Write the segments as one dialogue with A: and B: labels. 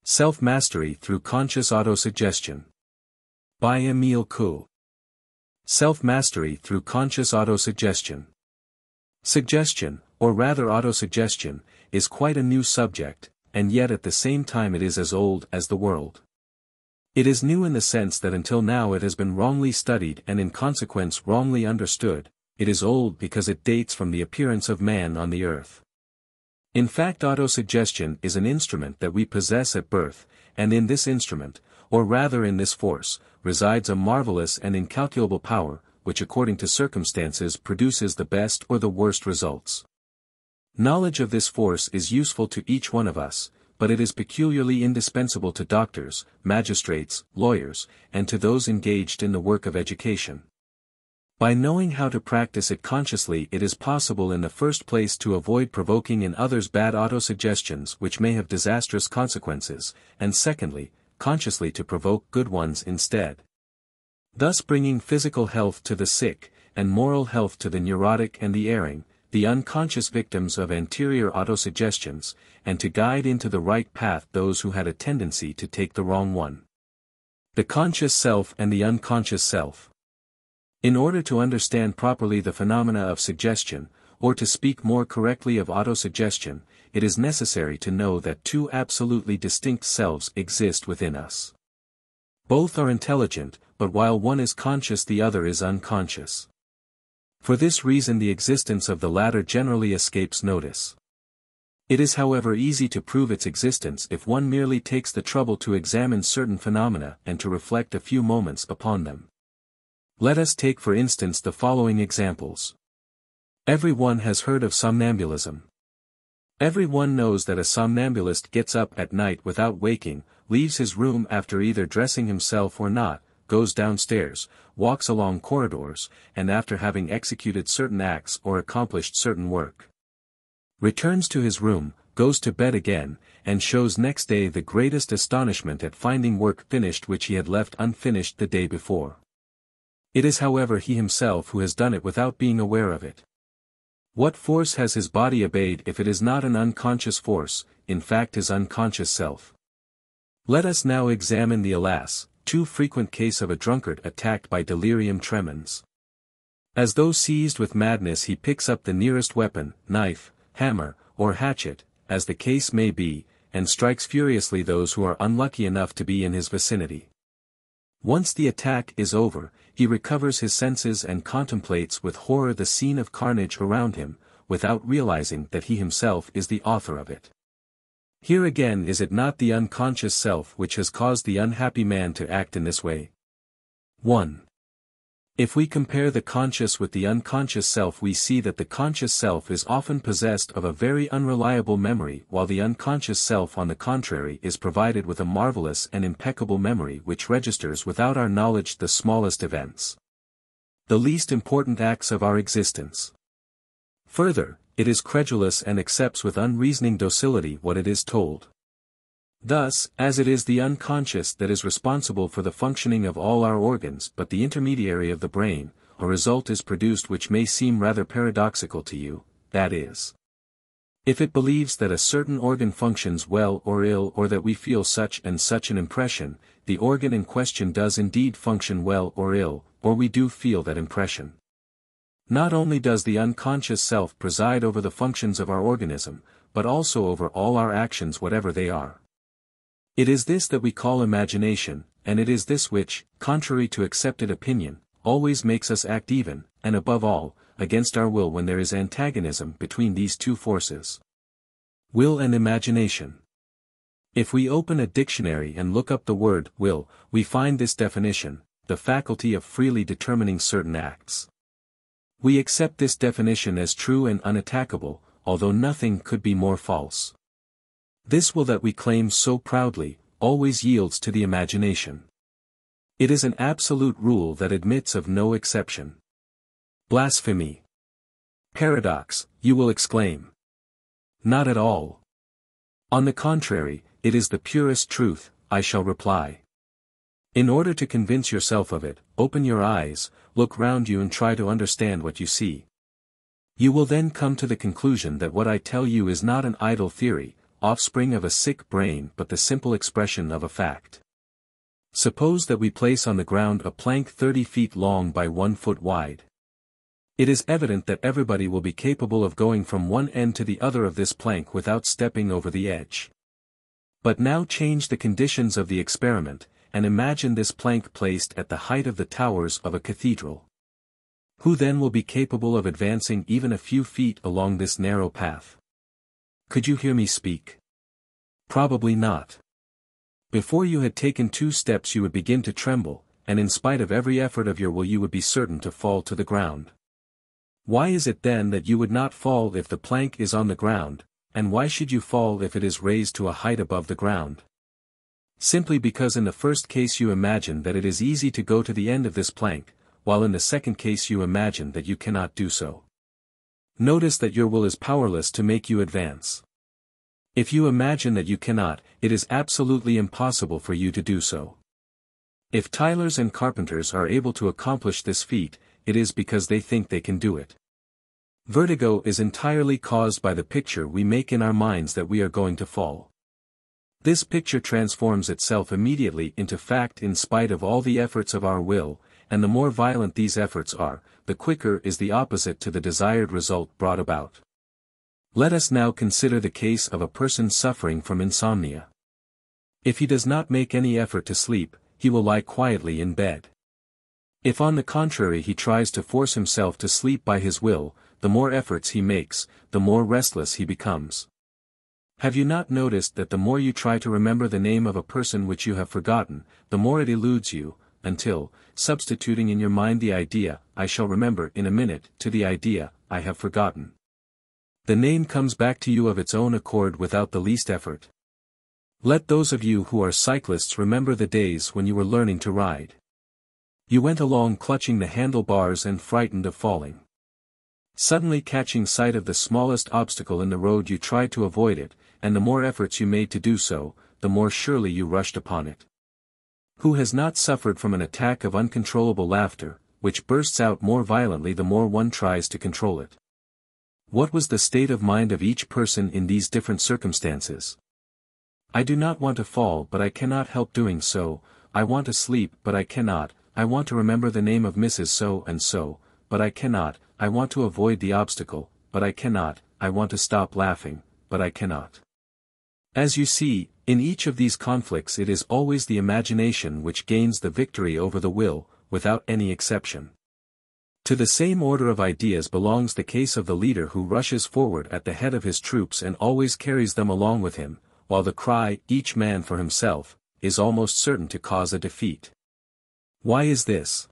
A: Self-Mastery Through Conscious Autosuggestion. By Emile Coué. Self-Mastery Through Conscious Autosuggestion. Suggestion, or rather autosuggestion, is quite a new subject, and yet at the same time it is as old as the world. It is new in the sense that until now it has been wrongly studied and in consequence wrongly understood. It is old because it dates from the appearance of man on the earth. In fact, autosuggestion is an instrument that we possess at birth, and in this instrument, or rather in this force, resides a marvelous and incalculable power, which according to circumstances produces the best or the worst results. Knowledge of this force is useful to each one of us, but it is peculiarly indispensable to doctors, magistrates, lawyers, and to those engaged in the work of education. By knowing how to practice it consciously, it is possible in the first place to avoid provoking in others bad autosuggestions which may have disastrous consequences, and secondly, consciously to provoke good ones instead. Thus bringing physical health to the sick, and moral health to the neurotic and the erring, the unconscious victims of anterior autosuggestions, and to guide into the right path those who had a tendency to take the wrong one. The conscious self and the unconscious self. In order to understand properly the phenomena of suggestion, or to speak more correctly of autosuggestion, it is necessary to know that two absolutely distinct selves exist within us. Both are intelligent, but while one is conscious the other is unconscious. For this reason the existence of the latter generally escapes notice. It is however easy to prove its existence if one merely takes the trouble to examine certain phenomena and to reflect a few moments upon them. Let us take for instance the following examples. Everyone has heard of somnambulism. Everyone knows that a somnambulist gets up at night without waking, leaves his room after either dressing himself or not, goes downstairs, walks along corridors, and after having executed certain acts or accomplished certain work, returns to his room, goes to bed again, and shows next day the greatest astonishment at finding work finished which he had left unfinished the day before. It is however he himself who has done it without being aware of it. What force has his body obeyed if it is not an unconscious force, in fact his unconscious self? Let us now examine the alas, too frequent case of a drunkard attacked by delirium tremens. As though seized with madness he picks up the nearest weapon, knife, hammer, or hatchet, as the case may be, and strikes furiously those who are unlucky enough to be in his vicinity. Once the attack is over, he recovers his senses and contemplates with horror the scene of carnage around him, without realizing that he himself is the author of it. Here again is it not the unconscious self which has caused the unhappy man to act in this way? 1. If we compare the conscious with the unconscious self we see that the conscious self is often possessed of a very unreliable memory while the unconscious self on the contrary is provided with a marvelous and impeccable memory which registers without our knowledge the smallest events, the least important acts of our existence. Further, it is credulous and accepts with unreasoning docility what it is told. Thus, as it is the unconscious that is responsible for the functioning of all our organs but the intermediary of the brain, a result is produced which may seem rather paradoxical to you, that is, if it believes that a certain organ functions well or ill or that we feel such and such an impression, the organ in question does indeed function well or ill, or we do feel that impression. Not only does the unconscious self preside over the functions of our organism, but also over all our actions whatever they are. It is this that we call imagination, and it is this which, contrary to accepted opinion, always makes us act even, and above all, against our will when there is antagonism between these two forces. Will and imagination. If we open a dictionary and look up the word will, we find this definition, the faculty of freely determining certain acts. We accept this definition as true and unattackable, although nothing could be more false. This will that we claim so proudly, always yields to the imagination. It is an absolute rule that admits of no exception. Blasphemy. Paradox, you will exclaim. Not at all. On the contrary, it is the purest truth, I shall reply. In order to convince yourself of it, open your eyes, look round you and try to understand what you see. You will then come to the conclusion that what I tell you is not an idle theory, offspring of a sick brain but the simple expression of a fact. Suppose that we place on the ground a plank 30 feet long by 1 foot wide. It is evident that everybody will be capable of going from one end to the other of this plank without stepping over the edge. But now change the conditions of the experiment, and imagine this plank placed at the height of the towers of a cathedral. Who then will be capable of advancing even a few feet along this narrow path? Could you hear me speak? Probably not. Before you had taken 2 steps you would begin to tremble, and in spite of every effort of your will you would be certain to fall to the ground. Why is it then that you would not fall if the plank is on the ground, and why should you fall if it is raised to a height above the ground? Simply because in the first case you imagine that it is easy to go to the end of this plank, while in the second case you imagine that you cannot do so. Notice that your will is powerless to make you advance. If you imagine that you cannot, it is absolutely impossible for you to do so. If tailors and carpenters are able to accomplish this feat, it is because they think they can do it. Vertigo is entirely caused by the picture we make in our minds that we are going to fall. This picture transforms itself immediately into fact in spite of all the efforts of our will, and the more violent these efforts are, the quicker is the opposite to the desired result brought about. Let us now consider the case of a person suffering from insomnia. If he does not make any effort to sleep, he will lie quietly in bed. If on the contrary he tries to force himself to sleep by his will, the more efforts he makes, the more restless he becomes. Have you not noticed that the more you try to remember the name of a person which you have forgotten, the more it eludes you, until, substituting in your mind the idea, I shall remember in a minute, to the idea, I have forgotten, the name comes back to you of its own accord without the least effort. Let those of you who are cyclists remember the days when you were learning to ride. You went along clutching the handlebars and frightened of falling. Suddenly catching sight of the smallest obstacle in the road you tried to avoid it, and the more efforts you made to do so, the more surely you rushed upon it. Who has not suffered from an attack of uncontrollable laughter, which bursts out more violently the more one tries to control it? What was the state of mind of each person in these different circumstances? I do not want to fall but I cannot help doing so, I want to sleep but I cannot, I want to remember the name of Mrs. So-and-so, but I cannot, I want to avoid the obstacle, but I cannot, I want to stop laughing, but I cannot. As you see, in each of these conflicts it is always the imagination which gains the victory over the will, without any exception. To the same order of ideas belongs the case of the leader who rushes forward at the head of his troops and always carries them along with him, while the cry, each man for himself, is almost certain to cause a defeat. Why is this?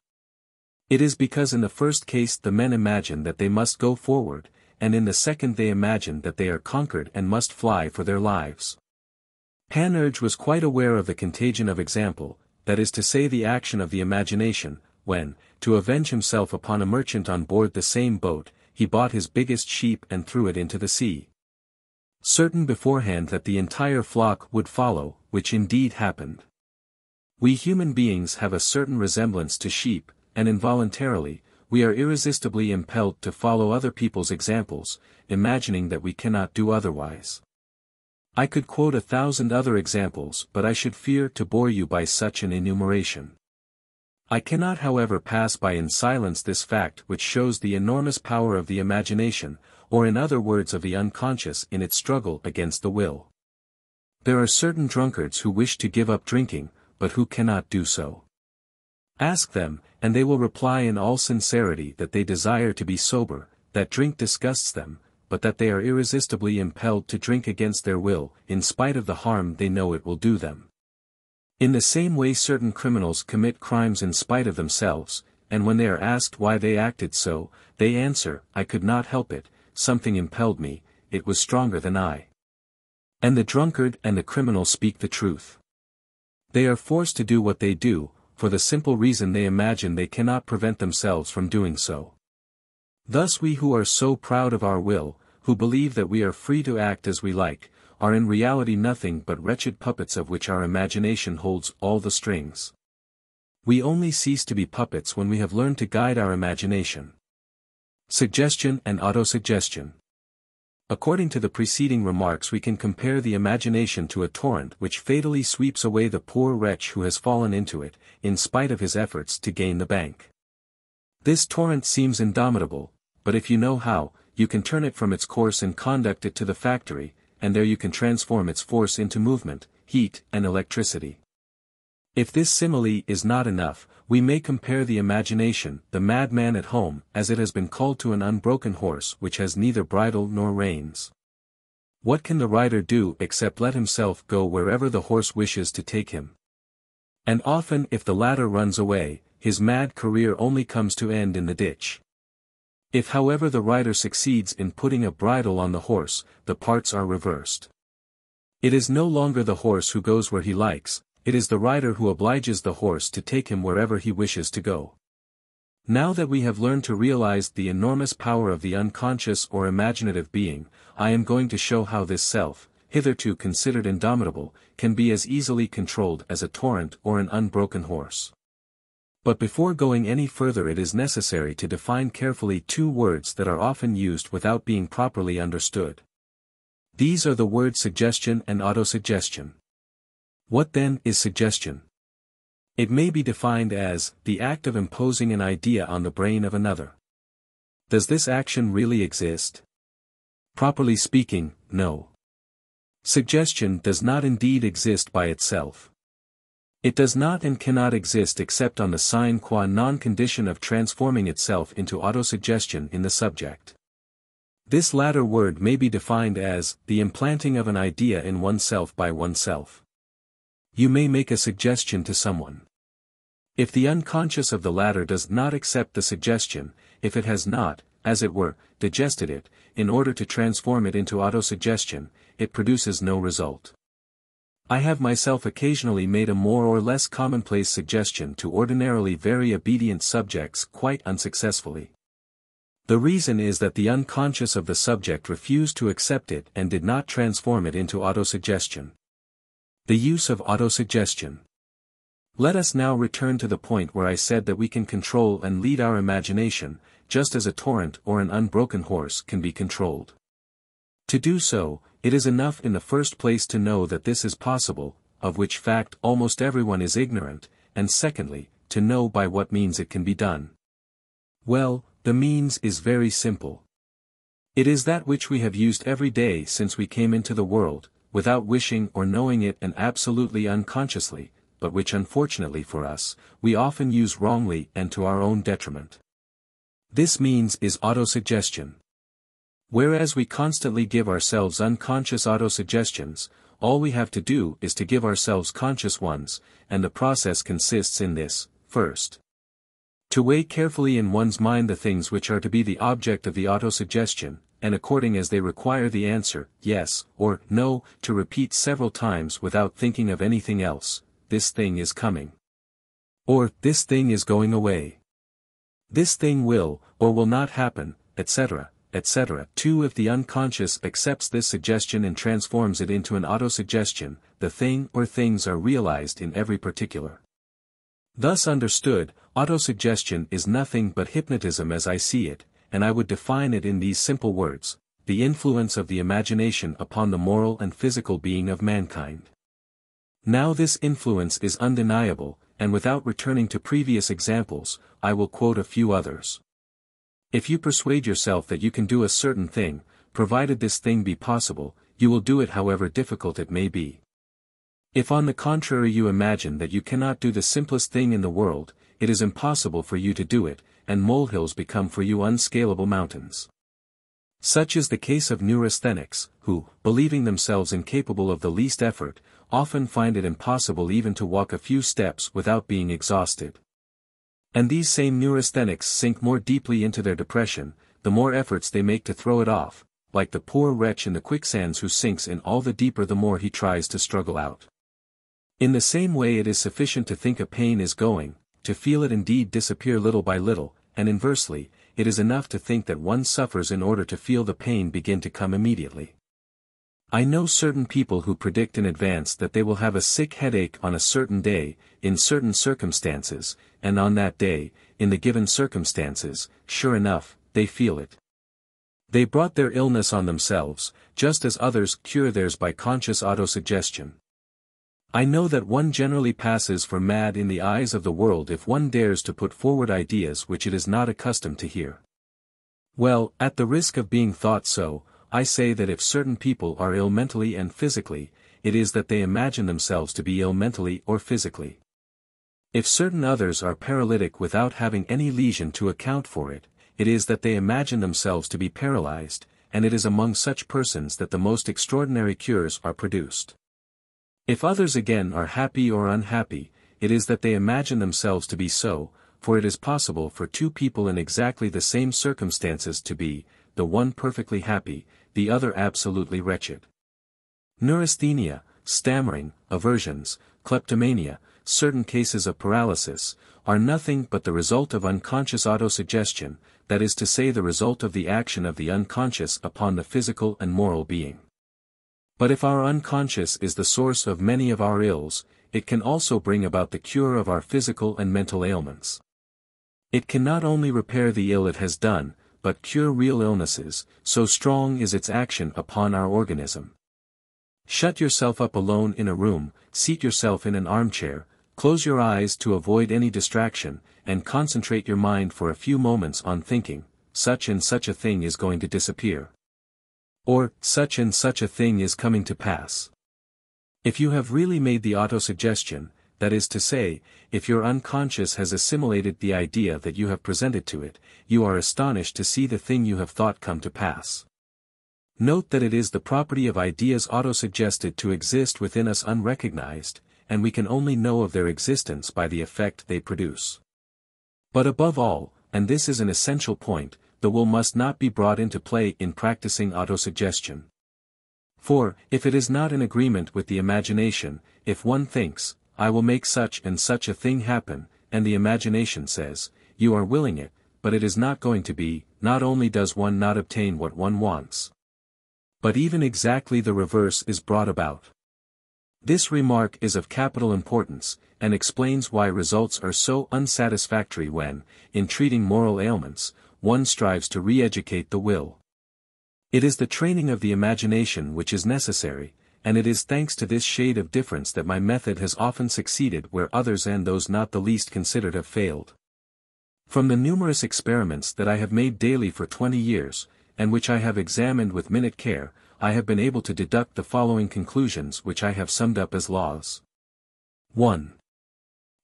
A: It is because in the first case the men imagine that they must go forward, and in the second they imagine that they are conquered and must fly for their lives. Panurge was quite aware of the contagion of example, that is to say the action of the imagination, when, to avenge himself upon a merchant on board the same boat, he bought his biggest sheep and threw it into the sea. Certain beforehand that the entire flock would follow, which indeed happened. We human beings have a certain resemblance to sheep, and involuntarily, we are irresistibly impelled to follow other people's examples, imagining that we cannot do otherwise. I could quote 1,000 other examples but I should fear to bore you by such an enumeration. I cannot however pass by in silence this fact which shows the enormous power of the imagination, or in other words of the unconscious in its struggle against the will. There are certain drunkards who wish to give up drinking, but who cannot do so. Ask them, and they will reply in all sincerity that they desire to be sober, that drink disgusts them, but that they are irresistibly impelled to drink against their will, in spite of the harm they know it will do them. In the same way certain criminals commit crimes in spite of themselves, and when they are asked why they acted so, they answer, I could not help it, something impelled me, it was stronger than I. And the drunkard and the criminal speak the truth. They are forced to do what they do, for the simple reason they imagine they cannot prevent themselves from doing so. Thus we who are so proud of our will, who believe that we are free to act as we like, are in reality nothing but wretched puppets of which our imagination holds all the strings. We only cease to be puppets when we have learned to guide our imagination. Suggestion and autosuggestion. According to the preceding remarks, we can compare the imagination to a torrent which fatally sweeps away the poor wretch who has fallen into it, in spite of his efforts to gain the bank. This torrent seems indomitable, but if you know how, you can turn it from its course and conduct it to the factory, and there you can transform its force into movement, heat, and electricity. If this simile is not enough, we may compare the imagination, the madman at home, as it has been called, to an unbroken horse which has neither bridle nor reins. What can the rider do except let himself go wherever the horse wishes to take him? And often, if the latter runs away, his mad career only comes to end in the ditch. If however the rider succeeds in putting a bridle on the horse, the parts are reversed. It is no longer the horse who goes where he likes, it is the rider who obliges the horse to take him wherever he wishes to go. Now that we have learned to realize the enormous power of the unconscious or imaginative being, I am going to show how this self, hitherto considered indomitable, can be as easily controlled as a torrent or an unbroken horse. But before going any further, it is necessary to define carefully two words that are often used without being properly understood. These are the words suggestion and autosuggestion. What then is suggestion? It may be defined as the act of imposing an idea on the brain of another. Does this action really exist? Properly speaking, no. Suggestion does not indeed exist by itself. It does not and cannot exist except on the sine qua non condition of transforming itself into autosuggestion in the subject. This latter word may be defined as the implanting of an idea in oneself by oneself. You may make a suggestion to someone. If the unconscious of the latter does not accept the suggestion, if it has not, as it were, digested it, in order to transform it into autosuggestion, it produces no result. I have myself occasionally made a more or less commonplace suggestion to ordinarily very obedient subjects quite unsuccessfully. The reason is that the unconscious of the subject refused to accept it and did not transform it into autosuggestion. The use of autosuggestion. Let us now return to the point where I said that we can control and lead our imagination, just as a torrent or an unbroken horse can be controlled. To do so, it is enough in the first place to know that this is possible, of which fact almost everyone is ignorant, and secondly, to know by what means it can be done. Well, the means is very simple. It is that which we have used every day since we came into the world, without wishing or knowing it and absolutely unconsciously, but which unfortunately for us, we often use wrongly and to our own detriment. This means is autosuggestion. Whereas we constantly give ourselves unconscious autosuggestions, all we have to do is to give ourselves conscious ones, and the process consists in this: first, to weigh carefully in one's mind the things which are to be the object of the autosuggestion, and according as they require the answer, yes, or no, to repeat several times without thinking of anything else: this thing is coming. Or, this thing is going away. This thing will, or will not happen, etc., etc. 2. If the unconscious accepts this suggestion and transforms it into an autosuggestion, the thing or things are realized in every particular. Thus understood, autosuggestion is nothing but hypnotism as I see it, and I would define it in these simple words: the influence of the imagination upon the moral and physical being of mankind. Now this influence is undeniable, and without returning to previous examples, I will quote a few others. If you persuade yourself that you can do a certain thing, provided this thing be possible, you will do it however difficult it may be. If on the contrary you imagine that you cannot do the simplest thing in the world, it is impossible for you to do it, and molehills become for you unscalable mountains. Such is the case of neurasthenics, who, believing themselves incapable of the least effort, often find it impossible even to walk a few steps without being exhausted. And these same neurasthenics sink more deeply into their depression, the more efforts they make to throw it off, like the poor wretch in the quicksands who sinks in all the deeper the more he tries to struggle out. In the same way it is sufficient to think a pain is going, to feel it indeed disappear little by little, and inversely, it is enough to think that one suffers in order to feel the pain begin to come immediately. I know certain people who predict in advance that they will have a sick headache on a certain day, in certain circumstances, and on that day, in the given circumstances, sure enough, they feel it. They brought their illness on themselves, just as others cure theirs by conscious autosuggestion. I know that one generally passes for mad in the eyes of the world if one dares to put forward ideas which it is not accustomed to hear. Well, at the risk of being thought so, I say that if certain people are ill mentally and physically, it is that they imagine themselves to be ill mentally or physically. If certain others are paralytic without having any lesion to account for it, it is that they imagine themselves to be paralyzed, and it is among such persons that the most extraordinary cures are produced. If others again are happy or unhappy, it is that they imagine themselves to be so, for it is possible for two people in exactly the same circumstances to be, the one perfectly happy, the other absolutely wretched. Neurasthenia, stammering, aversions, kleptomania, certain cases of paralysis, are nothing but the result of unconscious autosuggestion, that is to say the result of the action of the unconscious upon the physical and moral being. But if our unconscious is the source of many of our ills, it can also bring about the cure of our physical and mental ailments. It can not only repair the ill it has done, but cure real illnesses, so strong is its action upon our organism. Shut yourself up alone in a room, seat yourself in an armchair, close your eyes to avoid any distraction, and concentrate your mind for a few moments on thinking, such and such a thing is going to disappear. Or, such and such a thing is coming to pass. If you have really made the autosuggestion, that is to say, if your unconscious has assimilated the idea that you have presented to it, you are astonished to see the thing you have thought come to pass. Note that it is the property of ideas autosuggested to exist within us unrecognized, and we can only know of their existence by the effect they produce. But above all, and this is an essential point, the will must not be brought into play in practicing autosuggestion. For, if it is not in agreement with the imagination, if one thinks, I will make such and such a thing happen, and the imagination says, you are willing it, but it is not going to be, not only does one not obtain what one wants, but even exactly the reverse is brought about. This remark is of capital importance, and explains why results are so unsatisfactory when, in treating moral ailments, one strives to re-educate the will. It is the training of the imagination which is necessary, and it is thanks to this shade of difference that my method has often succeeded where others and those not the least considered have failed. From the numerous experiments that I have made daily for 20 years, and which I have examined with minute care, I have been able to deduct the following conclusions which I have summed up as laws. 1.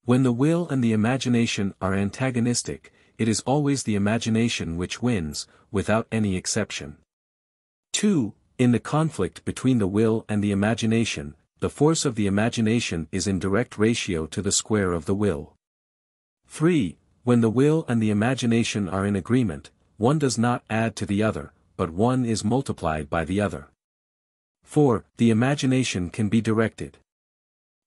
A: When the will and the imagination are antagonistic, it is always the imagination which wins, without any exception. 2. In the conflict between the will and the imagination, the force of the imagination is in direct ratio to the square of the will. 3. When the will and the imagination are in agreement, one does not add to the other, but one is multiplied by the other. 4. The imagination can be directed.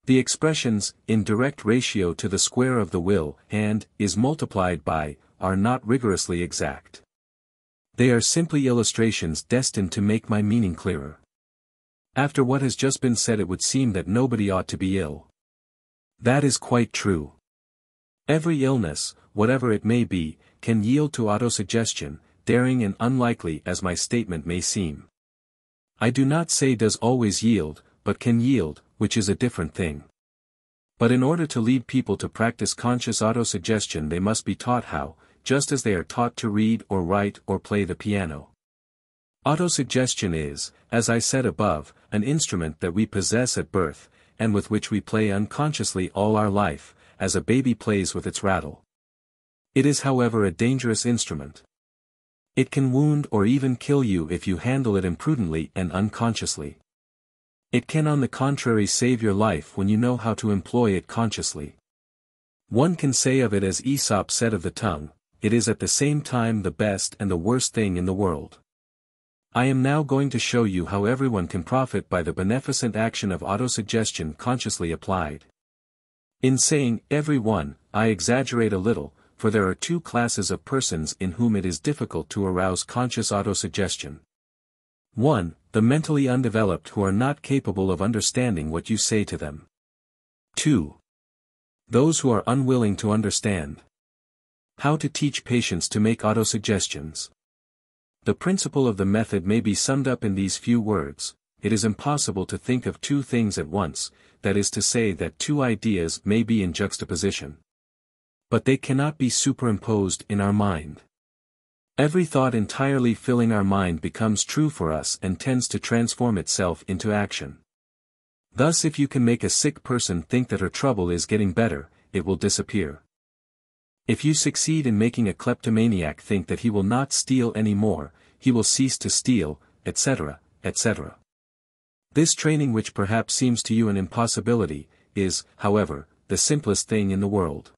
A: The expressions, in direct ratio to the square of the will, and, is multiplied by, are not rigorously exact. They are simply illustrations destined to make my meaning clearer. After what has just been said it would seem that nobody ought to be ill. That is quite true. Every illness, whatever it may be, can yield to autosuggestion, daring and unlikely as my statement may seem. I do not say does always yield, but can yield, which is a different thing. But in order to lead people to practice conscious autosuggestion they must be taught how, just as they are taught to read or write or play the piano. Autosuggestion is, as I said above, an instrument that we possess at birth, and with which we play unconsciously all our life, as a baby plays with its rattle. It is however a dangerous instrument. It can wound or even kill you if you handle it imprudently and unconsciously. It can on the contrary save your life when you know how to employ it consciously. One can say of it as Aesop said of the tongue, it is at the same time the best and the worst thing in the world. I am now going to show you how everyone can profit by the beneficent action of autosuggestion consciously applied. In saying everyone, I exaggerate a little, for there are two classes of persons in whom it is difficult to arouse conscious autosuggestion. 1. The mentally undeveloped who are not capable of understanding what you say to them. 2. Those who are unwilling to understand. How to teach patients to make autosuggestions. The principle of the method may be summed up in these few words: it is impossible to think of two things at once, that is to say that two ideas may be in juxtaposition. But they cannot be superimposed in our mind. Every thought entirely filling our mind becomes true for us and tends to transform itself into action. Thus, if you can make a sick person think that her trouble is getting better, it will disappear. If you succeed in making a kleptomaniac think that he will not steal any more, he will cease to steal, etc., etc. This training, which perhaps seems to you an impossibility, is, however, the simplest thing in the world.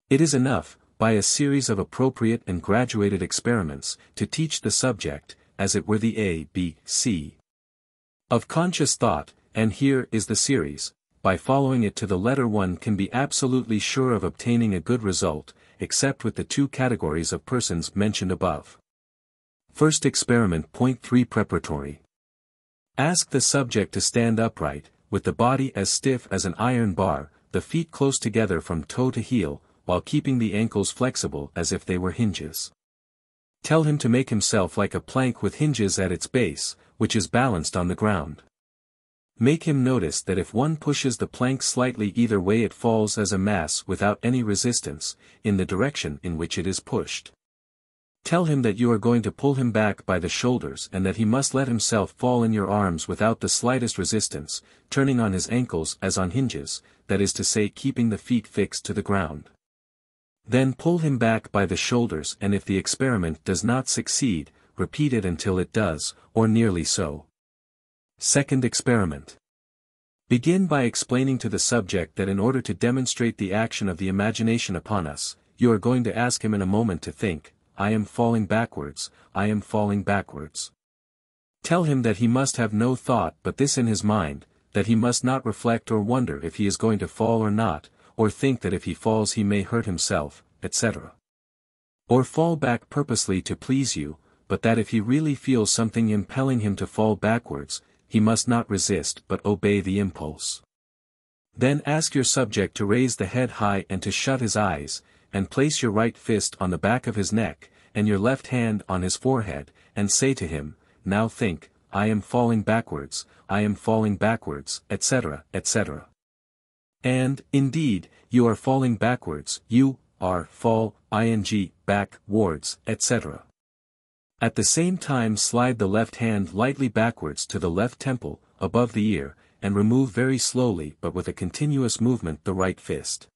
A: It is enough, by a series of appropriate and graduated experiments, to teach the subject, as it were the A, B, C of conscious thought, and here is the series. By following it to the letter, one can be absolutely sure of obtaining a good result, except with the two categories of persons mentioned above. First experiment. Point 3 preparatory. Ask the subject to stand upright, with the body as stiff as an iron bar, the feet close together from toe to heel, while keeping the ankles flexible as if they were hinges. Tell him to make himself like a plank with hinges at its base, which is balanced on the ground. Make him notice that if one pushes the plank slightly either way, it falls as a mass without any resistance, in the direction in which it is pushed. Tell him that you are going to pull him back by the shoulders and that he must let himself fall in your arms without the slightest resistance, turning on his ankles as on hinges, that is to say, keeping the feet fixed to the ground. Then pull him back by the shoulders, and if the experiment does not succeed, repeat it until it does, or nearly so. Second experiment. Begin by explaining to the subject that in order to demonstrate the action of the imagination upon us, you are going to ask him in a moment to think, "I am falling backwards, I am falling backwards." Tell him that he must have no thought but this in his mind, that he must not reflect or wonder if he is going to fall or not, or think that if he falls he may hurt himself, etc. Or fall back purposely to please you, but that if he really feels something impelling him to fall backwards, he must not resist but obey the impulse. Then ask your subject to raise the head high and to shut his eyes, and place your right fist on the back of his neck, and your left hand on his forehead, and say to him, "Now think, I am falling backwards, I am falling backwards, etc., etc." And, indeed, you are falling backwards, you are fall, backwards, etc. At the same time slide the left hand lightly backwards to the left temple, above the ear, and remove very slowly but with a continuous movement the right fist.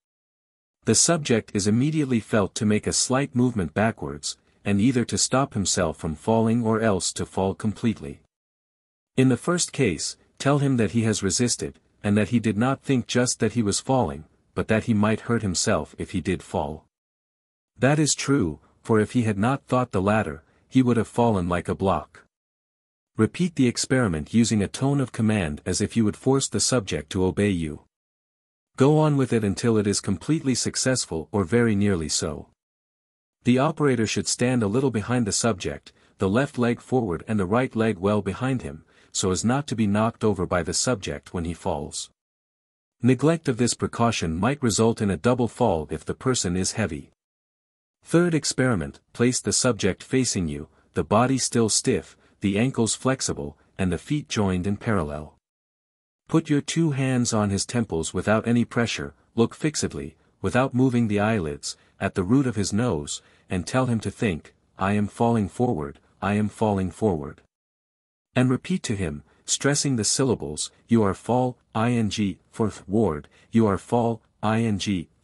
A: The subject is immediately felt to make a slight movement backwards, and either to stop himself from falling or else to fall completely. In the first case, tell him that he has resisted, and that he did not think just that he was falling, but that he might hurt himself if he did fall. That is true, for if he had not thought the latter, he would have fallen like a block. Repeat the experiment using a tone of command as if you would force the subject to obey you. Go on with it until it is completely successful or very nearly so. The operator should stand a little behind the subject, the left leg forward and the right leg well behind him, so as not to be knocked over by the subject when he falls. Neglect of this precaution might result in a double fall if the person is heavy. Third experiment. Place the subject facing you, the body still stiff, the ankles flexible, and the feet joined in parallel. Put your two hands on his temples without any pressure, look fixedly, without moving the eyelids, at the root of his nose, and tell him to think, "I am falling forward, I am falling forward." And repeat to him, stressing the syllables, "You are fall, forward, you are fall,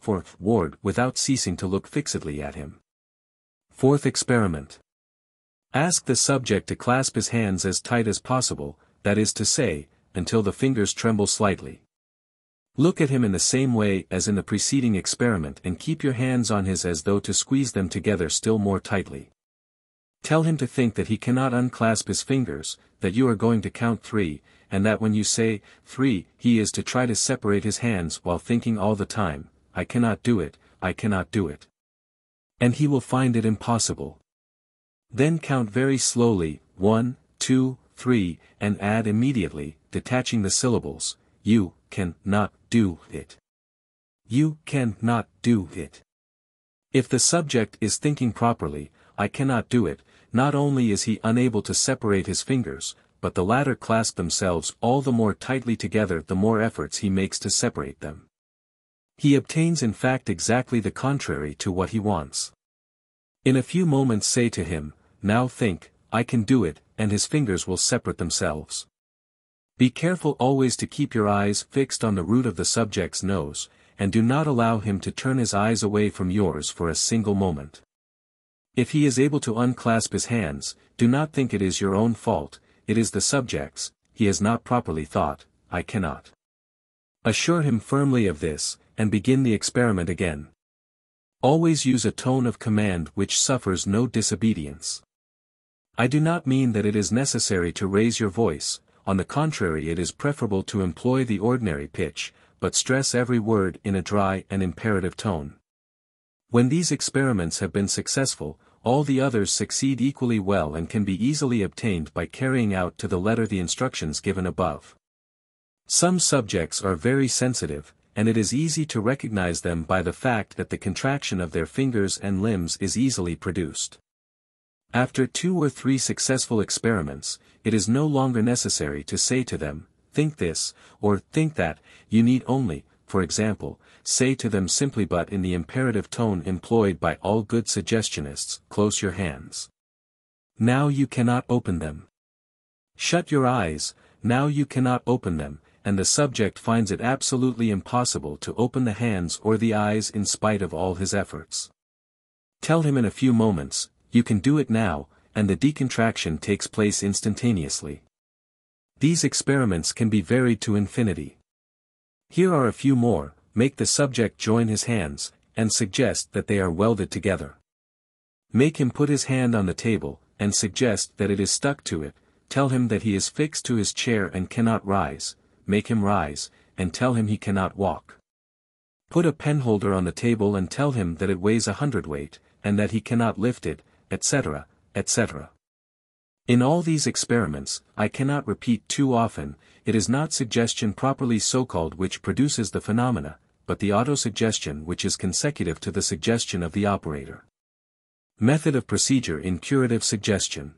A: forward," without ceasing to look fixedly at him. Fourth experiment. Ask the subject to clasp his hands as tight as possible, that is to say, until the fingers tremble slightly. Look at him in the same way as in the preceding experiment and keep your hands on his as though to squeeze them together still more tightly. Tell him to think that he cannot unclasp his fingers, that you are going to count 3, and that when you say 3, he is to try to separate his hands while thinking all the time, "I cannot do it, I cannot do it." And he will find it impossible. Then count very slowly, 1, 2, 3, and add immediately, detaching the syllables, "You can not do it. You can not do it." If the subject is thinking properly, "I cannot do it," not only is he unable to separate his fingers, but the latter clasp themselves all the more tightly together the more efforts he makes to separate them. He obtains in fact exactly the contrary to what he wants. In a few moments say to him, "Now think, I can do it," and his fingers will separate themselves. Be careful always to keep your eyes fixed on the root of the subject's nose, and do not allow him to turn his eyes away from yours for a single moment. If he is able to unclasp his hands, do not think it is your own fault, it is the subject's. He has not properly thought, "I cannot." Assure him firmly of this, and begin the experiment again. Always use a tone of command which suffers no disobedience. I do not mean that it is necessary to raise your voice, on the contrary it is preferable to employ the ordinary pitch, but stress every word in a dry and imperative tone. When these experiments have been successful, all the others succeed equally well and can be easily obtained by carrying out to the letter the instructions given above. Some subjects are very sensitive, and it is easy to recognize them by the fact that the contraction of their fingers and limbs is easily produced. After 2 or 3 successful experiments, it is no longer necessary to say to them, "Think this," or "Think that." You need only, for example, say to them simply but in the imperative tone employed by all good suggestionists, "Close your hands. Now you cannot open them. Shut your eyes, now you cannot open them," and the subject finds it absolutely impossible to open the hands or the eyes in spite of all his efforts. Tell him in a few moments, "You can do it now," and the decontraction takes place instantaneously. These experiments can be varied to infinity. Here are a few more. Make the subject join his hands, and suggest that they are welded together. Make him put his hand on the table, and suggest that it is stuck to it. Tell him that he is fixed to his chair and cannot rise. Make him rise, and tell him he cannot walk. Put a penholder on the table and tell him that it weighs 1 hundredweight, and that he cannot lift it, etc., etc. In all these experiments, I cannot repeat too often, it is not suggestion properly so-called which produces the phenomena, but the autosuggestion which is consecutive to the suggestion of the operator. Method of procedure in curative suggestion.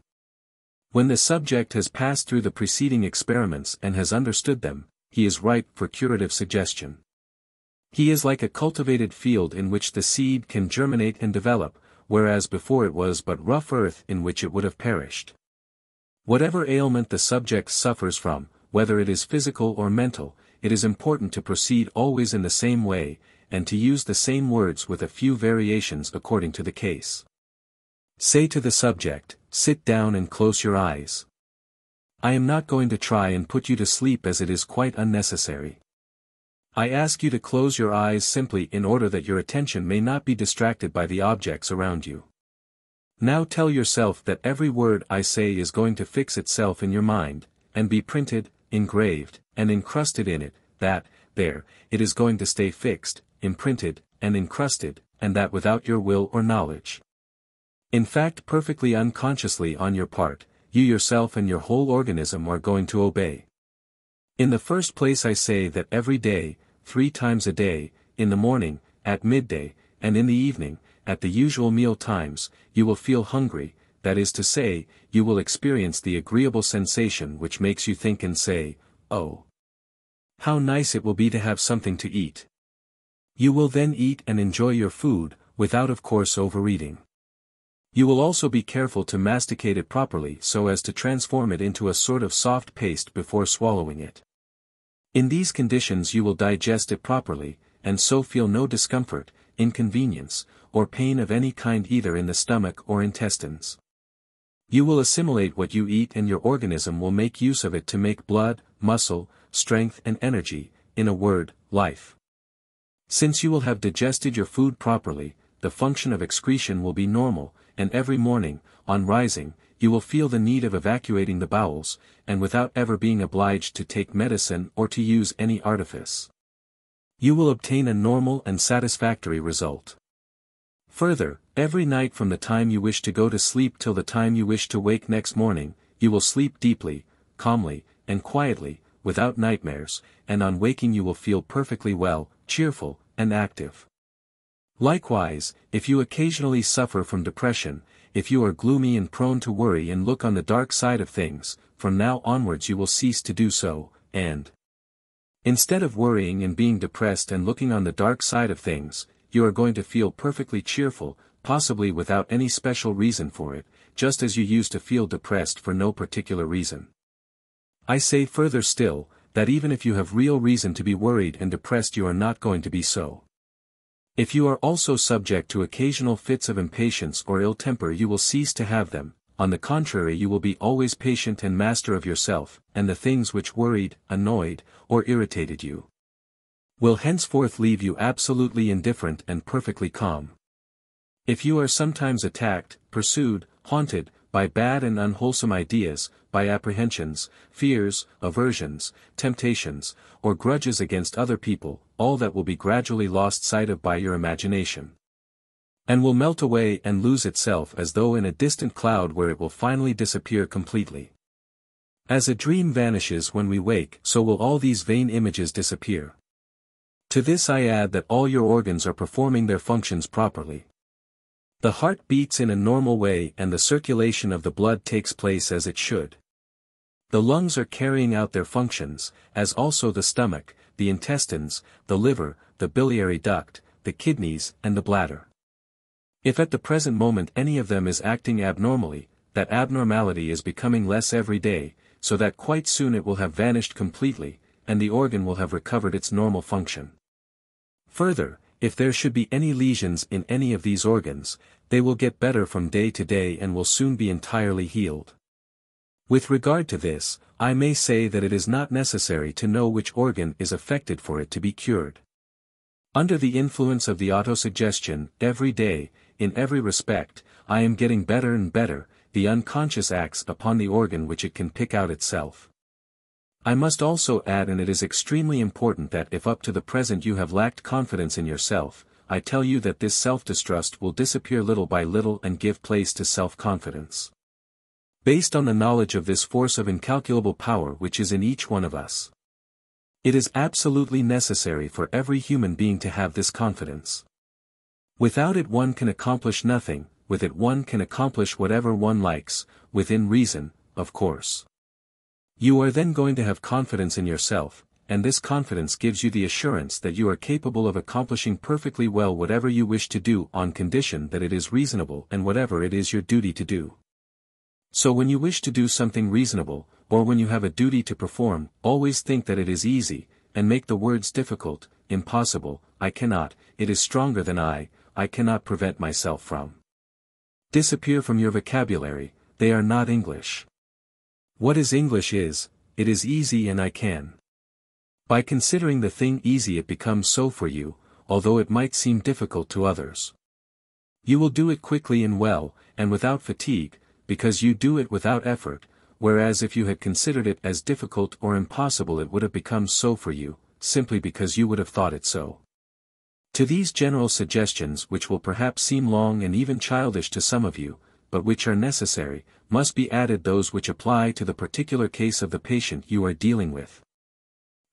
A: When the subject has passed through the preceding experiments and has understood them, he is ripe for curative suggestion. He is like a cultivated field in which the seed can germinate and develop, whereas before it was but rough earth in which it would have perished. Whatever ailment the subject suffers from, whether it is physical or mental, it is important to proceed always in the same way, and to use the same words with a few variations according to the case. Say to the subject, "Sit down and close your eyes. I am not going to try and put you to sleep as it is quite unnecessary. I ask you to close your eyes simply in order that your attention may not be distracted by the objects around you. Now tell yourself that every word I say is going to fix itself in your mind, and be printed, engraved, and encrusted in it, that, there, it is going to stay fixed, imprinted, and encrusted, and that without your will or knowledge. In fact, perfectly unconsciously on your part, you yourself and your whole organism are going to obey. In the first place I say that every day, 3 times a day, in the morning, at midday, and in the evening, at the usual meal times, you will feel hungry, that is to say, you will experience the agreeable sensation which makes you think and say, "Oh, how nice it will be to have something to eat." You will then eat and enjoy your food, without of course overeating. You will also be careful to masticate it properly so as to transform it into a sort of soft paste before swallowing it. In these conditions you will digest it properly, and so feel no discomfort, inconvenience, or pain of any kind either in the stomach or intestines. You will assimilate what you eat and your organism will make use of it to make blood, muscle, strength and energy, in a word, life. Since you will have digested your food properly, the function of excretion will be normal, and every morning, on rising, you will feel the need of evacuating the bowels, and without ever being obliged to take medicine or to use any artifice. You will obtain a normal and satisfactory result. Further, every night from the time you wish to go to sleep till the time you wish to wake next morning, you will sleep deeply, calmly, and quietly, without nightmares, and on waking you will feel perfectly well, cheerful, and active. Likewise, if you occasionally suffer from depression, if you are gloomy and prone to worry and look on the dark side of things, from now onwards you will cease to do so, and instead of worrying and being depressed and looking on the dark side of things, you are going to feel perfectly cheerful, possibly without any special reason for it, just as you used to feel depressed for no particular reason. I say further still, that even if you have real reason to be worried and depressed, you are not going to be so. If you are also subject to occasional fits of impatience or ill temper, you will cease to have them. On the contrary, you will be always patient and master of yourself, and the things which worried, annoyed, or irritated you will henceforth leave you absolutely indifferent and perfectly calm. If you are sometimes attacked, pursued, haunted, by bad and unwholesome ideas, by apprehensions, fears, aversions, temptations, or grudges against other people, all that will be gradually lost sight of by your imagination, and will melt away and lose itself as though in a distant cloud, where it will finally disappear completely. As a dream vanishes when we wake, so will all these vain images disappear. To this I add that all your organs are performing their functions properly. The heart beats in a normal way and the circulation of the blood takes place as it should. The lungs are carrying out their functions, as also the stomach, the intestines, the liver, the biliary duct, the kidneys, and the bladder. If at the present moment any of them is acting abnormally, that abnormality is becoming less every day, so that quite soon it will have vanished completely, and the organ will have recovered its normal function. Further, if there should be any lesions in any of these organs, they will get better from day to day and will soon be entirely healed. With regard to this, I may say that it is not necessary to know which organ is affected for it to be cured. Under the influence of the autosuggestion, every day, in every respect, I am getting better and better. The unconscious acts upon the organ which it can pick out itself. I must also add, and it is extremely important, that if up to the present you have lacked confidence in yourself, I tell you that this self-distrust will disappear little by little and give place to self-confidence. Based on the knowledge of this force of incalculable power which is in each one of us. It is absolutely necessary for every human being to have this confidence. Without it one can accomplish nothing, with it one can accomplish whatever one likes, within reason, of course. You are then going to have confidence in yourself, and this confidence gives you the assurance that you are capable of accomplishing perfectly well whatever you wish to do, on condition that it is reasonable and whatever it is your duty to do. So when you wish to do something reasonable, or when you have a duty to perform, always think that it is easy, and make the words difficult, impossible, I cannot, it is stronger than I cannot prevent myself from. Disappear from your vocabulary, they are not English. What is English is, it is easy and I can. By considering the thing easy it becomes so for you, although it might seem difficult to others. You will do it quickly and well, and without fatigue, because you do it without effort, whereas if you had considered it as difficult or impossible it would have become so for you, simply because you would have thought it so. To these general suggestions, which will perhaps seem long and even childish to some of you, but which are necessary, must be added those which apply to the particular case of the patient you are dealing with.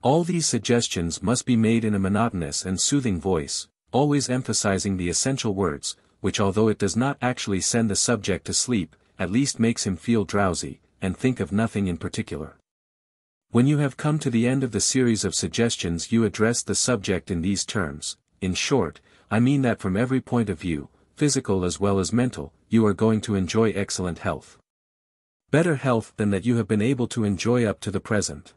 A: All these suggestions must be made in a monotonous and soothing voice, always emphasizing the essential words, which although it does not actually send the subject to sleep, at least makes him feel drowsy, and think of nothing in particular. When you have come to the end of the series of suggestions you address the subject in these terms. In short, I mean that from every point of view, physical as well as mental, you are going to enjoy excellent health. Better health than that you have been able to enjoy up to the present.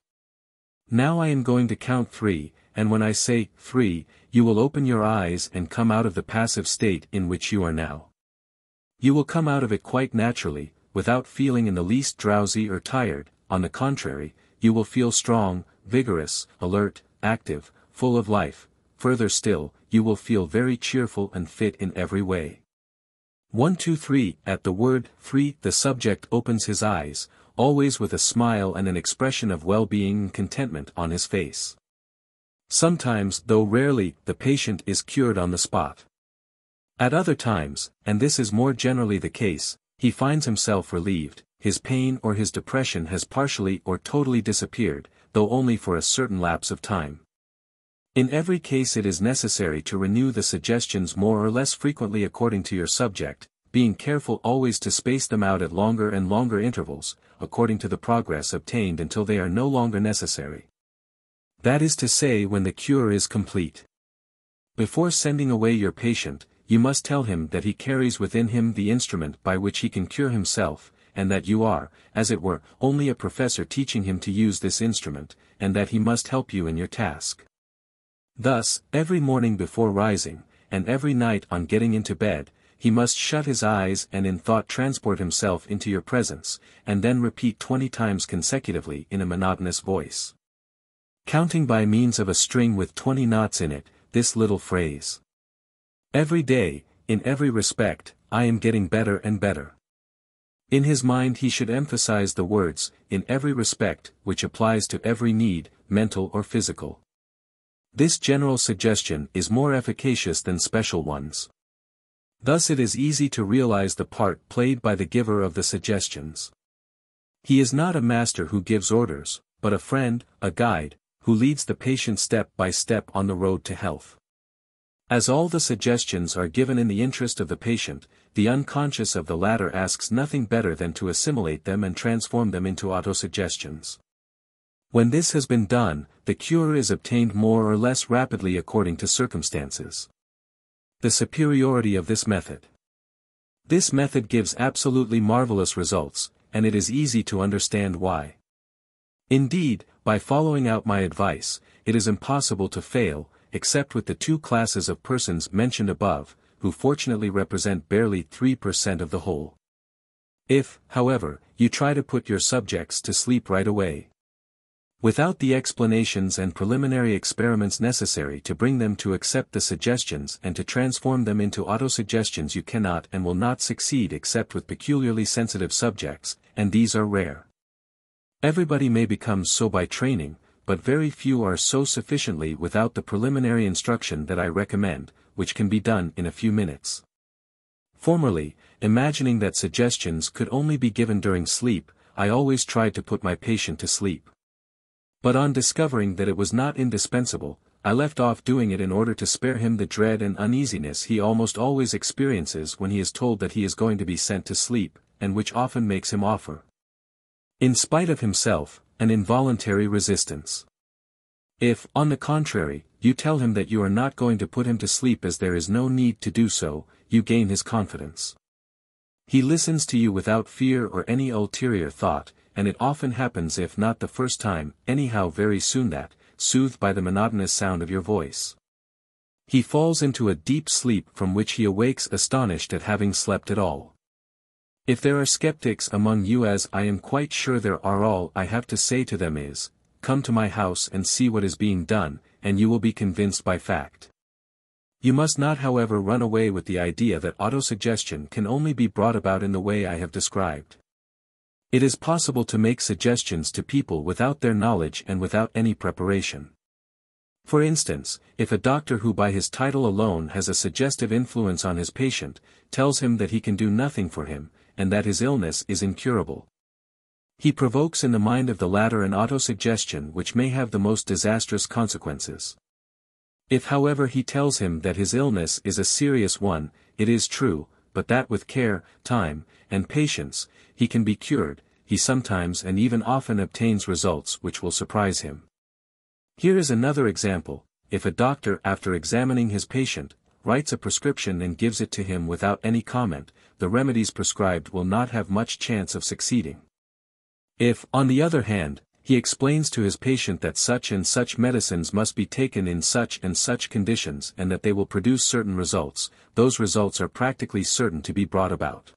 A: Now I am going to count 3, and when I say 3, you will open your eyes and come out of the passive state in which you are now. You will come out of it quite naturally, without feeling in the least drowsy or tired. On the contrary, you will feel strong, vigorous, alert, active, full of life. Further still, you will feel very cheerful and fit in every way. 1, 2, 3. At the word 3, the subject opens his eyes, always with a smile and an expression of well-being and contentment on his face. Sometimes, though rarely, the patient is cured on the spot. At other times, and this is more generally the case, he finds himself relieved, his pain or his depression has partially or totally disappeared, though only for a certain lapse of time. In every case it is necessary to renew the suggestions more or less frequently according to your subject, being careful always to space them out at longer and longer intervals, according to the progress obtained until they are no longer necessary. That is to say, when the cure is complete. Before sending away your patient, you must tell him that he carries within him the instrument by which he can cure himself, and that you are, as it were, only a professor teaching him to use this instrument, and that he must help you in your task. Thus, every morning before rising, and every night on getting into bed, he must shut his eyes and in thought transport himself into your presence, and then repeat 20 times consecutively in a monotonous voice, counting by means of a string with 20 knots in it, this little phrase. Every day, in every respect, I am getting better and better. In his mind he should emphasize the words, in every respect, which applies to every need, mental or physical. This general suggestion is more efficacious than special ones. Thus it is easy to realize the part played by the giver of the suggestions. He is not a master who gives orders, but a friend, a guide, who leads the patient step by step on the road to health. As all the suggestions are given in the interest of the patient, the unconscious of the latter asks nothing better than to assimilate them and transform them into autosuggestions. When this has been done, the cure is obtained more or less rapidly according to circumstances. The superiority of this method. This method gives absolutely marvelous results, and it is easy to understand why. Indeed, by following out my advice, it is impossible to fail, except with the two classes of persons mentioned above, who fortunately represent barely 3% of the whole. If, however, you try to put your subjects to sleep right away, without the explanations and preliminary experiments necessary to bring them to accept the suggestions and to transform them into autosuggestions, you cannot and will not succeed except with peculiarly sensitive subjects, and these are rare. Everybody may become so by training, but very few are so sufficiently without the preliminary instruction that I recommend, which can be done in a few minutes. Formerly, imagining that suggestions could only be given during sleep, I always tried to put my patient to sleep. But on discovering that it was not indispensable, I left off doing it in order to spare him the dread and uneasiness he almost always experiences when he is told that he is going to be sent to sleep, and which often makes him offer, in spite of himself, an involuntary resistance. If, on the contrary, you tell him that you are not going to put him to sleep as there is no need to do so, you gain his confidence. He listens to you without fear or any ulterior thought, and it often happens, if not the first time, anyhow very soon, that, soothed by the monotonous sound of your voice, he falls into a deep sleep from which he awakes astonished at having slept at all. If there are skeptics among you, as I am quite sure there are, all I have to say to them is, come to my house and see what is being done, and you will be convinced by fact. You must not, however, run away with the idea that autosuggestion can only be brought about in the way I have described. It is possible to make suggestions to people without their knowledge and without any preparation. For instance, if a doctor who by his title alone has a suggestive influence on his patient, tells him that he can do nothing for him, and that his illness is incurable, he provokes in the mind of the latter an autosuggestion which may have the most disastrous consequences. If, however, he tells him that his illness is a serious one, it is true, but that with care, time, and patience, he can be cured, he sometimes and even often obtains results which will surprise him. Here is another example: if a doctor, after examining his patient, writes a prescription and gives it to him without any comment, the remedies prescribed will not have much chance of succeeding. If, on the other hand, he explains to his patient that such and such medicines must be taken in such and such conditions and that they will produce certain results, those results are practically certain to be brought about.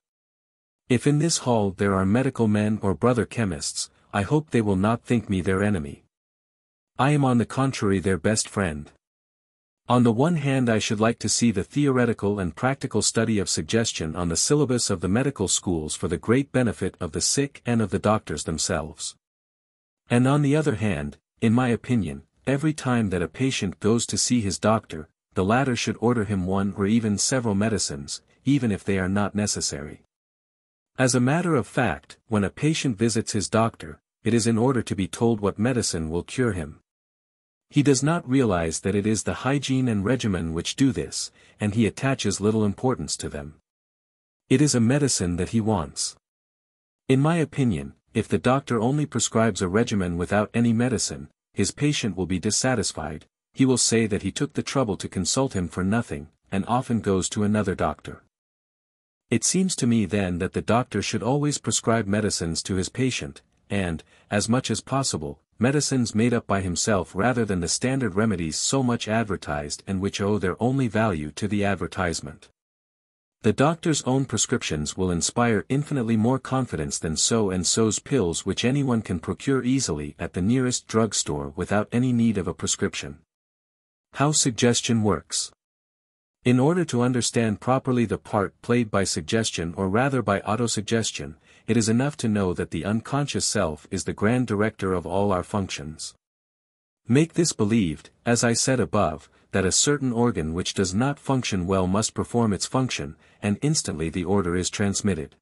A: If in this hall there are medical men or brother chemists, I hope they will not think me their enemy. I am on the contrary their best friend. On the one hand, I should like to see the theoretical and practical study of suggestion on the syllabus of the medical schools for the great benefit of the sick and of the doctors themselves. And on the other hand, in my opinion, every time that a patient goes to see his doctor, the latter should order him one or even several medicines, even if they are not necessary. As a matter of fact, when a patient visits his doctor, it is in order to be told what medicine will cure him. He does not realize that it is the hygiene and regimen which do this, and he attaches little importance to them. It is a medicine that he wants. In my opinion, if the doctor only prescribes a regimen without any medicine, his patient will be dissatisfied. He will say that he took the trouble to consult him for nothing, and often goes to another doctor. It seems to me then that the doctor should always prescribe medicines to his patient, and, as much as possible, medicines made up by himself rather than the standard remedies so much advertised and which owe their only value to the advertisement. The doctor's own prescriptions will inspire infinitely more confidence than so-and-so's pills which anyone can procure easily at the nearest drugstore without any need of a prescription. How suggestion works. In order to understand properly the part played by suggestion or rather by autosuggestion, it is enough to know that the unconscious self is the grand director of all our functions. Make this believed, as I said above, that a certain organ which does not function well must perform its function, and instantly the order is transmitted.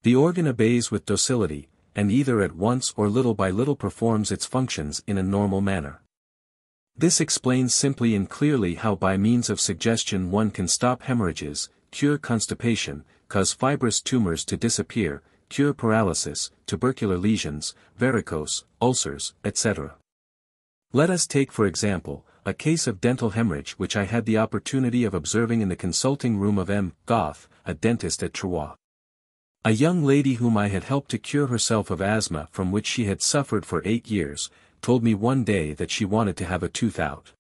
A: The organ obeys with docility, and either at once or little by little performs its functions in a normal manner. This explains simply and clearly how by means of suggestion one can stop hemorrhages, cure constipation, cause fibrous tumors to disappear, cure paralysis, tubercular lesions, varicose, ulcers, etc. Let us take for example, a case of dental hemorrhage which I had the opportunity of observing in the consulting room of M. Goff, a dentist at Troyes. A young lady whom I had helped to cure herself of asthma from which she had suffered for 8 years, told me one day that she wanted to have a tooth out.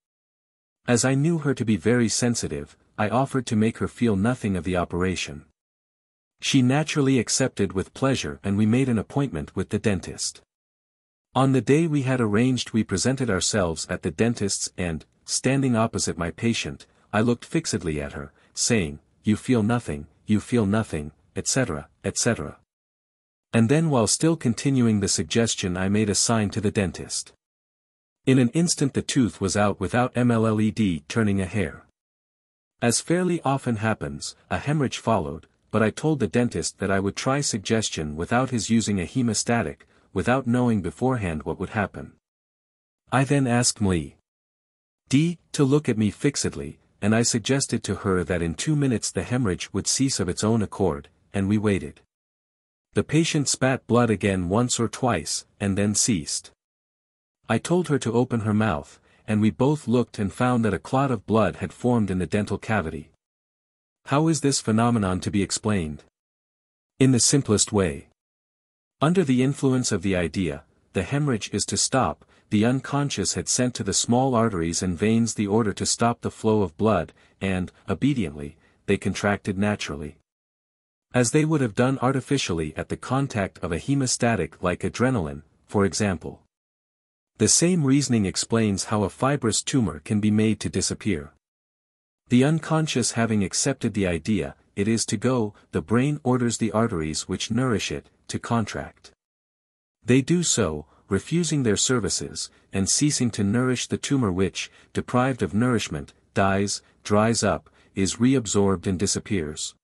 A: As I knew her to be very sensitive, I offered to make her feel nothing of the operation. She naturally accepted with pleasure and we made an appointment with the dentist. On the day we had arranged we presented ourselves at the dentist's and, standing opposite my patient, I looked fixedly at her, saying, you feel nothing, etc., etc. And then while still continuing the suggestion I made a sign to the dentist. In an instant the tooth was out without MLLED turning a hair. As fairly often happens, a hemorrhage followed, but I told the dentist that I would try suggestion without his using a hemostatic, without knowing beforehand what would happen. I then asked Emile D. to look at me fixedly, and I suggested to her that in 2 minutes the hemorrhage would cease of its own accord, and we waited. The patient spat blood again once or twice, and then ceased. I told her to open her mouth, and we both looked and found that a clot of blood had formed in the dental cavity. How is this phenomenon to be explained? In the simplest way. Under the influence of the idea, the hemorrhage is to stop, the unconscious had sent to the small arteries and veins the order to stop the flow of blood, and, obediently, they contracted naturally. As they would have done artificially at the contact of a hemostatic like adrenaline, for example. The same reasoning explains how a fibrous tumor can be made to disappear. The unconscious having accepted the idea, it is to go, the brain orders the arteries which nourish it, to contract. They do so, refusing their services, and ceasing to nourish the tumor which, deprived of nourishment, dies, dries up, is reabsorbed and disappears.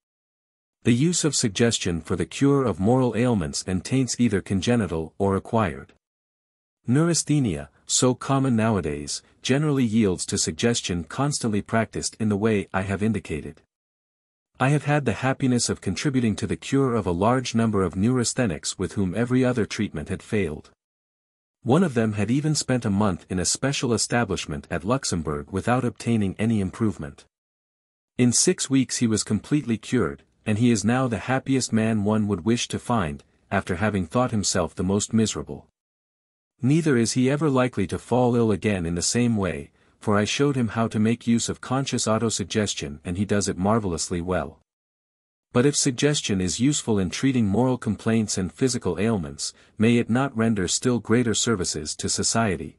A: The use of suggestion for the cure of moral ailments and taints either congenital or acquired. Neurasthenia, so common nowadays, generally yields to suggestion constantly practiced in the way I have indicated. I have had the happiness of contributing to the cure of a large number of neurasthenics with whom every other treatment had failed. One of them had even spent a month in a special establishment at Luxembourg without obtaining any improvement. In 6 weeks he was completely cured, and he is now the happiest man one would wish to find, after having thought himself the most miserable. Neither is he ever likely to fall ill again in the same way, for I showed him how to make use of conscious autosuggestion and he does it marvelously well. But if suggestion is useful in treating moral complaints and physical ailments, may it not render still greater services to society?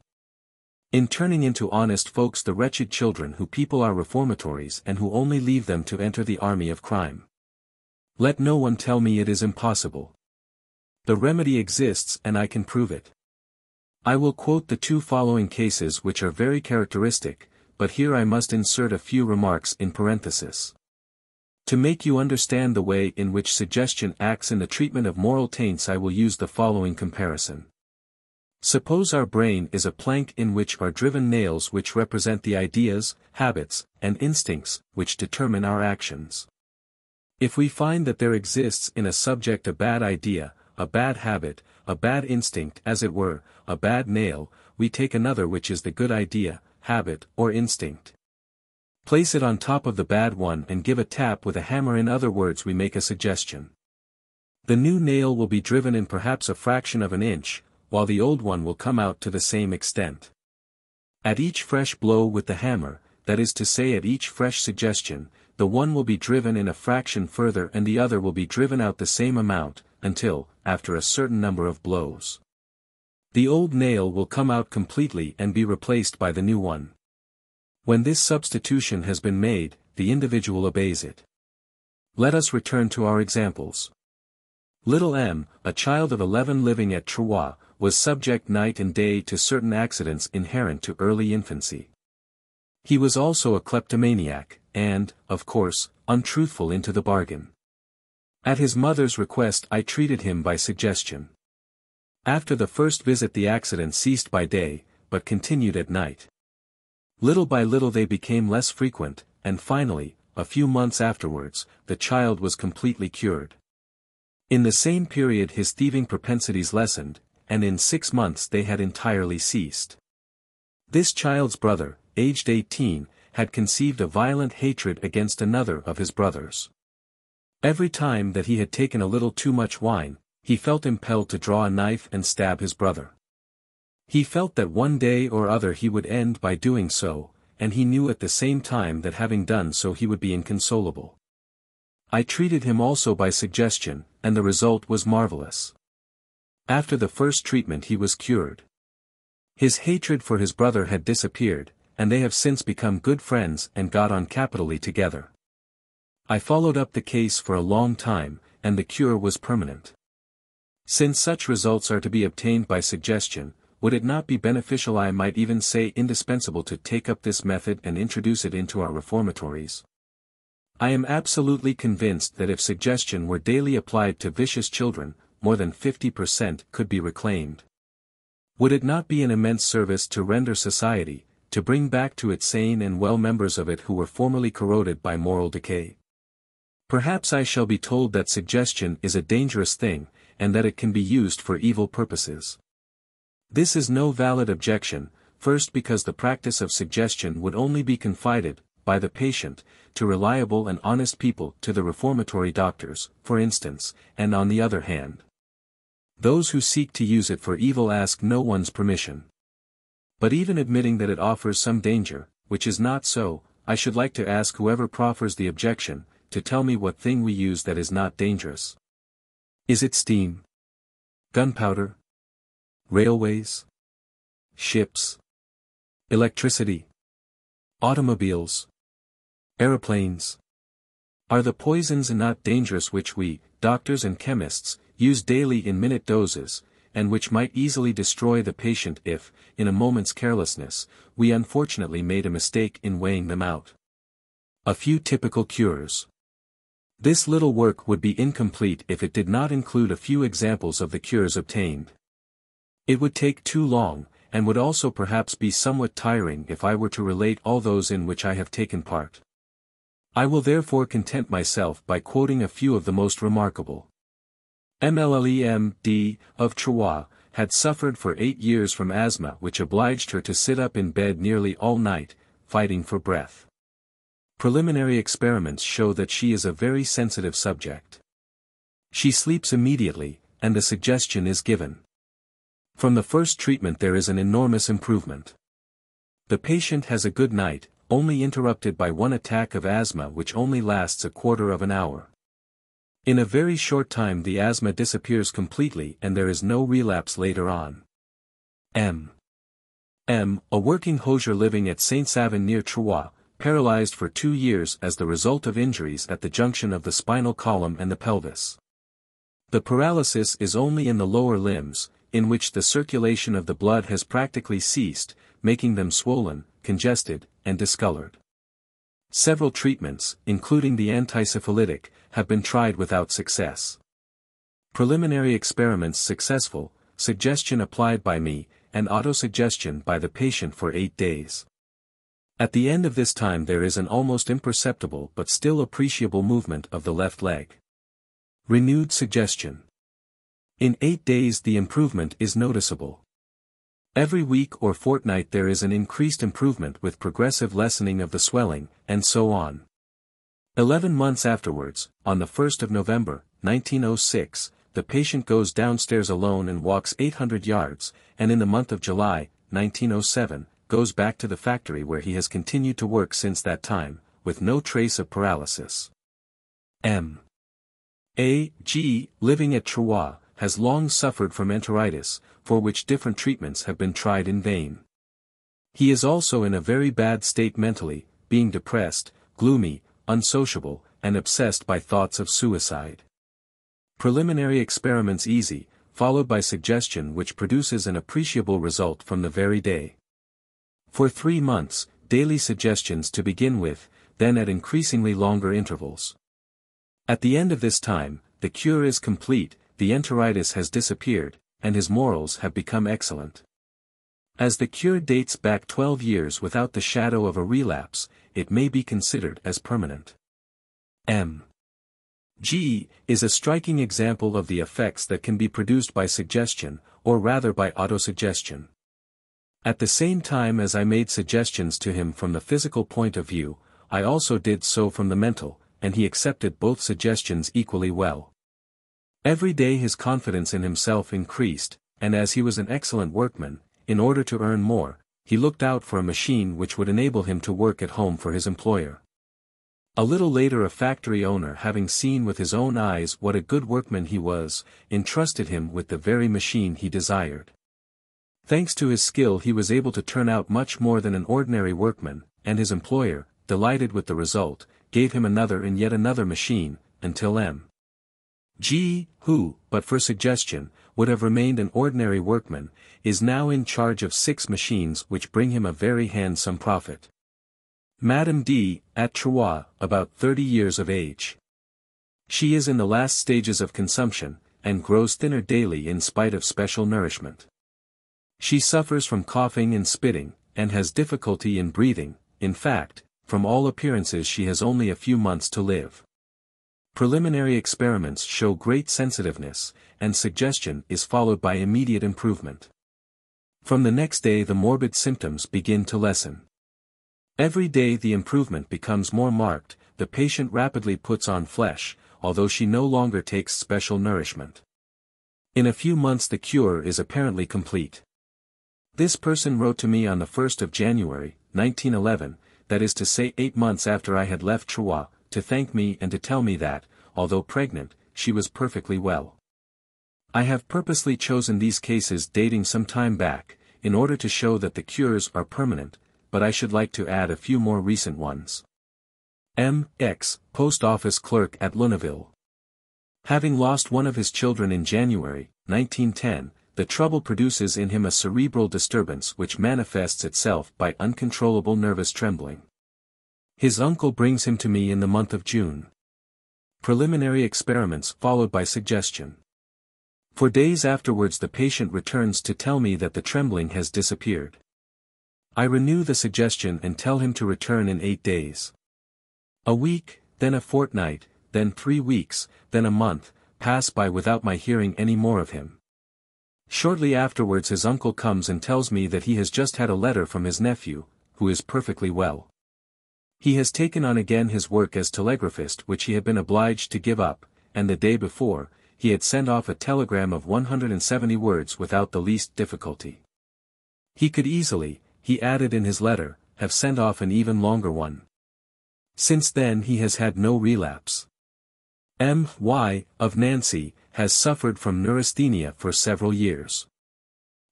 A: In turning into honest folks the wretched children who people our reformatories and who only leave them to enter the army of crime. Let no one tell me it is impossible. The remedy exists and I can prove it. I will quote the 2 following cases which are very characteristic, but here I must insert a few remarks in parenthesis. To make you understand the way in which suggestion acts in the treatment of moral taints I will use the following comparison. Suppose our brain is a plank in which are driven nails which represent the ideas, habits, and instincts which determine our actions. If we find that there exists in a subject a bad idea, a bad habit, a bad instinct as it were, a bad nail, we take another which is the good idea, habit, or instinct. Place it on top of the bad one and give a tap with a hammer, in other words we make a suggestion. The new nail will be driven in perhaps a fraction of an inch, while the old one will come out to the same extent. At each fresh blow with the hammer, that is to say at each fresh suggestion, the one will be driven in a fraction further and the other will be driven out the same amount, until, after a certain number of blows, the old nail will come out completely and be replaced by the new one. When this substitution has been made, the individual obeys it. Let us return to our examples. Little M, a child of 11 living at Troyes, was subject night and day to certain accidents inherent to early infancy. He was also a kleptomaniac, and, of course, untruthful into the bargain. At his mother's request I treated him by suggestion. After the first visit the accident ceased by day, but continued at night. Little by little they became less frequent, and finally, a few months afterwards, the child was completely cured. In the same period his thieving propensities lessened, and in 6 months they had entirely ceased. This child's brother, aged 18, had conceived a violent hatred against another of his brothers. Every time that he had taken a little too much wine, he felt impelled to draw a knife and stab his brother. He felt that one day or other he would end by doing so, and he knew at the same time that having done so he would be inconsolable. I treated him also by suggestion, and the result was marvelous. After the first treatment he was cured. His hatred for his brother had disappeared, and they have since become good friends and got on capitally together. I followed up the case for a long time, and the cure was permanent. Since such results are to be obtained by suggestion, would it not be beneficial, I might even say indispensable, to take up this method and introduce it into our reformatories? I am absolutely convinced that if suggestion were daily applied to vicious children, more than 50% could be reclaimed. Would it not be an immense service to render society, to bring back to it sane and well members of it who were formerly corroded by moral decay? Perhaps I shall be told that suggestion is a dangerous thing, and that it can be used for evil purposes. This is no valid objection, first because the practice of suggestion would only be confided, by the patient, to reliable and honest people, to the reformatory doctors, for instance, and on the other hand, those who seek to use it for evil ask no one's permission. But even admitting that it offers some danger, which is not so, I should like to ask whoever proffers the objection, to tell me what thing we use that is not dangerous. Is it steam? Gunpowder? Railways? Ships? Electricity? Automobiles? Aeroplanes? Are the poisons not dangerous which we, doctors and chemists, use daily in minute doses, and which might easily destroy the patient if, in a moment's carelessness, we unfortunately made a mistake in weighing them out? A few typical cures. This little work would be incomplete if it did not include a few examples of the cures obtained. It would take too long, and would also perhaps be somewhat tiring if I were to relate all those in which I have taken part. I will therefore content myself by quoting a few of the most remarkable. Emile D. of Troyes had suffered for 8 years from asthma which obliged her to sit up in bed nearly all night, fighting for breath. Preliminary experiments show that she is a very sensitive subject. She sleeps immediately, and the suggestion is given. From the first treatment there is an enormous improvement. The patient has a good night, only interrupted by one attack of asthma which only lasts a quarter of an hour. In a very short time the asthma disappears completely and there is no relapse later on. M., a working hosier living at Saint-Savin near Troyes, paralyzed for 2 years as the result of injuries at the junction of the spinal column and the pelvis. The paralysis is only in the lower limbs, in which the circulation of the blood has practically ceased, making them swollen, congested, and discolored. Several treatments, including the antisyphilitic, have been tried without success. Preliminary experiments successful, suggestion applied by me, and autosuggestion by the patient for 8 days. At the end of this time there is an almost imperceptible but still appreciable movement of the left leg. Renewed suggestion. In 8 days the improvement is noticeable. Every week or fortnight there is an increased improvement with progressive lessening of the swelling, and so on. 11 months afterwards, on the 1st of November, 1906, the patient goes downstairs alone and walks 800 yards, and in the month of July, 1907, goes back to the factory where he has continued to work since that time, with no trace of paralysis. M. A. G., living at Troyes, has long suffered from enteritis, for which different treatments have been tried in vain. He is also in a very bad state mentally, being depressed, gloomy, unsociable, and obsessed by thoughts of suicide. Preliminary experiments easy, followed by suggestion which produces an appreciable result from the very day. For 3 months, daily suggestions to begin with, then at increasingly longer intervals. At the end of this time, the cure is complete, the enteritis has disappeared, and his morals have become excellent. As the cure dates back 12 years without the shadow of a relapse, it may be considered as permanent. M. G. is a striking example of the effects that can be produced by suggestion, or rather by autosuggestion. At the same time as I made suggestions to him from the physical point of view, I also did so from the mental, and he accepted both suggestions equally well. Every day his confidence in himself increased, and as he was an excellent workman, in order to earn more, he looked out for a machine which would enable him to work at home for his employer. A little later a factory owner, having seen with his own eyes what a good workman he was, entrusted him with the very machine he desired. Thanks to his skill he was able to turn out much more than an ordinary workman, and his employer, delighted with the result, gave him another and yet another machine, until M. G., who, but for suggestion, would have remained an ordinary workman, is now in charge of 6 machines which bring him a very handsome profit. Madame D., at Troyes, about 30 years of age. She is in the last stages of consumption, and grows thinner daily in spite of special nourishment. She suffers from coughing and spitting, and has difficulty in breathing. In fact, from all appearances she has only a few months to live. Preliminary experiments show great sensitiveness, and suggestion is followed by immediate improvement. From the next day the morbid symptoms begin to lessen. Every day the improvement becomes more marked, the patient rapidly puts on flesh, although she no longer takes special nourishment. In a few months the cure is apparently complete. This person wrote to me on the 1st of January, 1911, that is to say 8 months after I had left Troyes, to thank me and to tell me that, although pregnant, she was perfectly well. I have purposely chosen these cases dating some time back, in order to show that the cures are permanent, but I should like to add a few more recent ones. M. X., post office clerk at Lunéville. Having lost one of his children in January, 1910, the trouble produces in him a cerebral disturbance which manifests itself by uncontrollable nervous trembling. His uncle brings him to me in the month of June. Preliminary experiments followed by suggestion. For days afterwards the patient returns to tell me that the trembling has disappeared. I renew the suggestion and tell him to return in 8 days. A week, then a fortnight, then 3 weeks, then a month, pass by without my hearing any more of him. Shortly afterwards his uncle comes and tells me that he has just had a letter from his nephew, who is perfectly well. He has taken on again his work as telegraphist which he had been obliged to give up, and the day before, he had sent off a telegram of 170 words without the least difficulty. He could easily, he added in his letter, have sent off an even longer one. Since then he has had no relapse. M. Y., of Nancy, has suffered from neurasthenia for several years.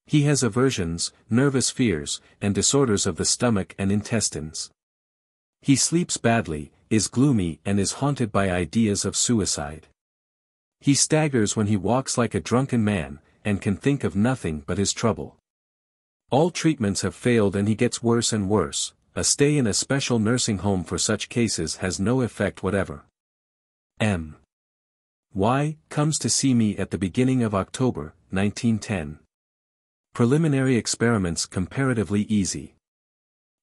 A: He has aversions, nervous fears, and disorders of the stomach and intestines. He sleeps badly, is gloomy and is haunted by ideas of suicide. He staggers when he walks like a drunken man, and can think of nothing but his trouble. All treatments have failed and he gets worse and worse. A stay in a special nursing home for such cases has no effect whatever. M. Y. comes to see me at the beginning of October, 1910. Preliminary experiments comparatively easy.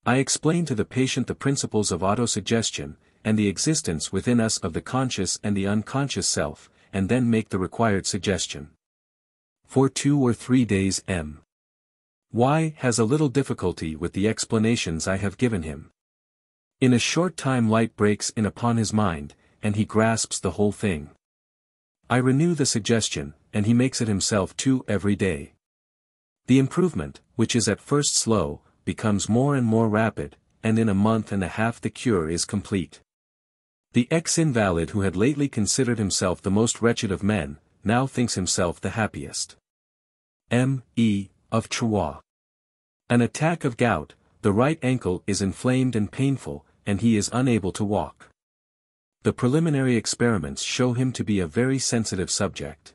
A: I explain to the patient the principles of autosuggestion, and the existence within us of the conscious and the unconscious self, and then make the required suggestion. For 2 or 3 days M. Y has a little difficulty with the explanations I have given him. In a short time light breaks in upon his mind, and he grasps the whole thing. I renew the suggestion, and he makes it himself too every day. The improvement, which is at first slow, becomes more and more rapid, and in a month and a half the cure is complete. The ex-invalid who had lately considered himself the most wretched of men, now thinks himself the happiest. M.E. of Troyes. An attack of gout, the right ankle is inflamed and painful, and he is unable to walk. The preliminary experiments show him to be a very sensitive subject.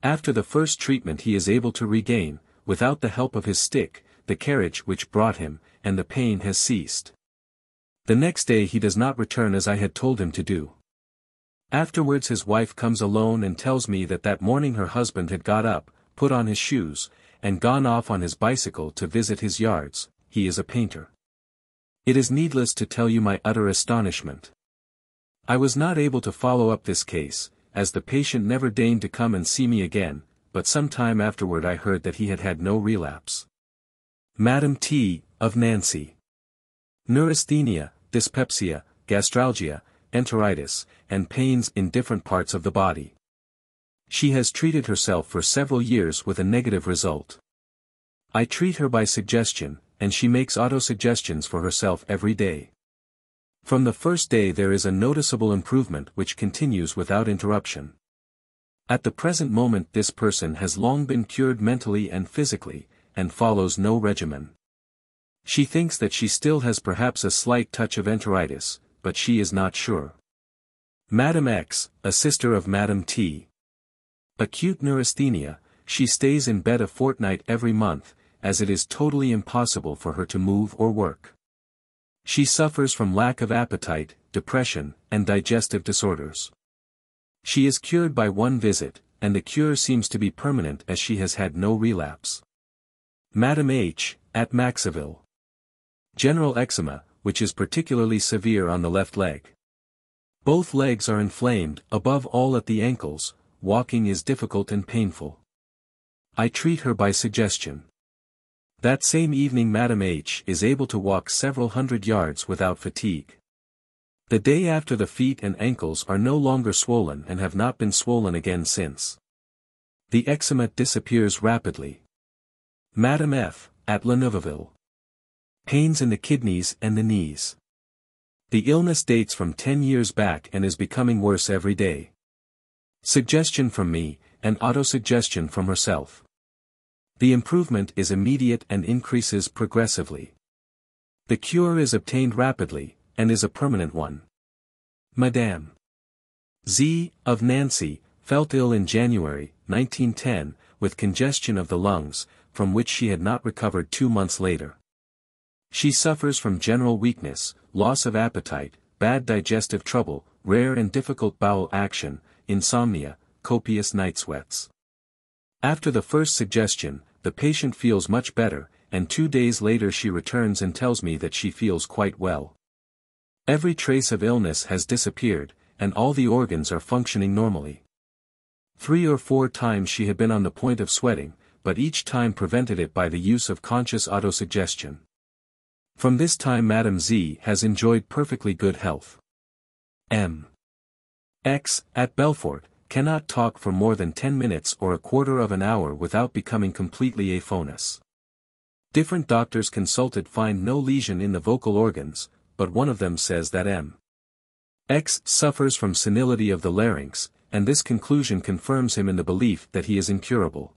A: After the first treatment he is able to regain, without the help of his stick, the carriage which brought him, and the pain has ceased. The next day he does not return as I had told him to do. Afterwards his wife comes alone and tells me that morning her husband had got up, put on his shoes, and gone off on his bicycle to visit his yards. He is a painter. It is needless to tell you my utter astonishment. I was not able to follow up this case, as the patient never deigned to come and see me again, but some time afterward I heard that he had had no relapse. Madame T. of Nancy. Neurasthenia, dyspepsia, gastralgia, enteritis, and pains in different parts of the body. She has treated herself for several years with a negative result. I treat her by suggestion, and she makes autosuggestions for herself every day. From the first day there is a noticeable improvement which continues without interruption. At the present moment this person has long been cured mentally and physically, and follows no regimen. She thinks that she still has perhaps a slight touch of enteritis, but she is not sure. Madame X, a sister of Madame T. Acute neurasthenia, she stays in bed a fortnight every month, as it is totally impossible for her to move or work. She suffers from lack of appetite, depression, and digestive disorders. She is cured by one visit, and the cure seems to be permanent as she has had no relapse. Madame H, at Maxville. General eczema, which is particularly severe on the left leg. Both legs are inflamed, above all at the ankles, walking is difficult and painful. I treat her by suggestion. That same evening Madame H is able to walk several hundred yards without fatigue. The day after the feet and ankles are no longer swollen and have not been swollen again since. The eczema disappears rapidly. Madame F, at La Neuveville. Pains in the kidneys and the knees. The illness dates from 10 years back and is becoming worse every day. Suggestion from me, and autosuggestion from herself. The improvement is immediate and increases progressively. The cure is obtained rapidly, and is a permanent one. Madame Z, of Nancy, felt ill in January, 1910, with congestion of the lungs, from which she had not recovered 2 months later. She suffers from general weakness, loss of appetite, bad digestive trouble, rare and difficult bowel action, insomnia, copious night sweats. After the first suggestion, the patient feels much better, and 2 days later she returns and tells me that she feels quite well. Every trace of illness has disappeared, and all the organs are functioning normally. 3 or 4 times she had been on the point of sweating, but each time prevented it by the use of conscious autosuggestion. From this time Madame Z has enjoyed perfectly good health. M. X, at Belfort, cannot talk for more than 10 minutes or a quarter of an hour without becoming completely aphonous. Different doctors consulted find no lesion in the vocal organs, but one of them says that M. X suffers from senility of the larynx, and this conclusion confirms him in the belief that he is incurable.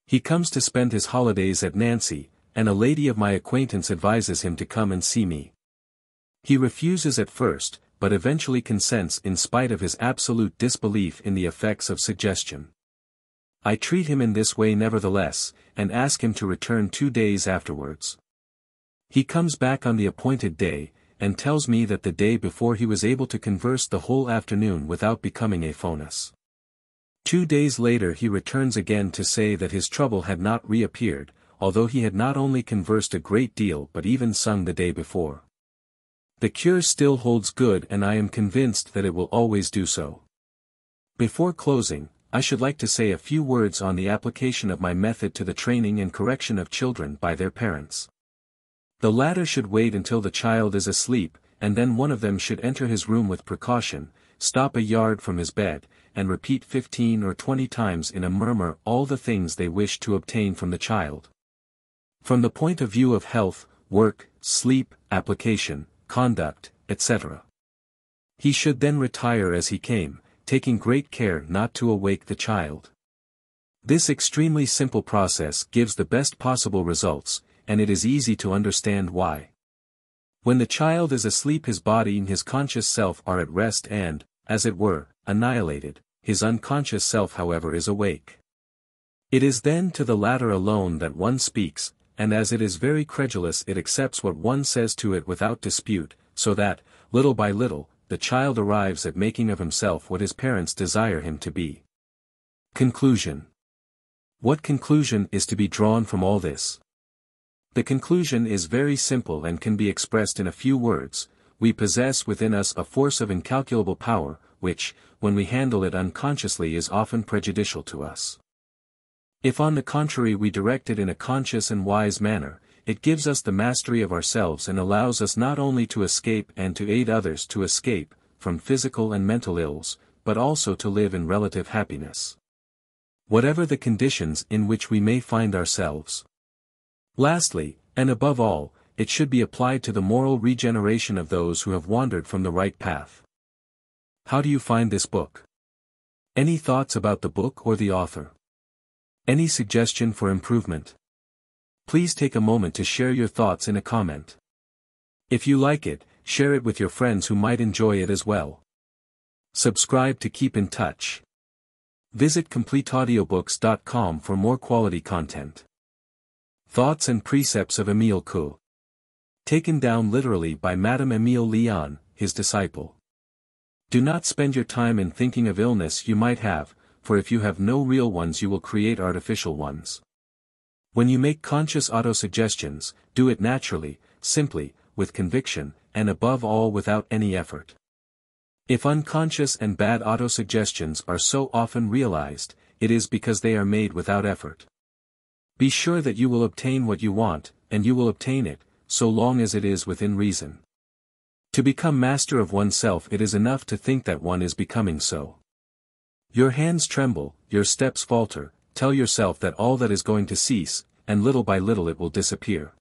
A: He comes to spend his holidays at Nancy, and a lady of my acquaintance advises him to come and see me. He refuses at first, but eventually consents in spite of his absolute disbelief in the effects of suggestion. I treat him in this way nevertheless, and ask him to return 2 days afterwards. He comes back on the appointed day, and tells me that the day before he was able to converse the whole afternoon without becoming aphonous. 2 days later he returns again to say that his trouble had not reappeared, although he had not only conversed a great deal but even sung the day before. The cure still holds good, and I am convinced that it will always do so. Before closing, I should like to say a few words on the application of my method to the training and correction of children by their parents. The latter should wait until the child is asleep, and then one of them should enter his room with precaution, stop a yard from his bed, and repeat 15 or 20 times in a murmur all the things they wish to obtain from the child. From the point of view of health, work, sleep, application, conduct, etc. He should then retire as he came, taking great care not to awake the child. This extremely simple process gives the best possible results, and it is easy to understand why. When the child is asleep, his body and his conscious self are at rest and, as it were, annihilated. His unconscious self, however, is awake. It is then to the latter alone that one speaks, and as it is very credulous it accepts what one says to it without dispute, so that, little by little, the child arrives at making of himself what his parents desire him to be. Conclusion. What conclusion is to be drawn from all this? The conclusion is very simple and can be expressed in a few words. We possess within us a force of incalculable power, which, when we handle it unconsciously, is often prejudicial to us. If on the contrary we direct it in a conscious and wise manner, it gives us the mastery of ourselves and allows us not only to escape and to aid others to escape from physical and mental ills, but also to live in relative happiness, whatever the conditions in which we may find ourselves. Lastly, and above all, it should be applied to the moral regeneration of those who have wandered from the right path. How do you find this book? Any thoughts about the book or the author? Any suggestion for improvement? Please take a moment to share your thoughts in a comment. If you like it, share it with your friends who might enjoy it as well. Subscribe to keep in touch. Visit CompleteAudiobooks.com for more quality content. Thoughts and Precepts of Emile Coué. Taken down literally by Madame Emile Leon, his disciple. Do not spend your time in thinking of illness you might have, for if you have no real ones you will create artificial ones. When you make conscious autosuggestions, do it naturally, simply, with conviction, and above all without any effort. If unconscious and bad autosuggestions are so often realized, it is because they are made without effort. Be sure that you will obtain what you want, and you will obtain it, so long as it is within reason. To become master of oneself, it is enough to think that one is becoming so. Your hands tremble, your steps falter, tell yourself that all that is going to cease, and little by little it will disappear.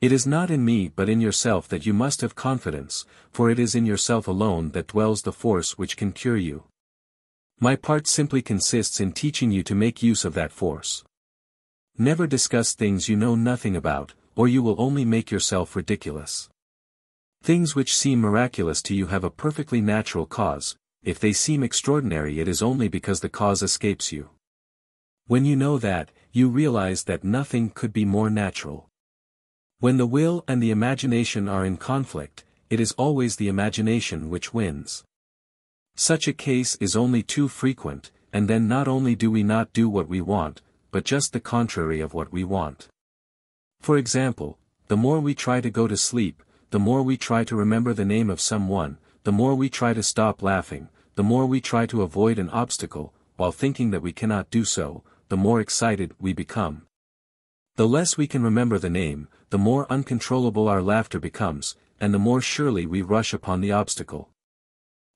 A: It is not in me but in yourself that you must have confidence, for it is in yourself alone that dwells the force which can cure you. My part simply consists in teaching you to make use of that force. Never discuss things you know nothing about, or you will only make yourself ridiculous. Things which seem miraculous to you have a perfectly natural cause. If they seem extraordinary, it is only because the cause escapes you. When you know that, you realize that nothing could be more natural. When the will and the imagination are in conflict, it is always the imagination which wins. Such a case is only too frequent, and then not only do we not do what we want, but just the contrary of what we want. For example, the more we try to go to sleep, the more we try to remember the name of someone, the more we try to stop laughing, the more we try to avoid an obstacle, while thinking that we cannot do so, the more excited we become. The less we can remember the name, the more uncontrollable our laughter becomes, and the more surely we rush upon the obstacle.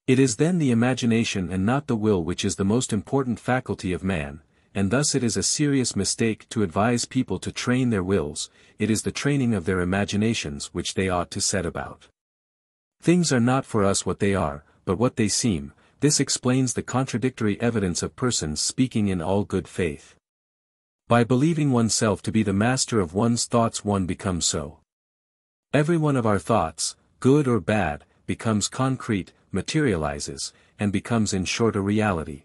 A: It is then the imagination and not the will which is the most important faculty of man, and thus it is a serious mistake to advise people to train their wills. It is the training of their imaginations which they ought to set about. Things are not for us what they are, but what they seem. This explains the contradictory evidence of persons speaking in all good faith. By believing oneself to be the master of one's thoughts, one becomes so. Every one of our thoughts, good or bad, becomes concrete, materializes, and becomes in short a reality.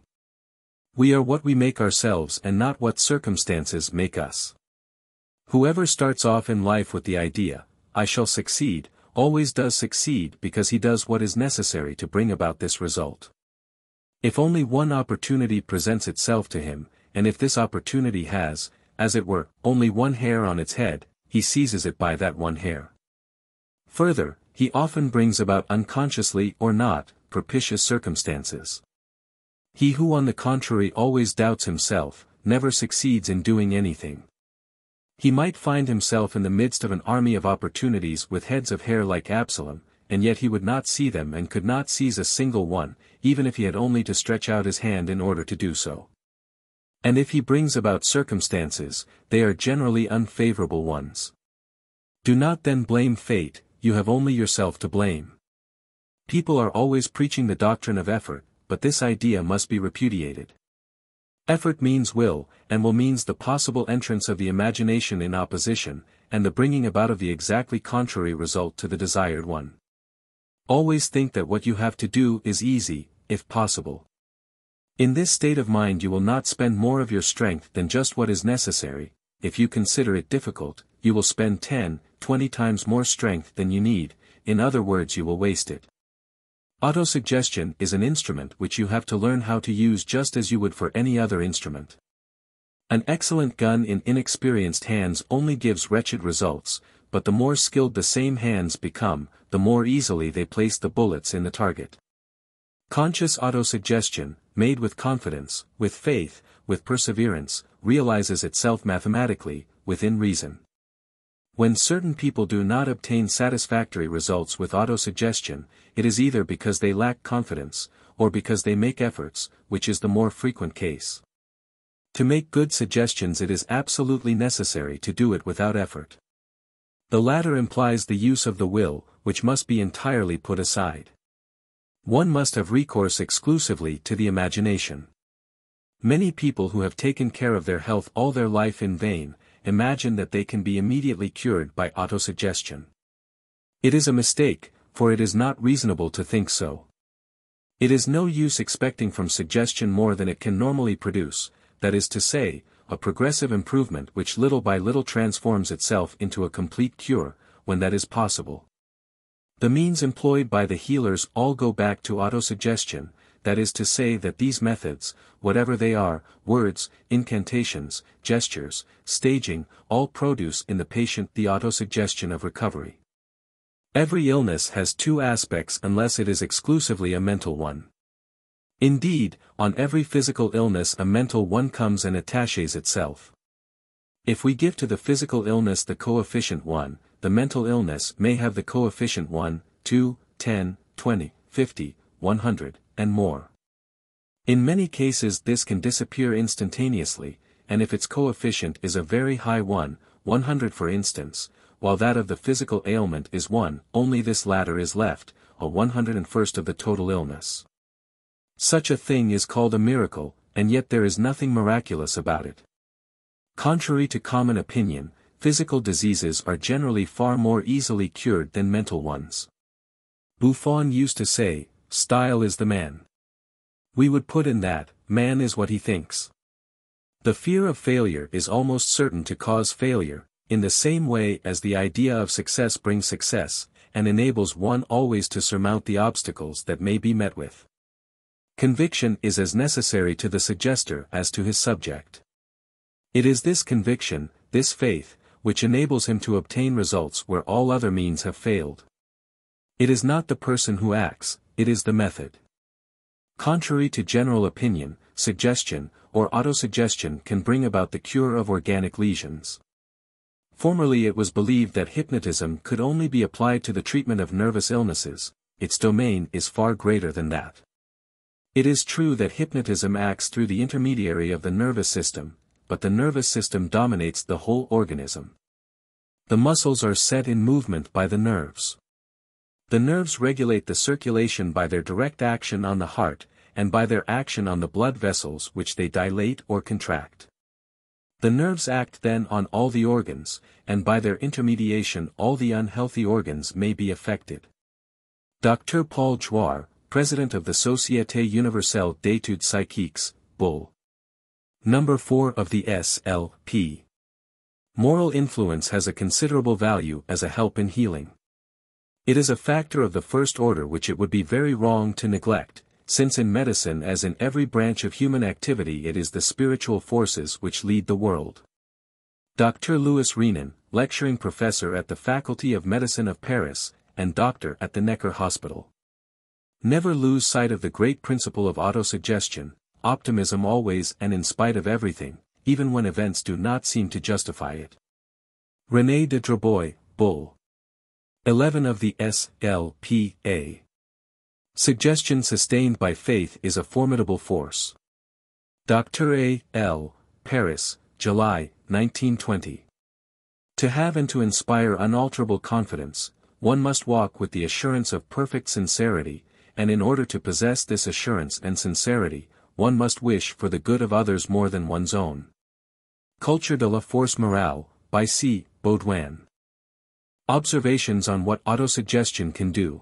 A: We are what we make ourselves and not what circumstances make us. Whoever starts off in life with the idea, I shall succeed, always does succeed because he does what is necessary to bring about this result. If only one opportunity presents itself to him, and if this opportunity has, as it were, only one hair on its head, he seizes it by that one hair. Further, he often brings about unconsciously or not, propitious circumstances. He who on the contrary always doubts himself, never succeeds in doing anything. He might find himself in the midst of an army of opportunities with heads of hair like Absalom, and yet he would not see them and could not seize a single one, even if he had only to stretch out his hand in order to do so. And if he brings about circumstances, they are generally unfavorable ones. Do not then blame fate, you have only yourself to blame. People are always preaching the doctrine of effort, but this idea must be repudiated. Effort means will, and will means the possible entrance of the imagination in opposition, and the bringing about of the exactly contrary result to the desired one. Always think that what you have to do is easy, if possible. In this state of mind you will not spend more of your strength than just what is necessary. If you consider it difficult, you will spend 10, 20 times more strength than you need, in other words you will waste it. Autosuggestion is an instrument which you have to learn how to use just as you would for any other instrument. An excellent gun in inexperienced hands only gives wretched results, but the more skilled the same hands become, the more easily they place the bullets in the target. Conscious autosuggestion, made with confidence, with faith, with perseverance, realizes itself mathematically, within reason. When certain people do not obtain satisfactory results with autosuggestion, it is either because they lack confidence, or because they make efforts, which is the more frequent case. To make good suggestions it is absolutely necessary to do it without effort. The latter implies the use of the will, which must be entirely put aside. One must have recourse exclusively to the imagination. Many people who have taken care of their health all their life in vain, imagine that they can be immediately cured by autosuggestion. It is a mistake, for it is not reasonable to think so. It is no use expecting from suggestion more than it can normally produce, that is to say, a progressive improvement which little by little transforms itself into a complete cure, when that is possible. The means employed by the healers all go back to autosuggestion, that is to say that these methods, whatever they are, words, incantations, gestures, staging, all produce in the patient the autosuggestion of recovery. Every illness has two aspects unless it is exclusively a mental one. Indeed, on every physical illness a mental one comes and attaches itself. If we give to the physical illness the coefficient 1, the mental illness may have the coefficient 1, 2, 10, 20, 50, 100, and more. In many cases this can disappear instantaneously, and if its coefficient is a very high 1, 100 for instance, while that of the physical ailment is 1, only this latter is left, a 101st of the total illness. Such a thing is called a miracle, and yet there is nothing miraculous about it. Contrary to common opinion, physical diseases are generally far more easily cured than mental ones. Buffon used to say, "Style is the man." We would put in that, man is what he thinks. The fear of failure is almost certain to cause failure, in the same way as the idea of success brings success, and enables one always to surmount the obstacles that may be met with. Conviction is as necessary to the suggester as to his subject. It is this conviction, this faith, which enables him to obtain results where all other means have failed. It is not the person who acts, it is the method. Contrary to general opinion, suggestion, or autosuggestion can bring about the cure of organic lesions. Formerly it was believed that hypnotism could only be applied to the treatment of nervous illnesses. Its domain is far greater than that. It is true that hypnotism acts through the intermediary of the nervous system, but the nervous system dominates the whole organism. The muscles are set in movement by the nerves. The nerves regulate the circulation by their direct action on the heart, and by their action on the blood vessels which they dilate or contract. The nerves act then on all the organs, and by their intermediation all the unhealthy organs may be affected. Dr. Paul Jouard, president of the Société Universelle d'Études Psychiques, Bull. No. 4 of the S.L.P. Moral influence has a considerable value as a help in healing. It is a factor of the first order which it would be very wrong to neglect, since in medicine as in every branch of human activity it is the spiritual forces which lead the world. Dr. Louis Renan, lecturing professor at the Faculty of Medicine of Paris, and doctor at the Necker Hospital. Never lose sight of the great principle of autosuggestion, optimism always and in spite of everything, even when events do not seem to justify it. René de Droboy, Bull. 11 of the SLPA. Suggestion sustained by faith is a formidable force. Dr. A. L., Paris, July, 1920. To have and to inspire unalterable confidence, one must walk with the assurance of perfect sincerity, and in order to possess this assurance and sincerity, one must wish for the good of others more than one's own. Culture de la force morale, by C. Baudouin. Observations on what autosuggestion can do.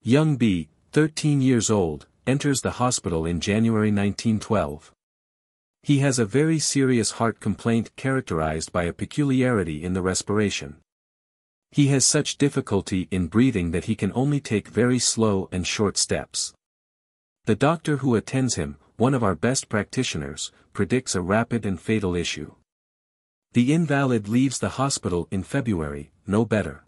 A: Young B., 13 years old, enters the hospital in January 1912. He has a very serious heart complaint characterized by a peculiarity in the respiration. He has such difficulty in breathing that he can only take very slow and short steps. The doctor who attends him, one of our best practitioners, predicts a rapid and fatal issue. The invalid leaves the hospital in February, no better.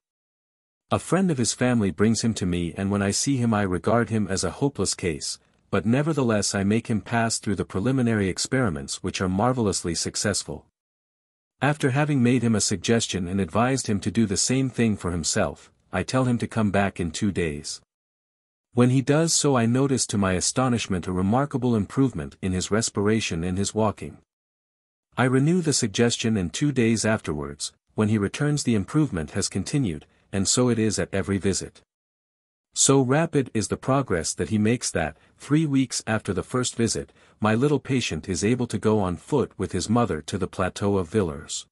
A: A friend of his family brings him to me, and when I see him I regard him as a hopeless case, but nevertheless I make him pass through the preliminary experiments which are marvelously successful. After having made him a suggestion and advised him to do the same thing for himself, I tell him to come back in 2 days. When he does so I notice to my astonishment a remarkable improvement in his respiration and his walking. I renew the suggestion and 2 days afterwards, when he returns the improvement has continued, and so it is at every visit. So rapid is the progress that he makes that, 3 weeks after the first visit, my little patient is able to go on foot with his mother to the plateau of Villers.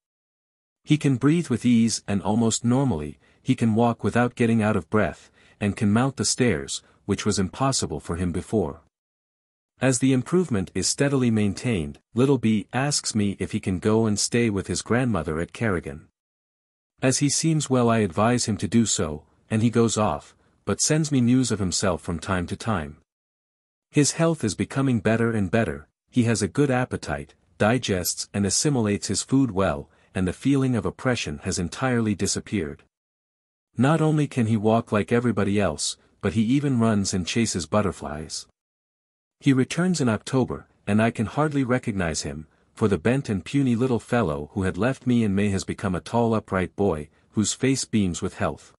A: He can breathe with ease and almost normally, he can walk without getting out of breath, and can mount the stairs, which was impossible for him before. As the improvement is steadily maintained, little B asks me if he can go and stay with his grandmother at Carrigan. As he seems well I advise him to do so, and he goes off, but sends me news of himself from time to time. His health is becoming better and better, he has a good appetite, digests and assimilates his food well, and the feeling of oppression has entirely disappeared. Not only can he walk like everybody else, but he even runs and chases butterflies. He returns in October, and I can hardly recognize him, for the bent and puny little fellow who had left me in May has become a tall upright boy, whose face beams with health.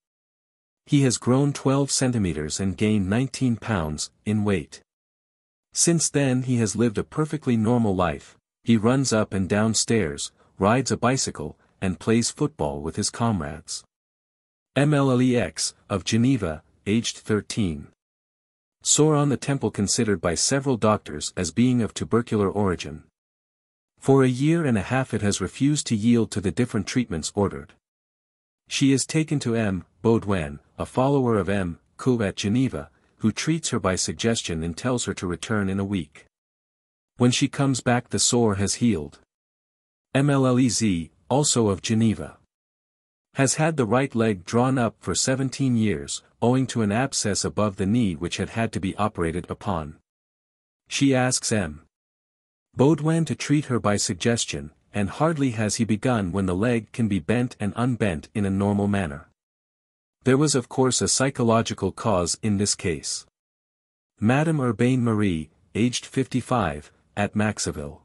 A: He has grown 12 centimeters and gained 19 pounds in weight. Since then he has lived a perfectly normal life, he runs up and down stairs, rides a bicycle, and plays football with his comrades. MLLEX, of Geneva, aged 13. Sore on the temple considered by several doctors as being of tubercular origin. For a year and a half it has refused to yield to the different treatments ordered. She is taken to M. Baudouin, a follower of M. Coué at Geneva, who treats her by suggestion and tells her to return in a week. When she comes back the sore has healed. MLLEZ, also of Geneva. Has had the right leg drawn up for 17 years, owing to an abscess above the knee which had to be operated upon. She asks M. Baudouin to treat her by suggestion, and hardly has he begun when the leg can be bent and unbent in a normal manner. There was of course a psychological cause in this case. Madame Urbain Marie, aged 55, at Maxaville.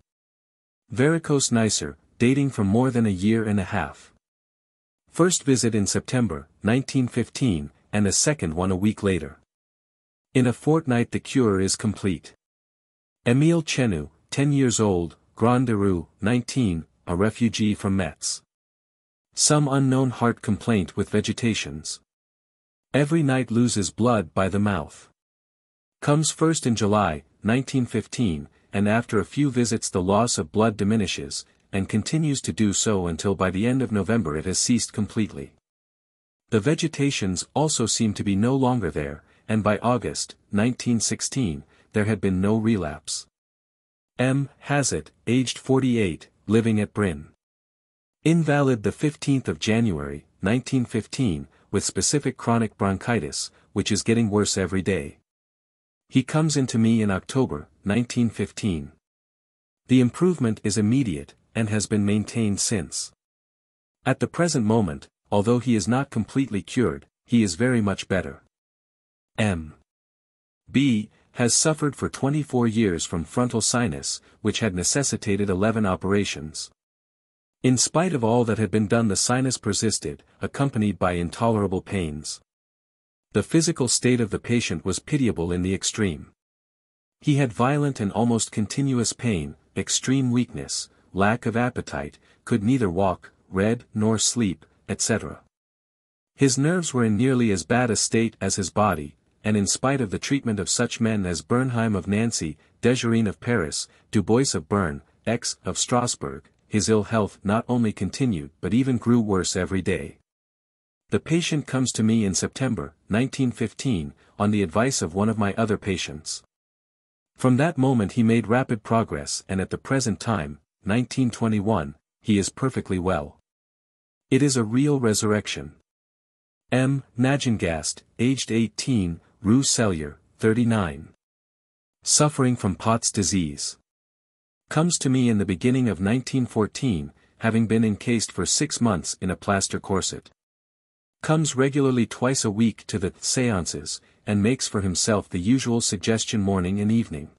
A: Varicose Nicer, dating from more than a year and a half. First visit in September, 1915, and a second one a week later. In a fortnight the cure is complete. Emile Coué, 10 years old, Grand Rue, 19, a refugee from Metz. Some unknown heart complaint with vegetations. Every night loses blood by the mouth. Comes first in July, 1915, and after a few visits the loss of blood diminishes, and continues to do so until by the end of November it has ceased completely. The vegetations also seem to be no longer there, and by August, 1916, there had been no relapse. M. Hazet, aged 48, living at Bryn. Invalid the 15th of January, 1915, with specific chronic bronchitis, which is getting worse every day. He comes into me in October, 1915. The improvement is immediate, and has been maintained since. At the present moment, although he is not completely cured, he is very much better. M.B. has suffered for 24 years from frontal sinus, which had necessitated 11 operations. In spite of all that had been done, the sinus persisted, accompanied by intolerable pains. The physical state of the patient was pitiable in the extreme. He had violent and almost continuous pain, extreme weakness, lack of appetite, could neither walk, read, nor sleep, etc. His nerves were in nearly as bad a state as his body, and in spite of the treatment of such men as Bernheim of Nancy, Desjardins of Paris, Dubois of Bern, X. of Strasbourg, his ill health not only continued but even grew worse every day. The patient comes to me in September, 1915, on the advice of one of my other patients. From that moment he made rapid progress, and at the present time, 1921, he is perfectly well. It is a real resurrection. M. Najengast, aged 18, Rue Cellier, 39. Suffering from Pott's disease. Comes to me in the beginning of 1914, having been encased for 6 months in a plaster corset. Comes regularly twice a week to the Séances, and makes for himself the usual suggestion morning and evening.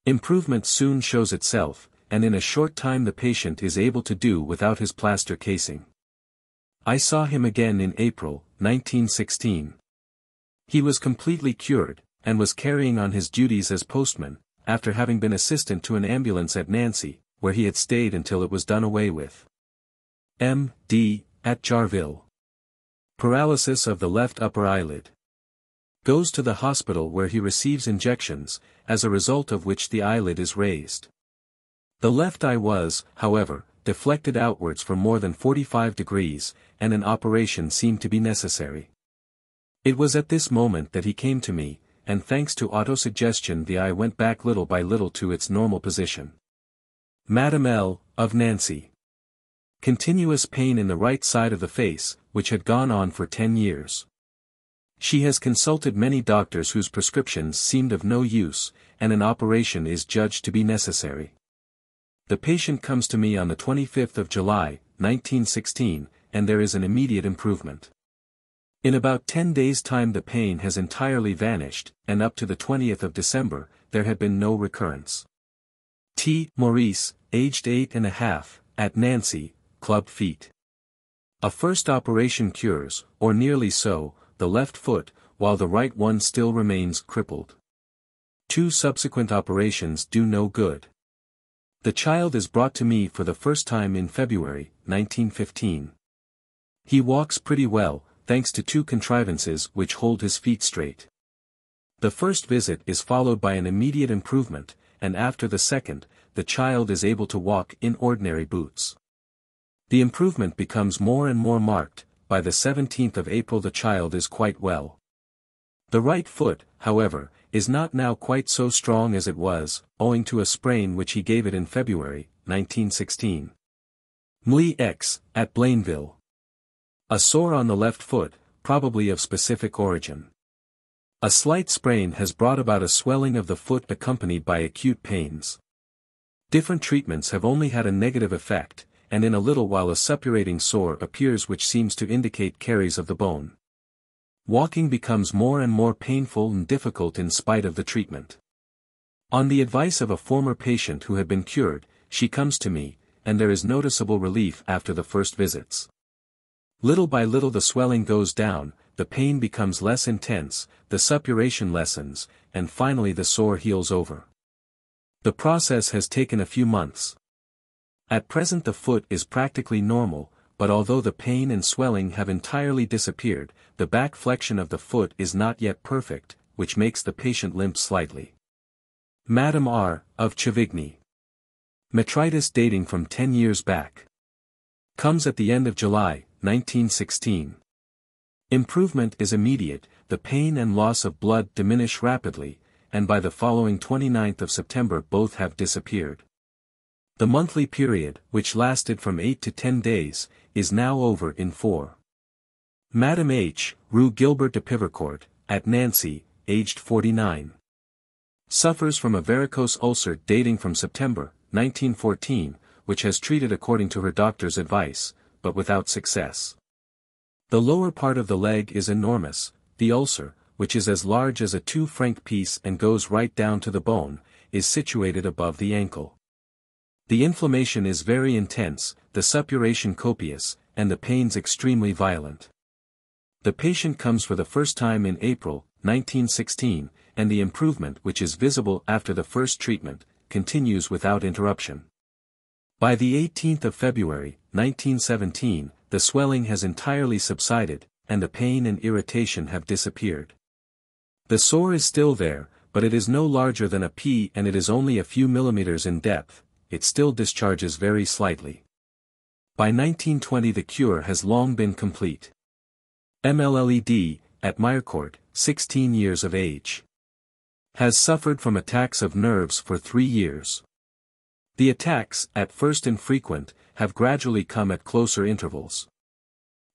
A: Improvement soon shows itself, and in a short time the patient is able to do without his plaster casing. I saw him again in April, 1916. He was completely cured, and was carrying on his duties as postman, after having been assistant to an ambulance at Nancy, where he had stayed until it was done away with. M.D. at Jarville. Paralysis of the left upper eyelid. Goes to the hospital where he receives injections, as a result of which the eyelid is raised. The left eye was, however, deflected outwards for more than 45 degrees, and an operation seemed to be necessary. It was at this moment that he came to me, and thanks to autosuggestion the eye went back little by little to its normal position. Madame L. of Nancy. Continuous pain in the right side of the face, which had gone on for 10 years. She has consulted many doctors whose prescriptions seemed of no use, and an operation is judged to be necessary. The patient comes to me on the 25th of July, 1916, and there is an immediate improvement. In about 10 days' time the pain has entirely vanished, and up to the 20th of December, there had been no recurrence. T. Maurice, aged 8½, at Nancy, club feet. A first operation cures, or nearly so, the left foot, while the right one still remains crippled. 2 subsequent operations do no good. The child is brought to me for the first time in February, 1915. He walks pretty well, thanks to 2 contrivances which hold his feet straight. The first visit is followed by an immediate improvement, and after the second, the child is able to walk in ordinary boots. The improvement becomes more and more marked. By the 17th of April the child is quite well. The right foot, however, is not now quite so strong as it was, owing to a sprain which he gave it in February, 1916. Mui X, at Blainville. A sore on the left foot, probably of specific origin. A slight sprain has brought about a swelling of the foot accompanied by acute pains. Different treatments have only had a negative effect, and in a little while a suppurating sore appears which seems to indicate caries of the bone. Walking becomes more and more painful and difficult in spite of the treatment. On the advice of a former patient who had been cured, she comes to me, and there is noticeable relief after the first visits. Little by little the swelling goes down, the pain becomes less intense, the suppuration lessens, and finally the sore heals over. The process has taken a few months. At present the foot is practically normal, but although the pain and swelling have entirely disappeared, the back flexion of the foot is not yet perfect, which makes the patient limp slightly. Madame R. of Chivigny. Metritis dating from 10 years back. Comes at the end of July, 1916. Improvement is immediate, the pain and loss of blood diminish rapidly, and by the following 29th of September both have disappeared. The monthly period, which lasted from 8 to 10 days, is now over in 4. Madame H., Rue Gilbert de Pivercourt, at Nancy, aged 49. Suffers from a varicose ulcer dating from September 1914, which has treated according to her doctor's advice, but without success. The lower part of the leg is enormous. The ulcer, which is as large as a 2 franc piece and goes right down to the bone, is situated above the ankle. The inflammation is very intense, the suppuration copious, and the pains extremely violent. The patient comes for the first time in April 1916, and the improvement which is visible after the first treatment, continues without interruption. By the 18th of February 1917, the swelling has entirely subsided, and the pain and irritation have disappeared. The sore is still there, but it is no larger than a pea and it is only a few millimeters in depth. It still discharges very slightly. By 1920 the cure has long been complete. MLLED, at Mirecourt, 16 years of age. Has suffered from attacks of nerves for 3 years. The attacks, at first infrequent, have gradually come at closer intervals.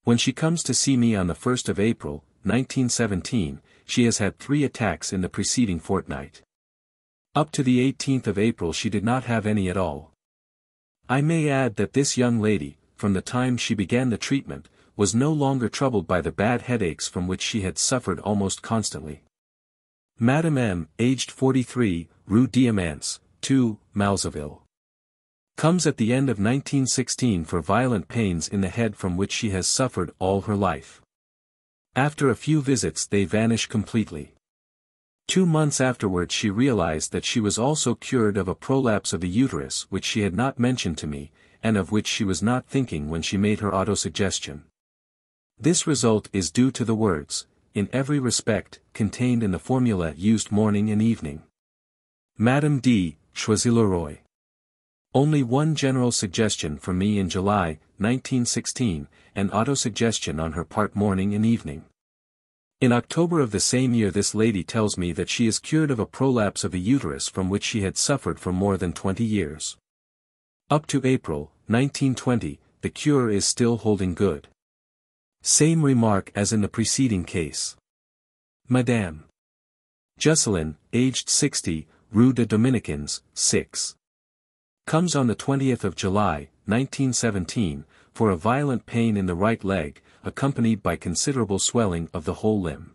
A: When she comes to see me on the 1st of April, 1917, she has had 3 attacks in the preceding fortnight. Up to the 18th of April she did not have any at all. I may add that this young lady, from the time she began the treatment, was no longer troubled by the bad headaches from which she had suffered almost constantly. Madame M., aged 43, Rue Diamants, 2, Malzaville. Comes at the end of 1916 for violent pains in the head from which she has suffered all her life. After a few visits they vanish completely. 2 months afterwards she realized that she was also cured of a prolapse of the uterus which she had not mentioned to me, and of which she was not thinking when she made her autosuggestion. This result is due to the words, in every respect, contained in the formula used morning and evening. Madame D. Choisy-le-Roi. Only one general suggestion from me in July 1916, and autosuggestion on her part morning and evening. In October of the same year this lady tells me that she is cured of a prolapse of the uterus from which she had suffered for more than 20 years. Up to April 1920, the cure is still holding good. Same remark as in the preceding case. Madame Jocelyn, aged 60, Rue des Dominicans, 6. Comes on the 20th of July, 1917, for a violent pain in the right leg, accompanied by considerable swelling of the whole limb.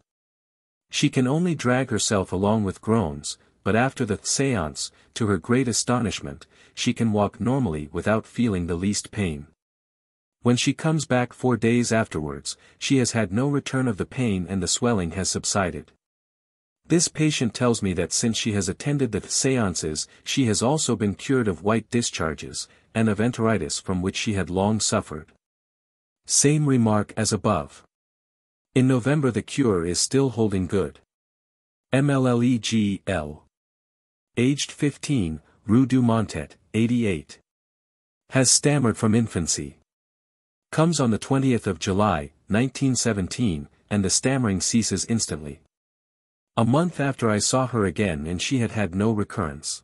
A: She can only drag herself along with groans, but after the séance, to her great astonishment, she can walk normally without feeling the least pain. When she comes back 4 days afterwards, she has had no return of the pain and the swelling has subsided. This patient tells me that since she has attended the séances, she has also been cured of white discharges, and of enteritis from which she had long suffered. Same remark as above. In November the cure is still holding good. MLLEGL. Aged 15, Rue du Montet, 88. Has stammered from infancy. Comes on the 20th of July, 1917, and the stammering ceases instantly. A month after I saw her again and she had had no recurrence.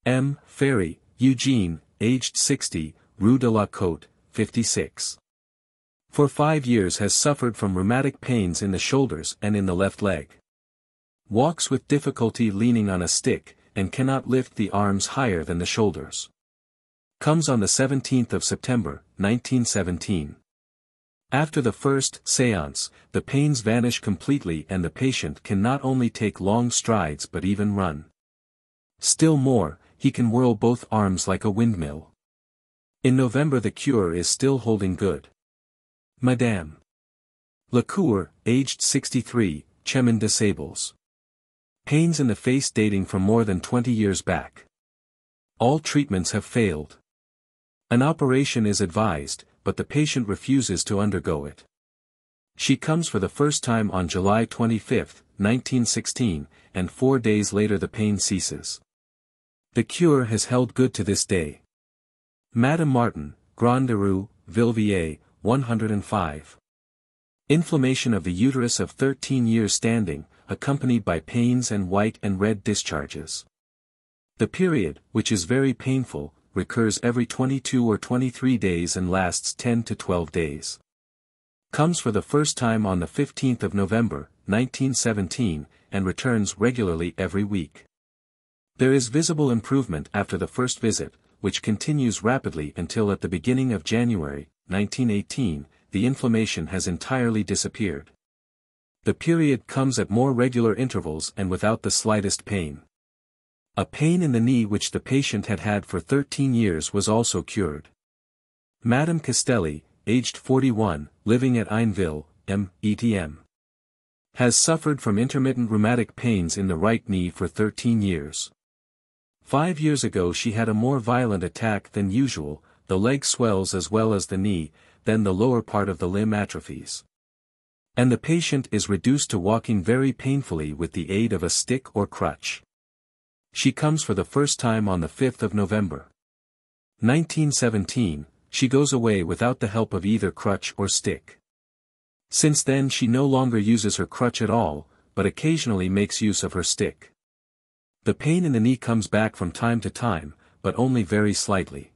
A: M. Ferry, Eugene, aged 60, Rue de la Côte, 56. For 5 years has suffered from rheumatic pains in the shoulders and in the left leg. Walks with difficulty leaning on a stick, and cannot lift the arms higher than the shoulders. Comes on the 17th of September, 1917. After the first séance, the pains vanish completely and the patient can not only take long strides but even run. Still more, he can whirl both arms like a windmill. In November the cure is still holding good. Madame Lecour, aged 63, Chemin de Sables. Pains in the face dating from more than 20 years back. All treatments have failed. An operation is advised, but the patient refuses to undergo it. She comes for the first time on July 25, 1916, and 4 days later the pain ceases. The cure has held good to this day. Madame Martin, Grand Rue, Villevier, 105. Inflammation of the uterus of 13 years standing, accompanied by pains and white and red discharges. The period, which is very painful, recurs every 22 or 23 days and lasts 10 to 12 days. Comes for the first time on the 15th of November, 1917, and returns regularly every week. There is visible improvement after the first visit, which continues rapidly until at the beginning of January, 1918, the inflammation has entirely disappeared. The period comes at more regular intervals and without the slightest pain. A pain in the knee which the patient had had for 13 years was also cured. Madame Castelli, aged 41, living at Ainville, M.E.T.M. has suffered from intermittent rheumatic pains in the right knee for 13 years. 5 years ago she had a more violent attack than usual, the leg swells as well as the knee, then the lower part of the limb atrophies. And the patient is reduced to walking very painfully with the aid of a stick or crutch. She comes for the first time on the 5th of November. 1917, she goes away without the help of either crutch or stick. Since then she no longer uses her crutch at all, but occasionally makes use of her stick. The pain in the knee comes back from time to time, but only very slightly.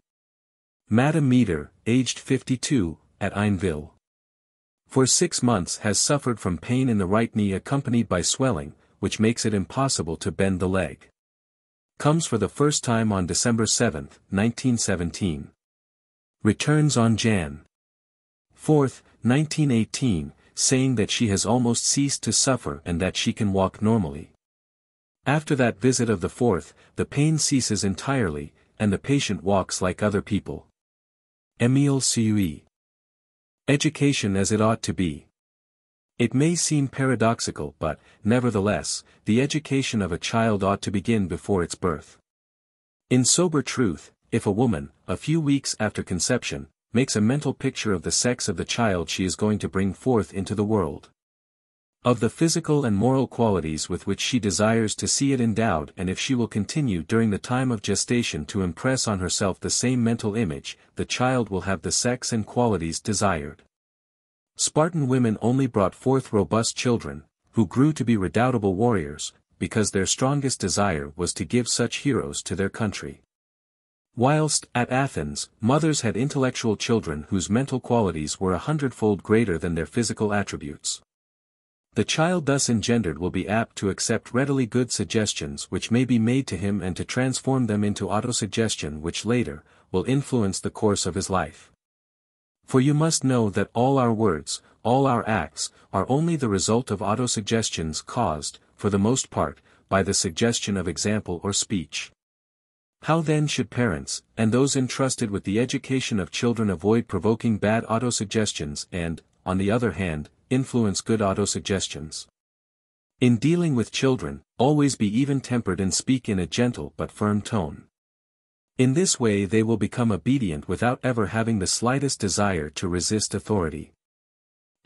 A: Madame Meter, aged 52, at Ainville, for 6 months has suffered from pain in the right knee accompanied by swelling, which makes it impossible to bend the leg. Comes for the first time on December 7, 1917. Returns on Jan. 4, 1918, saying that she has almost ceased to suffer and that she can walk normally. After that visit of the 4th, the pain ceases entirely, and the patient walks like other people. Emile Coué. Education as it ought to be. It may seem paradoxical but, nevertheless, the education of a child ought to begin before its birth. In sober truth, if a woman, a few weeks after conception, makes a mental picture of the sex of the child she is going to bring forth into the world, of the physical and moral qualities with which she desires to see it endowed, and if she will continue during the time of gestation to impress on herself the same mental image, the child will have the sex and qualities desired. Spartan women only brought forth robust children, who grew to be redoubtable warriors, because their strongest desire was to give such heroes to their country. Whilst, at Athens, mothers had intellectual children whose mental qualities were 100-fold greater than their physical attributes. The child thus engendered will be apt to accept readily good suggestions which may be made to him and to transform them into autosuggestion which later, will influence the course of his life. For you must know that all our words, all our acts, are only the result of autosuggestions caused, for the most part, by the suggestion of example or speech. How then should parents, and those entrusted with the education of children avoid provoking bad autosuggestions and, on the other hand, influence good autosuggestions? In dealing with children, always be even-tempered and speak in a gentle but firm tone. In this way they will become obedient without ever having the slightest desire to resist authority.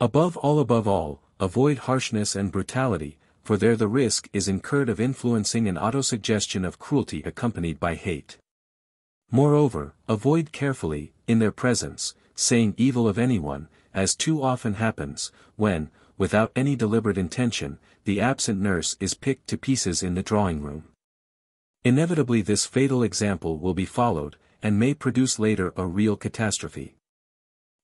A: Above all, avoid harshness and brutality, for there the risk is incurred of influencing an autosuggestion of cruelty accompanied by hate. Moreover, avoid carefully, in their presence, saying evil of anyone, as too often happens, when, without any deliberate intention, the absent nurse is picked to pieces in the drawing-room. Inevitably this fatal example will be followed, and may produce later a real catastrophe.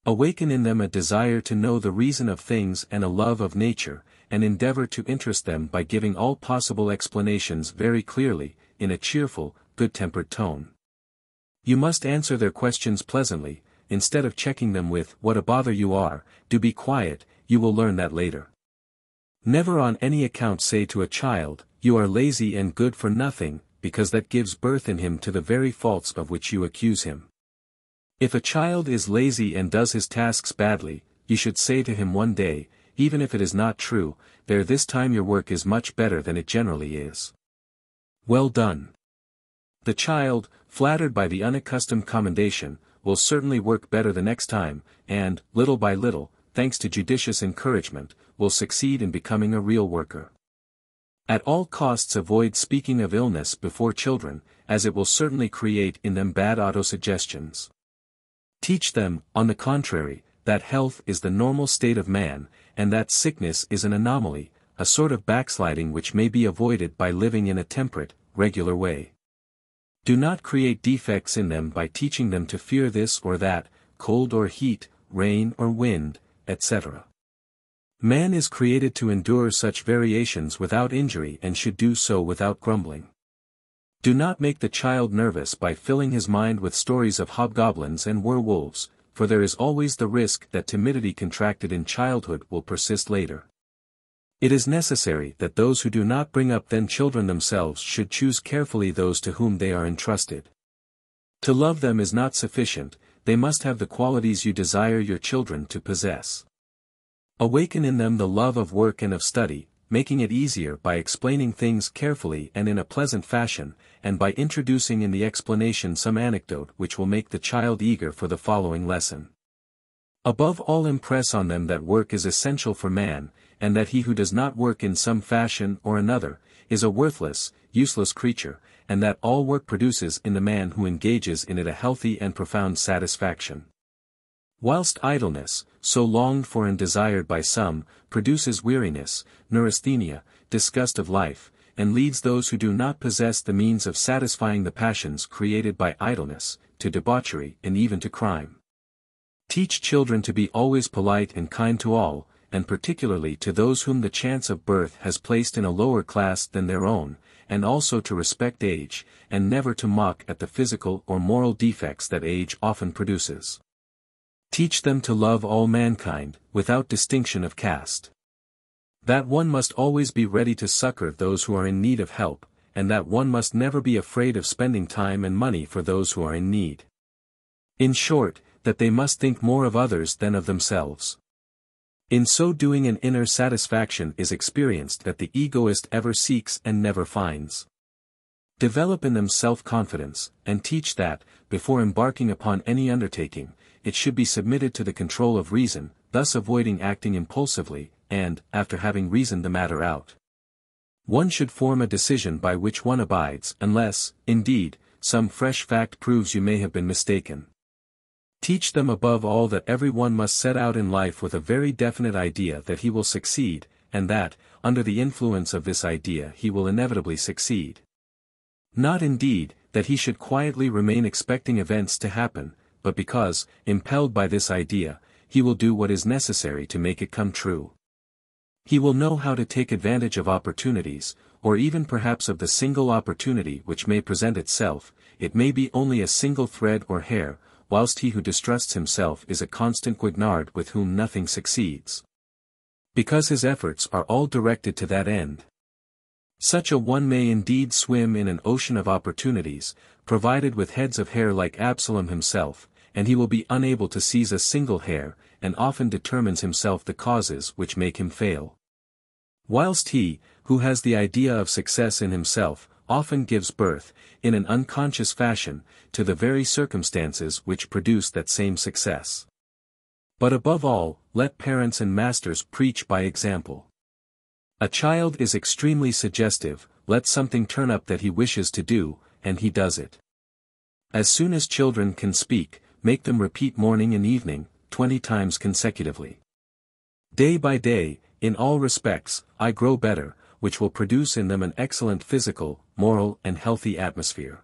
A: Awaken in them a desire to know the reason of things and a love of nature, and endeavor to interest them by giving all possible explanations very clearly, in a cheerful, good-tempered tone. You must answer their questions pleasantly, instead of checking them with "what a bother you are, do be quiet, you will learn that later." Never on any account say to a child, "You are lazy and good for nothing," because that gives birth in him to the very faults of which you accuse him. If a child is lazy and does his tasks badly, you should say to him one day, even if it is not true, "There, this time your work is much better than it generally is. Well done." The child, flattered by the unaccustomed commendation, will certainly work better the next time, and, little by little, thanks to judicious encouragement, will succeed in becoming a real worker. At all costs avoid speaking of illness before children, as it will certainly create in them bad autosuggestions. Teach them, on the contrary, that health is the normal state of man, and that sickness is an anomaly, a sort of backsliding which may be avoided by living in a temperate, regular way. Do not create defects in them by teaching them to fear this or that, cold or heat, rain or wind, etc. Man is created to endure such variations without injury and should do so without grumbling. Do not make the child nervous by filling his mind with stories of hobgoblins and werewolves, for there is always the risk that timidity contracted in childhood will persist later. It is necessary that those who do not bring up then children themselves should choose carefully those to whom they are entrusted. To love them is not sufficient, they must have the qualities you desire your children to possess. Awaken in them the love of work and of study, making it easier by explaining things carefully and in a pleasant fashion, and by introducing in the explanation some anecdote which will make the child eager for the following lesson. Above all, impress on them that work is essential for man, and that he who does not work in some fashion or another, is a worthless, useless creature, and that all work produces in the man who engages in it a healthy and profound satisfaction. Whilst idleness, so longed for and desired by some, produces weariness, neurasthenia, disgust of life, and leads those who do not possess the means of satisfying the passions created by idleness, to debauchery and even to crime. Teach children to be always polite and kind to all, and particularly to those whom the chance of birth has placed in a lower class than their own, and also to respect age, and never to mock at the physical or moral defects that age often produces. Teach them to love all mankind, without distinction of caste. That one must always be ready to succor those who are in need of help, and that one must never be afraid of spending time and money for those who are in need. In short, that they must think more of others than of themselves. In so doing an inner satisfaction is experienced that the egoist ever seeks and never finds. Develop in them self-confidence, and teach that, before embarking upon any undertaking, it should be submitted to the control of reason, thus avoiding acting impulsively, and, after having reasoned the matter out, one should form a decision by which one abides, unless, indeed, some fresh fact proves you may have been mistaken. Teach them above all that every one must set out in life with a very definite idea that he will succeed, and that, under the influence of this idea he will inevitably succeed. Not indeed, that he should quietly remain expecting events to happen, but because, impelled by this idea, he will do what is necessary to make it come true. He will know how to take advantage of opportunities, or even perhaps of the single opportunity which may present itself, it may be only a single thread or hair, whilst he who distrusts himself is a constant Guignard with whom nothing succeeds. Because his efforts are all directed to that end. Such a one may indeed swim in an ocean of opportunities, provided with heads of hair like Absalom himself, and he will be unable to seize a single hair, and often determines himself the causes which make him fail. Whilst he, who has the idea of success in himself, often gives birth, in an unconscious fashion, to the very circumstances which produce that same success. But above all, let parents and masters preach by example. A child is extremely suggestive, let something turn up that he wishes to do, and he does it. As soon as children can speak, make them repeat morning and evening, 20 times consecutively. Day by day, in all respects, I grow better, which will produce in them an excellent physical, moral and healthy atmosphere.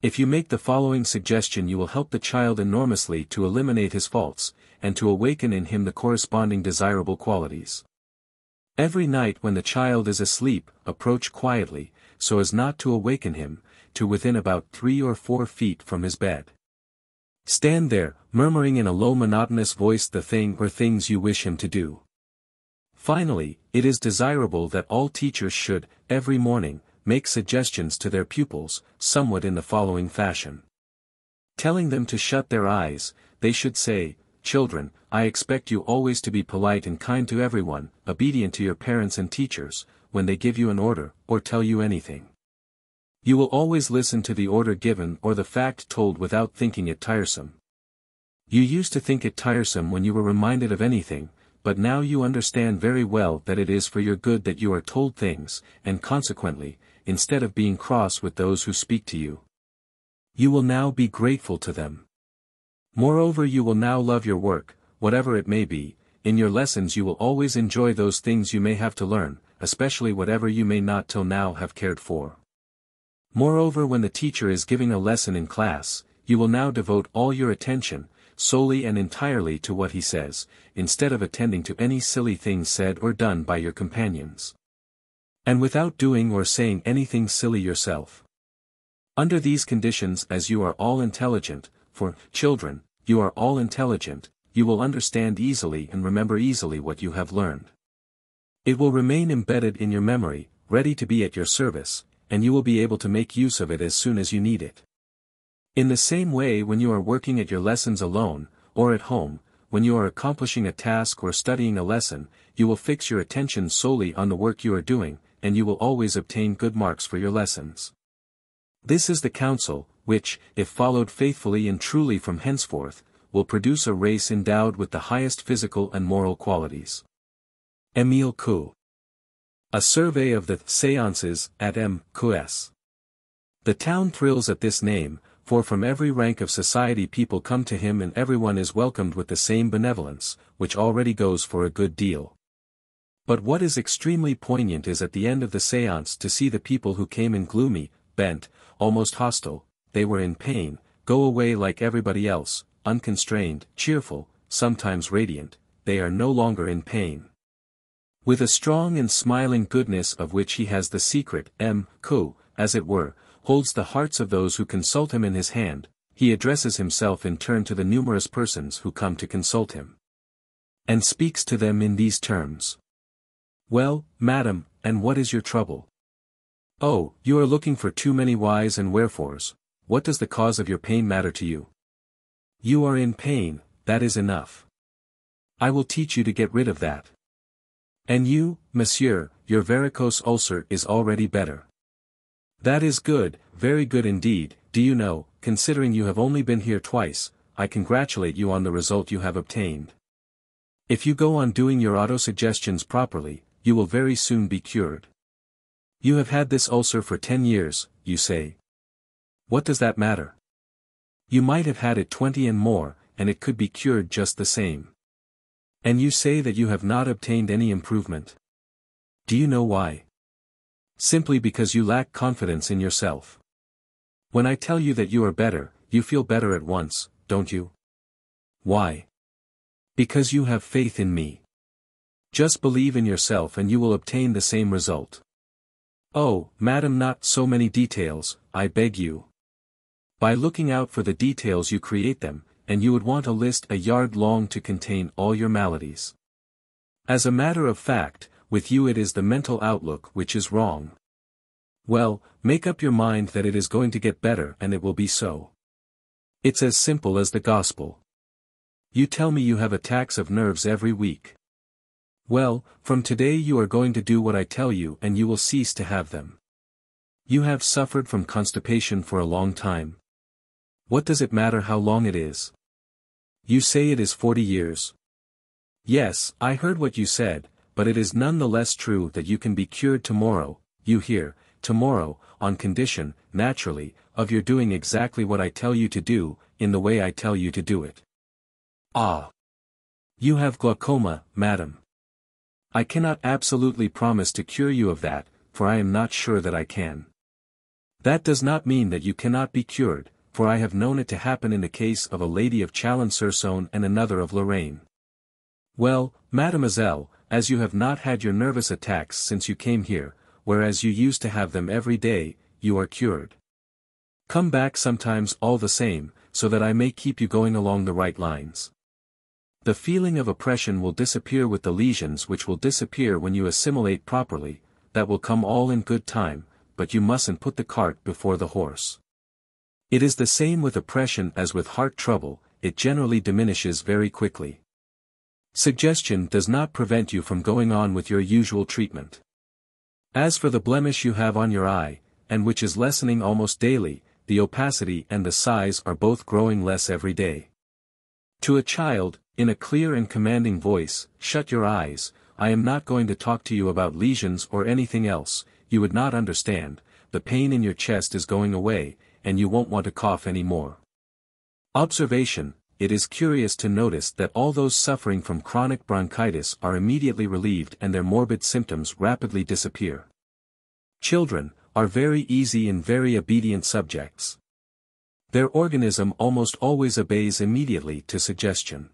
A: If you make the following suggestion you will help the child enormously to eliminate his faults, and to awaken in him the corresponding desirable qualities. Every night when the child is asleep, approach quietly, so as not to awaken him, to within about 3 or 4 feet from his bed. Stand there, murmuring in a low monotonous voice the thing or things you wish him to do. Finally, it is desirable that all teachers should, every morning, make suggestions to their pupils, somewhat in the following fashion. Telling them to shut their eyes, they should say, "Children, I expect you always to be polite and kind to everyone, obedient to your parents and teachers, when they give you an order, or tell you anything. You will always listen to the order given or the fact told without thinking it tiresome. You used to think it tiresome when you were reminded of anything, but now you understand very well that it is for your good that you are told things, and consequently, instead of being cross with those who speak to you, you will now be grateful to them. Moreover, you will now love your work, whatever it may be. In your lessons you will always enjoy those things you may have to learn, especially whatever you may not till now have cared for. Moreover, when the teacher is giving a lesson in class, you will now devote all your attention, solely and entirely to what he says, instead of attending to any silly things said or done by your companions. And without doing or saying anything silly yourself. Under these conditions, as you are all intelligent, for children, you are all intelligent, you will understand easily and remember easily what you have learned. It will remain embedded in your memory, ready to be at your service, and you will be able to make use of it as soon as you need it. In the same way, when you are working at your lessons alone, or at home, when you are accomplishing a task or studying a lesson, you will fix your attention solely on the work you are doing, and you will always obtain good marks for your lessons. This is the counsel, which, if followed faithfully and truly from henceforth, will produce a race endowed with the highest physical and moral qualities. Emile Coué. A survey of the Séances at Emile Coué. The town thrills at this name, for from every rank of society people come to him and everyone is welcomed with the same benevolence, which already goes for a good deal. But what is extremely poignant is at the end of the séance to see the people who came in gloomy, bent, almost hostile, they were in pain, go away like everybody else, unconstrained, cheerful, sometimes radiant, they are no longer in pain. With a strong and smiling goodness of which he has the secret, Emile Coué, as it were, holds the hearts of those who consult him in his hand, he addresses himself in turn to the numerous persons who come to consult him. And speaks to them in these terms. Well, madam, and what is your trouble? Oh, you are looking for too many whys and wherefores. What does the cause of your pain matter to you? You are in pain, that is enough. I will teach you to get rid of that. And you, monsieur, your varicose ulcer is already better. That is good, very good indeed. Do you know, considering you have only been here twice, I congratulate you on the result you have obtained. If you go on doing your autosuggestions properly, you will very soon be cured. You have had this ulcer for 10 years, you say. What does that matter? You might have had it 20 and more, and it could be cured just the same. And you say that you have not obtained any improvement. Do you know why? Simply because you lack confidence in yourself. When I tell you that you are better, you feel better at once, don't you? Why? Because you have faith in me. Just believe in yourself and you will obtain the same result. Oh, madam, not so many details, I beg you. By looking out for the details you create them, and you would want a list a yard long to contain all your maladies. As a matter of fact, with you it is the mental outlook which is wrong. Well, make up your mind that it is going to get better and it will be so. It's as simple as the gospel. You tell me you have attacks of nerves every week. Well, from today you are going to do what I tell you and you will cease to have them. You have suffered from constipation for a long time. What does it matter how long it is? You say it is 40 years. Yes, I heard what you said, but it is none the less true that you can be cured tomorrow, you hear, tomorrow, on condition, naturally, of your doing exactly what I tell you to do, in the way I tell you to do it. Ah! You have glaucoma, madam. I cannot absolutely promise to cure you of that, for I am not sure that I can. That does not mean that you cannot be cured, for I have known it to happen in the case of a lady of Chalon-sur-Saône and another of Lorraine. Well, mademoiselle, as you have not had your nervous attacks since you came here, whereas you used to have them every day, you are cured. Come back sometimes all the same, so that I may keep you going along the right lines. The feeling of oppression will disappear with the lesions, which will disappear when you assimilate properly, that will come all in good time, but you mustn't put the cart before the horse. It is the same with oppression as with heart trouble, it generally diminishes very quickly. Suggestion does not prevent you from going on with your usual treatment. As for the blemish you have on your eye, and which is lessening almost daily, the opacity and the size are both growing less every day. To a child, in a clear and commanding voice, shut your eyes, I am not going to talk to you about lesions or anything else, you would not understand, the pain in your chest is going away, and you won't want to cough any more. Observation: it is curious to notice that all those suffering from chronic bronchitis are immediately relieved and their morbid symptoms rapidly disappear. Children are very easy and very obedient subjects. Their organism almost always obeys immediately to suggestion.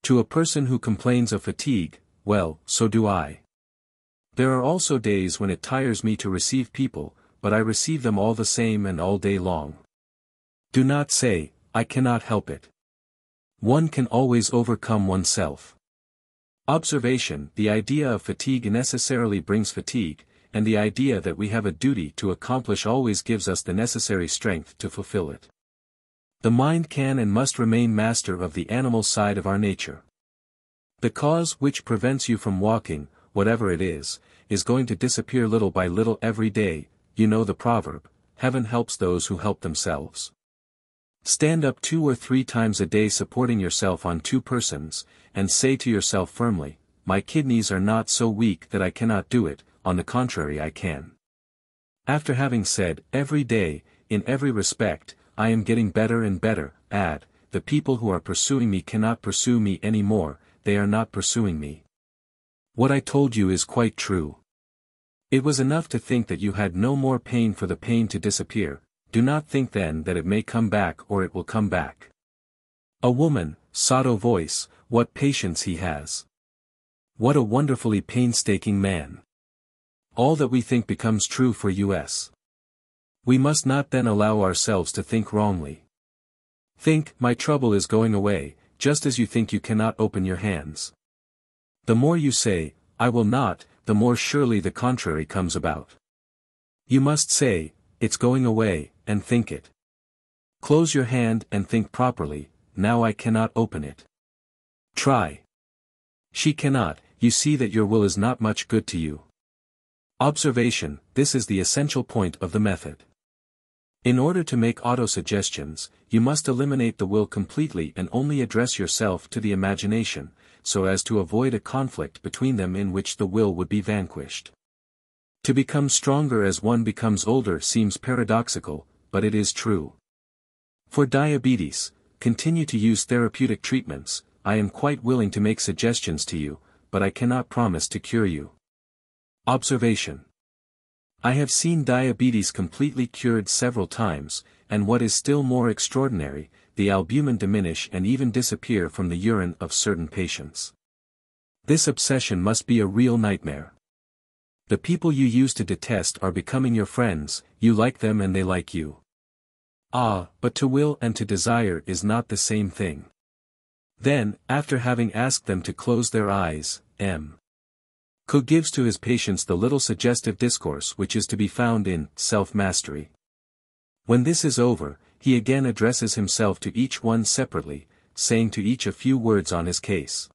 A: To a person who complains of fatigue, well, so do I. There are also days when it tires me to receive people, but I receive them all the same and all day long. Do not say, I cannot help it. One can always overcome oneself. Observation: the idea of fatigue necessarily brings fatigue, and the idea that we have a duty to accomplish always gives us the necessary strength to fulfill it. The mind can and must remain master of the animal side of our nature. The cause which prevents you from walking, whatever it is going to disappear little by little every day. You know the proverb, heaven helps those who help themselves. Stand up 2 or 3 times a day supporting yourself on 2 persons, and say to yourself firmly, my kidneys are not so weak that I cannot do it, on the contrary I can. After having said, every day, in every respect, I am getting better and better, add, the people who are pursuing me cannot pursue me any more, they are not pursuing me. What I told you is quite true. It was enough to think that you had no more pain for the pain to disappear. Do not think then that it may come back or it will come back. A woman, sotto voice, what patience he has. What a wonderfully painstaking man. All that we think becomes true for us. We must not then allow ourselves to think wrongly. Think, my trouble is going away, just as you think you cannot open your hands. The more you say, I will not, the more surely the contrary comes about. You must say, it's going away, and think it. Close your hand and think properly, now I cannot open it. Try. She cannot, you see that your will is not much good to you. Observation: this is the essential point of the method. In order to make autosuggestions, you must eliminate the will completely and only address yourself to the imagination, so as to avoid a conflict between them in which the will would be vanquished. To become stronger as one becomes older seems paradoxical, but it is true. For diabetes, continue to use therapeutic treatments. I am quite willing to make suggestions to you, but I cannot promise to cure you. Observation: I have seen diabetes completely cured several times, and what is still more extraordinary, the albumin diminish and even disappear from the urine of certain patients. This obsession must be a real nightmare. The people you used to detest are becoming your friends, you like them and they like you. Ah, but to will and to desire is not the same thing. Then, after having asked them to close their eyes, Emile Coué gives to his patients the little suggestive discourse which is to be found in Self-Mastery. When this is over, he again addresses himself to each one separately, saying to each a few words on his case.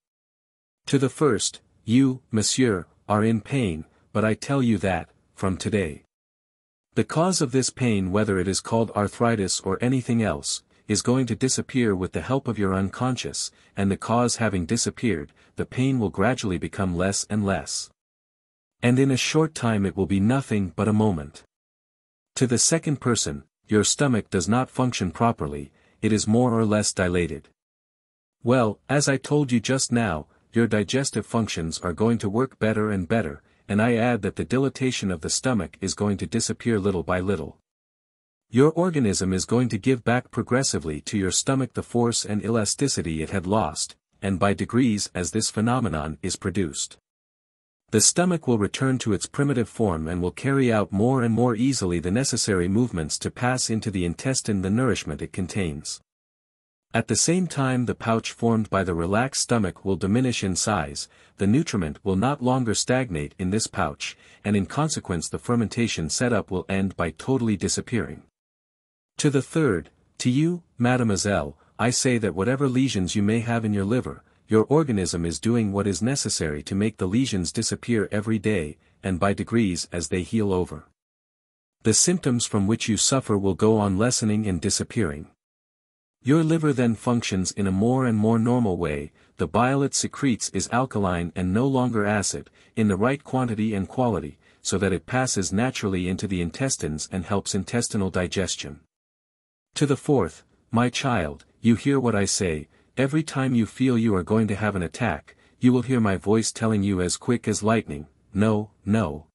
A: To the first, you, monsieur, are in pain, but I tell you that, from today, the cause of this pain, whether it is called arthritis or anything else, is going to disappear with the help of your unconscious, and the cause having disappeared, the pain will gradually become less and less. And in a short time it will be nothing but a moment. To the second person, your stomach does not function properly, it is more or less dilated. Well, as I told you just now, your digestive functions are going to work better and better, and I add that the dilatation of the stomach is going to disappear little by little. Your organism is going to give back progressively to your stomach the force and elasticity it had lost, and by degrees as this phenomenon is produced, the stomach will return to its primitive form and will carry out more and more easily the necessary movements to pass into the intestine the nourishment it contains. At the same time the pouch formed by the relaxed stomach will diminish in size, the nutriment will not longer stagnate in this pouch, and in consequence the fermentation setup will end by totally disappearing. To the third, to you, mademoiselle, I say that whatever lesions you may have in your liver, your organism is doing what is necessary to make the lesions disappear every day, and by degrees as they heal over. The symptoms from which you suffer will go on lessening and disappearing. Your liver then functions in a more and more normal way, the bile it secretes is alkaline and no longer acid, in the right quantity and quality, so that it passes naturally into the intestines and helps intestinal digestion. To the fourth, my child, you hear what I say, every time you feel you are going to have an attack, you will hear my voice telling you as quick as lightning, no, no.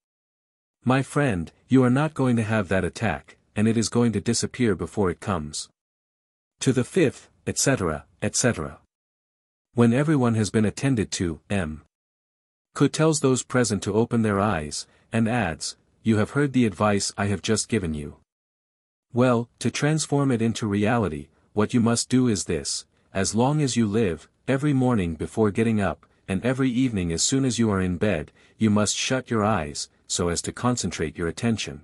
A: My friend, you are not going to have that attack, and it is going to disappear before it comes. To the fifth, etc., etc. When everyone has been attended to, Emile Coué tells those present to open their eyes, and adds, you have heard the advice I have just given you. Well, to transform it into reality, what you must do is this: as long as you live, every morning before getting up, and every evening as soon as you are in bed, you must shut your eyes, so as to concentrate your attention.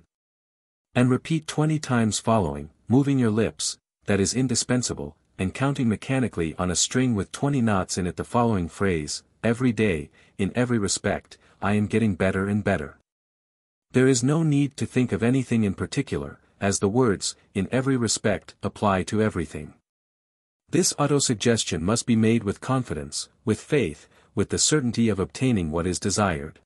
A: And repeat 20 times following, moving your lips, that is indispensable, and counting mechanically on a string with 20 knots in it the following phrase: every day, in every respect, I am getting better and better. There is no need to think of anything in particular, as the words, in every respect, apply to everything. This autosuggestion must be made with confidence, with faith, with the certainty of obtaining what is desired.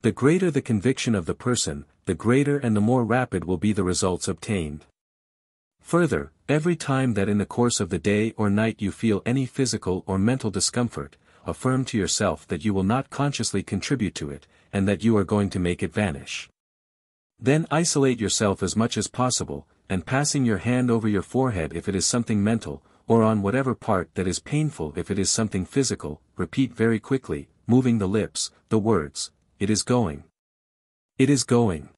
A: The greater the conviction of the person, the greater and the more rapid will be the results obtained. Further, every time that in the course of the day or night you feel any physical or mental discomfort, affirm to yourself that you will not consciously contribute to it, and that you are going to make it vanish. Then isolate yourself as much as possible, and passing your hand over your forehead if it is something mental, or on whatever part that is painful if it is something physical, repeat very quickly, moving the lips, the words: it is going. It is going.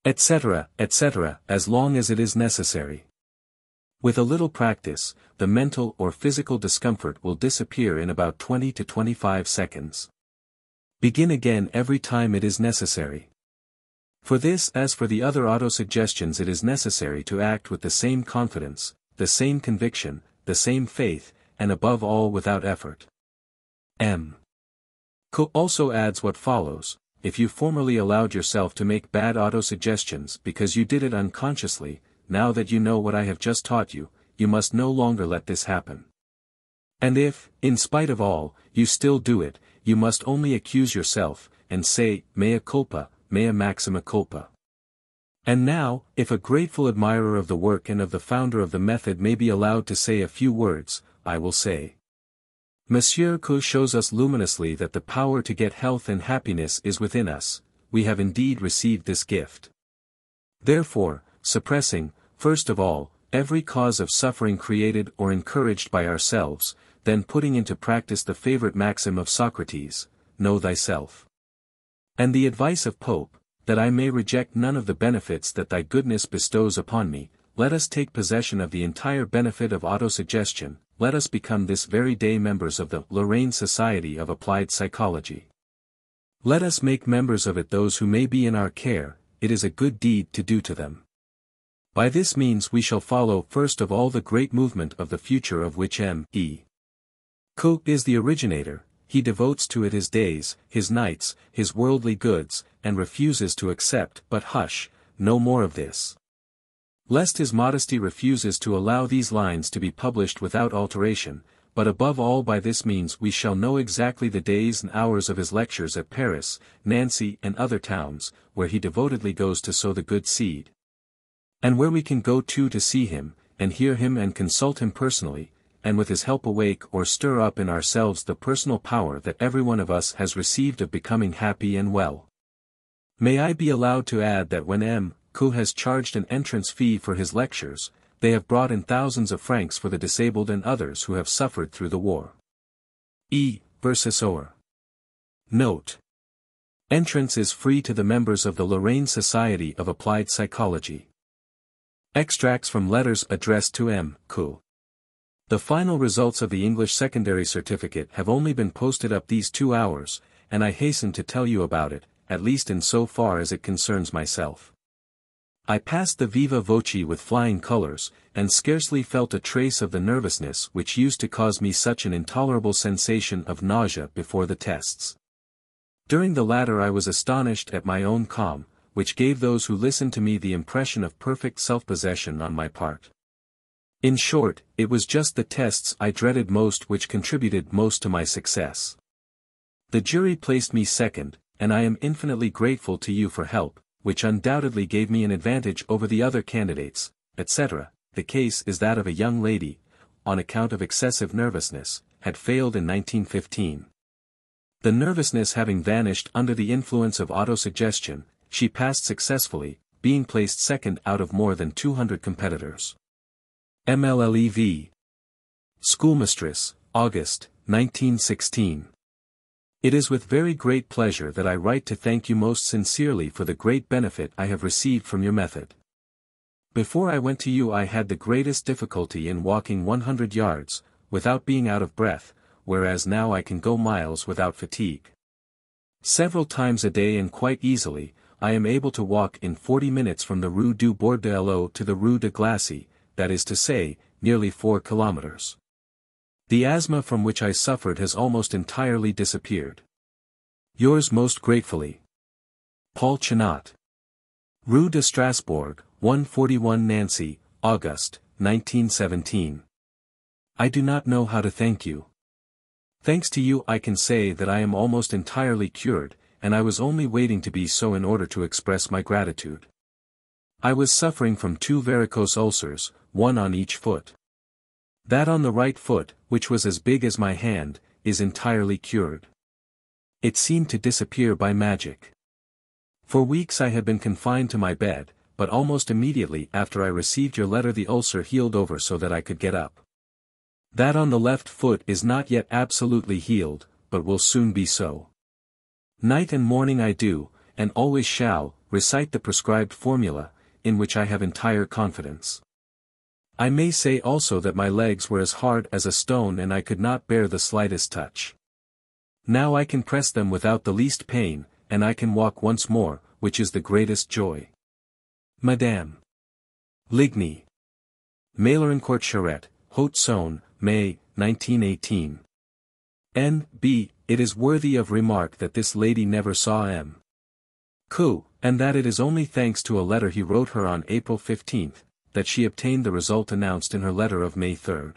A: Etc., etc., as long as it is necessary. With a little practice, the mental or physical discomfort will disappear in about 20 to 25 seconds. Begin again every time it is necessary. For this as for the other autosuggestions, it is necessary to act with the same confidence, the same conviction, the same faith, and above all without effort. Emile Coué also adds what follows: if you formerly allowed yourself to make bad autosuggestions because you did it unconsciously, now that you know what I have just taught you, you must no longer let this happen. And if, in spite of all, you still do it, you must only accuse yourself, and say, mea culpa, mea maxima culpa. And now, if a grateful admirer of the work and of the founder of the method may be allowed to say a few words, I will say. Monsieur Coué shows us luminously that the power to get health and happiness is within us. We have indeed received this gift. Therefore, suppressing, first of all, every cause of suffering created or encouraged by ourselves, then putting into practice the favorite maxim of Socrates, know thyself. And the advice of Pope, that I may reject none of the benefits that thy goodness bestows upon me, let us take possession of the entire benefit of autosuggestion. Let us become this very day members of the Lorraine Society of Applied Psychology. Let us make members of it those who may be in our care. It is a good deed to do to them. By this means we shall follow first of all the great movement of the future of which Emile Coué is the originator. He devotes to it his days, his nights, his worldly goods, and refuses to accept. But hush, no more of this. Lest his modesty refuses to allow these lines to be published without alteration, but above all by this means we shall know exactly the days and hours of his lectures at Paris, Nancy and other towns, where he devotedly goes to sow the good seed. And where we can go to see him, and hear him and consult him personally, and with his help awake or stir up in ourselves the personal power that every one of us has received of becoming happy and well. May I be allowed to add that when Emile Coué has charged an entrance fee for his lectures, they have brought in thousands of francs for the disabled and others who have suffered through the war. Versus Or. Note. Entrance is free to the members of the Lorraine Society of Applied Psychology. Extracts from letters addressed to Emile Coué. The final results of the English secondary certificate have only been posted up these 2 hours, and I hasten to tell you about it, at least in so far as it concerns myself. I passed the viva voce with flying colors, and scarcely felt a trace of the nervousness which used to cause me such an intolerable sensation of nausea before the tests. During the latter I was astonished at my own calm, which gave those who listened to me the impression of perfect self-possession on my part. In short, it was just the tests I dreaded most which contributed most to my success. The jury placed me second, and I am infinitely grateful to you for help, which undoubtedly gave me an advantage over the other candidates, etc. The case is that of a young lady, on account of excessive nervousness, had failed in 1915. The nervousness having vanished under the influence of autosuggestion, she passed successfully, being placed second out of more than 200 competitors. MLLEV. Schoolmistress, August, 1916. It is with very great pleasure that I write to thank you most sincerely for the great benefit I have received from your method. Before I went to you I had the greatest difficulty in walking 100 yards, without being out of breath, whereas now I can go miles without fatigue. Several times a day and quite easily, I am able to walk in 40 minutes from the Rue du Bordello to the Rue de Glace, that is to say, nearly 4 kilometers. The asthma from which I suffered has almost entirely disappeared. Yours most gratefully, Paul Chenot. Rue de Strasbourg, 141 Nancy, August, 1917. I do not know how to thank you. Thanks to you I can say that I am almost entirely cured, and I was only waiting to be so in order to express my gratitude. I was suffering from 2 varicose ulcers, one on each foot. That on the right foot, which was as big as my hand, is entirely cured. It seemed to disappear by magic. For weeks I had been confined to my bed, but almost immediately after I received your letter the ulcer healed over so that I could get up. That on the left foot is not yet absolutely healed, but will soon be so. Night and morning I do, and always shall, recite the prescribed formula, in which I have entire confidence. I may say also that my legs were as hard as a stone and I could not bear the slightest touch. Now I can press them without the least pain, and I can walk once more, which is the greatest joy. Madame Ligny. Mailerancourt Charette, Haute-Saône, May, 1918. N.B. It is worthy of remark that this lady never saw M. Coué, and that it is only thanks to a letter he wrote her on April 15, that she obtained the result announced in her letter of May 3.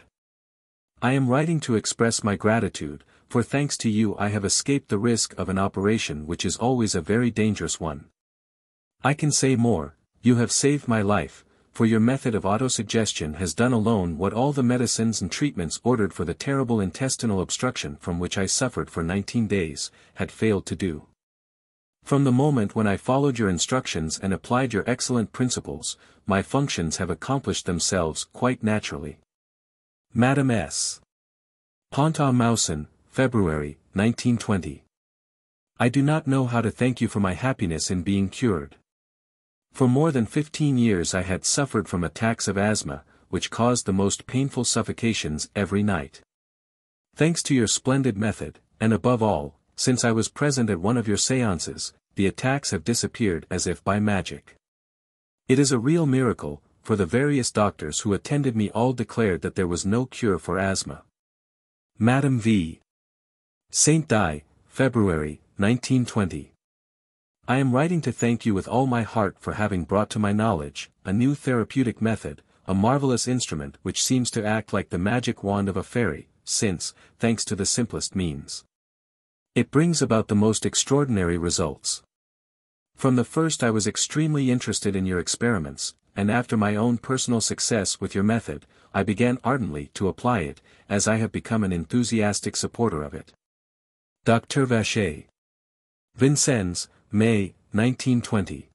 A: I am writing to express my gratitude, for thanks to you I have escaped the risk of an operation which is always a very dangerous one. I can say more, you have saved my life, for your method of autosuggestion has done alone what all the medicines and treatments ordered for the terrible intestinal obstruction from which I suffered for 19 days, had failed to do. From the moment when I followed your instructions and applied your excellent principles, my functions have accomplished themselves quite naturally. Madame S. Pont-à-Mousson, February, 1920. I do not know how to thank you for my happiness in being cured. For more than 15 years I had suffered from attacks of asthma, which caused the most painful suffocations every night. Thanks to your splendid method, and above all, since I was present at one of your séances, the attacks have disappeared as if by magic. It is a real miracle, for the various doctors who attended me all declared that there was no cure for asthma. Madame V. Saint-Die, February, 1920. I am writing to thank you with all my heart for having brought to my knowledge a new therapeutic method, a marvelous instrument which seems to act like the magic wand of a fairy, since, thanks to the simplest means, it brings about the most extraordinary results. From the first I was extremely interested in your experiments, and after my own personal success with your method, I began ardently to apply it, as I have become an enthusiastic supporter of it. Dr. Vacher. Vincennes, May, 1920.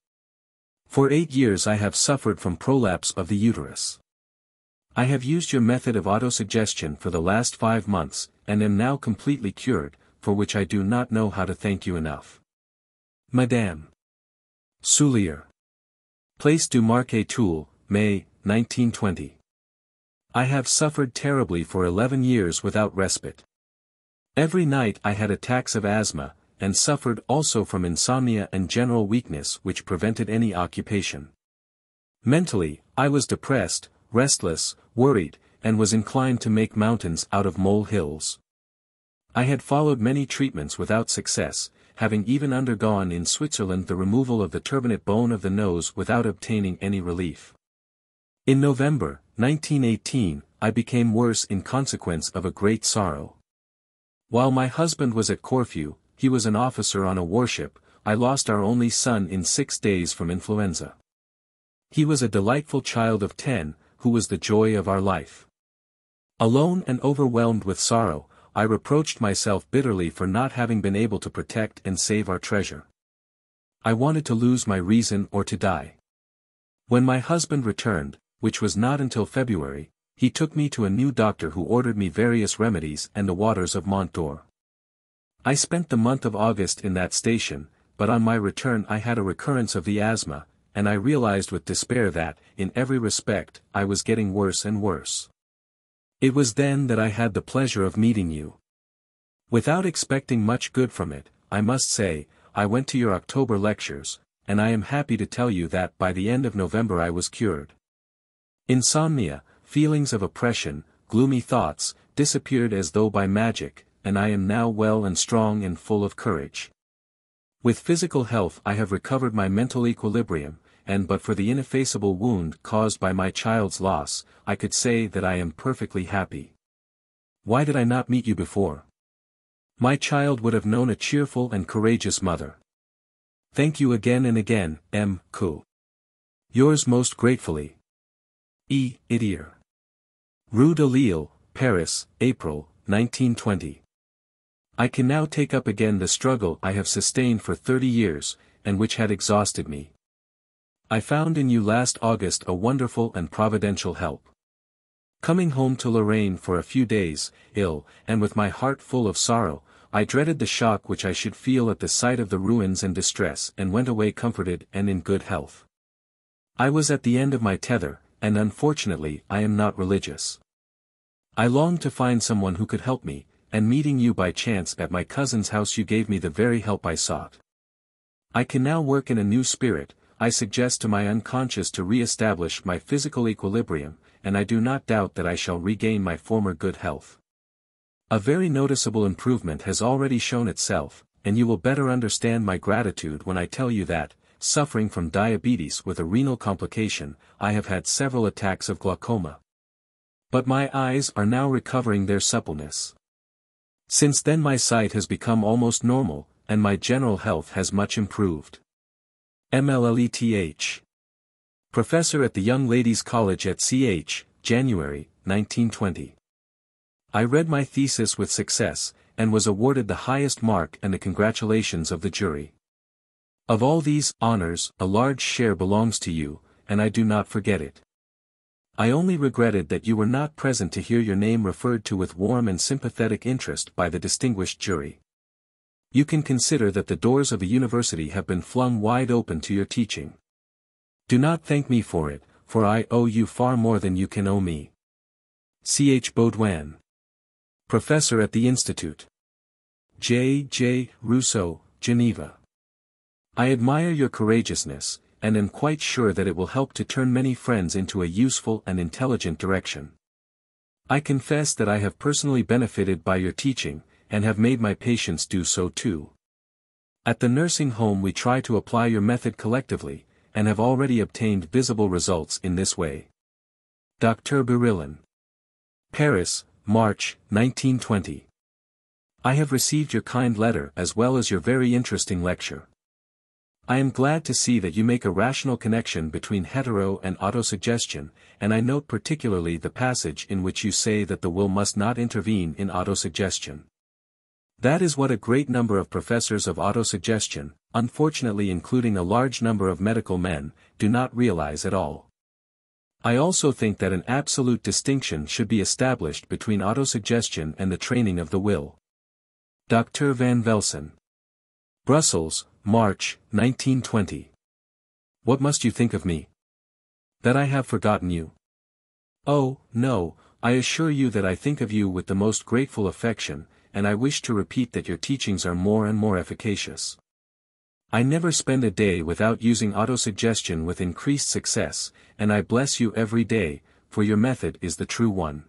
A: For 8 years I have suffered from prolapse of the uterus. I have used your method of autosuggestion for the last 5 months, and am now completely cured, for which I do not know how to thank you enough. Madame Soulier. Place du Marquis Toul, May, 1920. I have suffered terribly for 11 years without respite. Every night I had attacks of asthma, and suffered also from insomnia and general weakness which prevented any occupation. Mentally, I was depressed, restless, worried, and was inclined to make mountains out of molehills. I had followed many treatments without success, having even undergone in Switzerland the removal of the turbinate bone of the nose without obtaining any relief. In November, 1918, I became worse in consequence of a great sorrow. While my husband was at Corfu, he was an officer on a warship, I lost our only son in 6 days from influenza. He was a delightful child of 10, who was the joy of our life. Alone and overwhelmed with sorrow, I reproached myself bitterly for not having been able to protect and save our treasure. I wanted to lose my reason or to die. When my husband returned, which was not until February, he took me to a new doctor who ordered me various remedies and the waters of Mont d'Or. I spent the month of August in that station, but on my return I had a recurrence of the asthma, and I realized with despair that, in every respect, I was getting worse and worse. It was then that I had the pleasure of meeting you. Without expecting much good from it, I must say, I went to your October lectures, and I am happy to tell you that by the end of November I was cured. Insomnia, feelings of oppression, gloomy thoughts, disappeared as though by magic, and I am now well and strong and full of courage. With physical health I have recovered my mental equilibrium, and but for the ineffaceable wound caused by my child's loss, I could say that I am perfectly happy. Why did I not meet you before? My child would have known a cheerful and courageous mother. Thank you again and again, M. Coué. Yours most gratefully. E. Idier. Rue de Lille, Paris, April, 1920. I can now take up again the struggle I have sustained for 30 years, and which had exhausted me. I found in you last August a wonderful and providential help. Coming home to Lorraine for a few days, ill, and with my heart full of sorrow, I dreaded the shock which I should feel at the sight of the ruins and distress, and went away comforted and in good health. I was at the end of my tether, and unfortunately I am not religious. I longed to find someone who could help me, and meeting you by chance at my cousin's house you gave me the very help I sought. I can now work in a new spirit. I suggest to my unconscious to re-establish my physical equilibrium, and I do not doubt that I shall regain my former good health. A very noticeable improvement has already shown itself, and you will better understand my gratitude when I tell you that, suffering from diabetes with a renal complication, I have had several attacks of glaucoma. But my eyes are now recovering their suppleness. Since then my sight has become almost normal, and my general health has much improved. MLLETH. Professor at the Young Ladies' College at CH, January, 1920. I read my thesis with success, and was awarded the highest mark and the congratulations of the jury. Of all these honors, a large share belongs to you, and I do not forget it. I only regretted that you were not present to hear your name referred to with warm and sympathetic interest by the distinguished jury. You can consider that the doors of the university have been flung wide open to your teaching. Do not thank me for it, for I owe you far more than you can owe me. C.H. Baudouin. Professor at the Institute. J. Rousseau, Geneva. I admire your courageousness, and am quite sure that it will help to turn many friends into a useful and intelligent direction. I confess that I have personally benefited by your teaching, and have made my patients do so too. At the nursing home we try to apply your method collectively, and have already obtained visible results in this way. Dr. Berillon. Paris, March, 1920. I have received your kind letter as well as your very interesting lecture. I am glad to see that you make a rational connection between hetero and autosuggestion, and I note particularly the passage in which you say that the will must not intervene in autosuggestion. That is what a great number of professors of autosuggestion, unfortunately including a large number of medical men, do not realize at all. I also think that an absolute distinction should be established between autosuggestion and the training of the will. Dr. Van Velsen. Brussels, March, 1920. What must you think of me? That I have forgotten you? Oh, no, I assure you that I think of you with the most grateful affection, and I wish to repeat that your teachings are more and more efficacious. I never spend a day without using autosuggestion with increased success, and I bless you every day, for your method is the true one.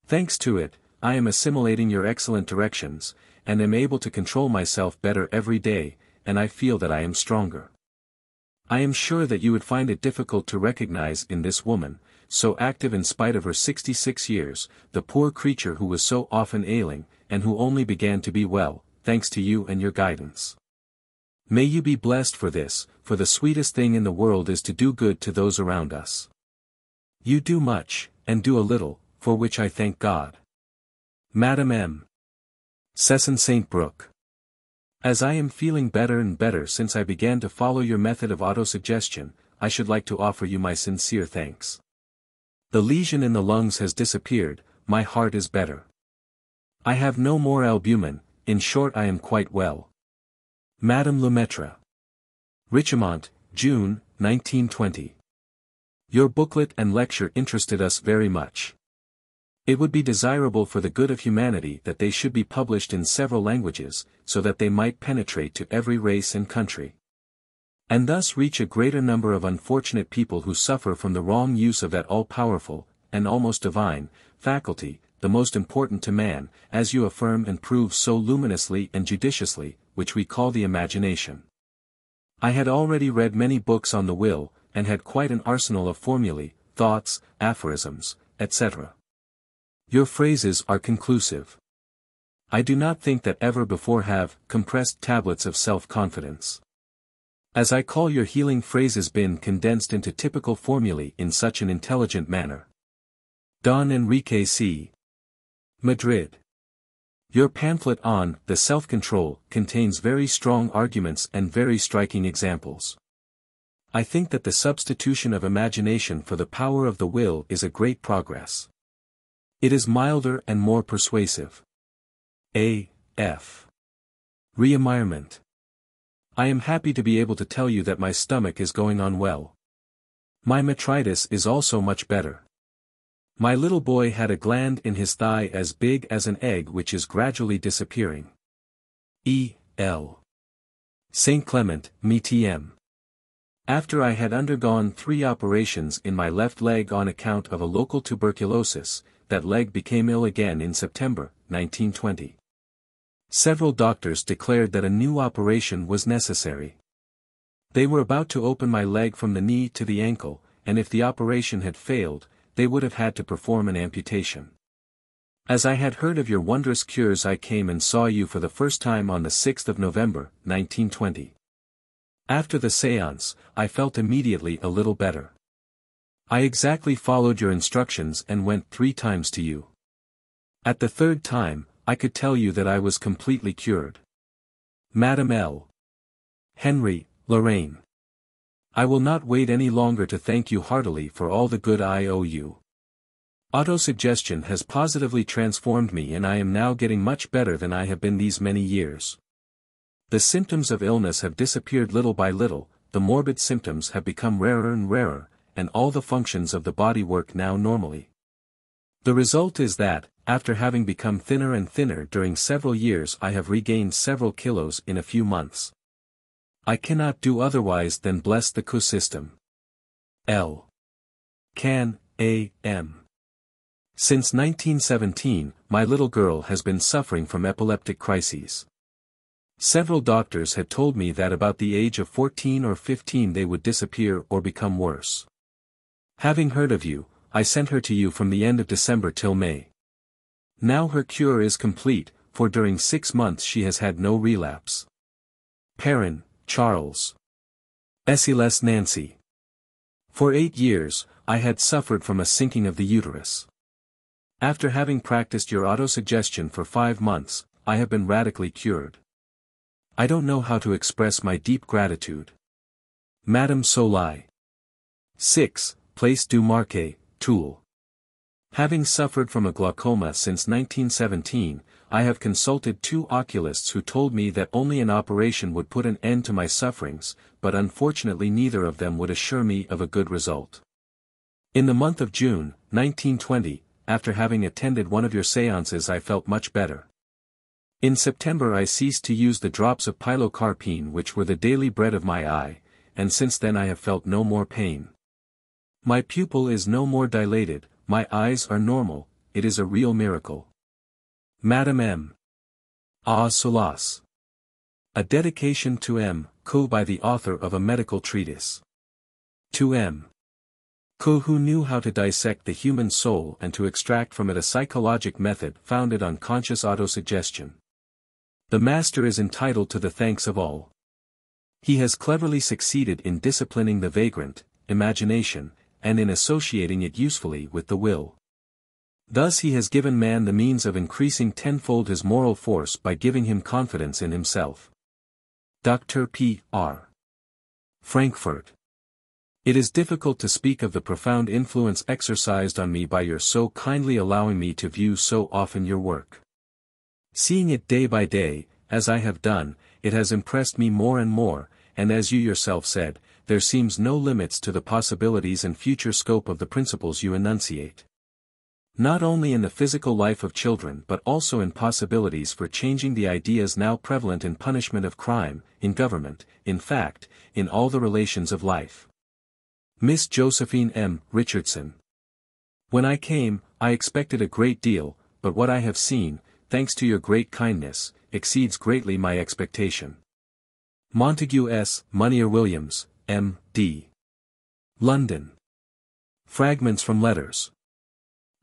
A: Thanks to it, I am assimilating your excellent directions, and am able to control myself better every day, and I feel that I am stronger. I am sure that you would find it difficult to recognize in this woman, so active in spite of her 66 years, the poor creature who was so often ailing, and who only began to be well, thanks to you and your guidance. May you be blessed for this, for the sweetest thing in the world is to do good to those around us. You do much, and do a little, for which I thank God. Madame M. Cesson St. Brook. As I am feeling better and better since I began to follow your method of autosuggestion, I should like to offer you my sincere thanks. The lesion in the lungs has disappeared, my heart is better. I have no more albumin, in short I am quite well. Madame Lemaitre. Richemont, June, 1920. Your booklet and lecture interested us very much. It would be desirable for the good of humanity that they should be published in several languages, so that they might penetrate to every race and country, and thus reach a greater number of unfortunate people who suffer from the wrong use of that all-powerful, and almost divine, faculty, the most important to man, as you affirm and prove so luminously and judiciously, which we call the imagination. I had already read many books on the will, and had quite an arsenal of formulae, thoughts, aphorisms, etc. Your phrases are conclusive. I do not think that ever before have compressed tablets of self-confidence, as I call your healing phrases, been condensed into typical formulae in such an intelligent manner. Don Enrique C. Madrid. Your pamphlet on the self-control contains very strong arguments and very striking examples. I think that the substitution of imagination for the power of the will is a great progress. It is milder and more persuasive. A. F. Reamirement. I am happy to be able to tell you that my stomach is going on well. My metritis is also much better. My little boy had a gland in his thigh as big as an egg which is gradually disappearing. E. L. Saint Clement, M.T.M. After I had undergone 3 operations in my left leg on account of a local tuberculosis, that leg became ill again in September, 1920. Several doctors declared that a new operation was necessary. They were about to open my leg from the knee to the ankle, and if the operation had failed, they would have had to perform an amputation. As I had heard of your wondrous cures, I came and saw you for the first time on the 6th of November, 1920. After the séance, I felt immediately a little better. I exactly followed your instructions and went 3 times to you. At the 3rd time, I could tell you that I was completely cured. Madame L. Henry, Lorraine. I will not wait any longer to thank you heartily for all the good I owe you. Autosuggestion has positively transformed me, and I am now getting much better than I have been these many years. The symptoms of illness have disappeared little by little, the morbid symptoms have become rarer and rarer, and all the functions of the body work now normally. The result is that, after having become thinner and thinner during several years, I have regained several kilos in a few months. I cannot do otherwise than bless the Coué system. L. Can, A.M. Since 1917, my little girl has been suffering from epileptic crises. Several doctors had told me that about the age of 14 or 15 they would disappear or become worse. Having heard of you, I sent her to you from the end of December till May. Now her cure is complete, for during 6 months she has had no relapse. Perrin, Charles. Esiles Nancy. For 8 years, I had suffered from a sinking of the uterus. After having practiced your autosuggestion for 5 months, I have been radically cured. I don't know how to express my deep gratitude. Madame Soleil. 6, Place du Marquet, Toul. Having suffered from a glaucoma since 1917, I have consulted 2 oculists who told me that only an operation would put an end to my sufferings, but unfortunately neither of them would assure me of a good result. In the month of June, 1920, after having attended one of your séances, I felt much better. In September I ceased to use the drops of pilocarpine which were the daily bread of my eye, and since then I have felt no more pain. My pupil is no more dilated, my eyes are normal, it is a real miracle. Madame M. Solas. A dedication to M. Coué by the author of a medical treatise. To M. Coué, who knew how to dissect the human soul and to extract from it a psychologic method founded on conscious autosuggestion. The master is entitled to the thanks of all. He has cleverly succeeded in disciplining the vagrant, imagination, and in associating it usefully with the will. Thus he has given man the means of increasing tenfold his moral force by giving him confidence in himself. Dr. P. R. Frankfurt. It is difficult to speak of the profound influence exercised on me by your so kindly allowing me to view so often your work. Seeing it day by day, as I have done, it has impressed me more and more, and as you yourself said, there seems no limits to the possibilities and future scope of the principles you enunciate. Not only in the physical life of children but also in possibilities for changing the ideas now prevalent in punishment of crime, in government, in fact, in all the relations of life. Miss Josephine M. Richardson. When I came, I expected a great deal, but what I have seen, thanks to your great kindness, exceeds greatly my expectation. Montague S. Munier Williams, M.D. London. Fragments from Letters.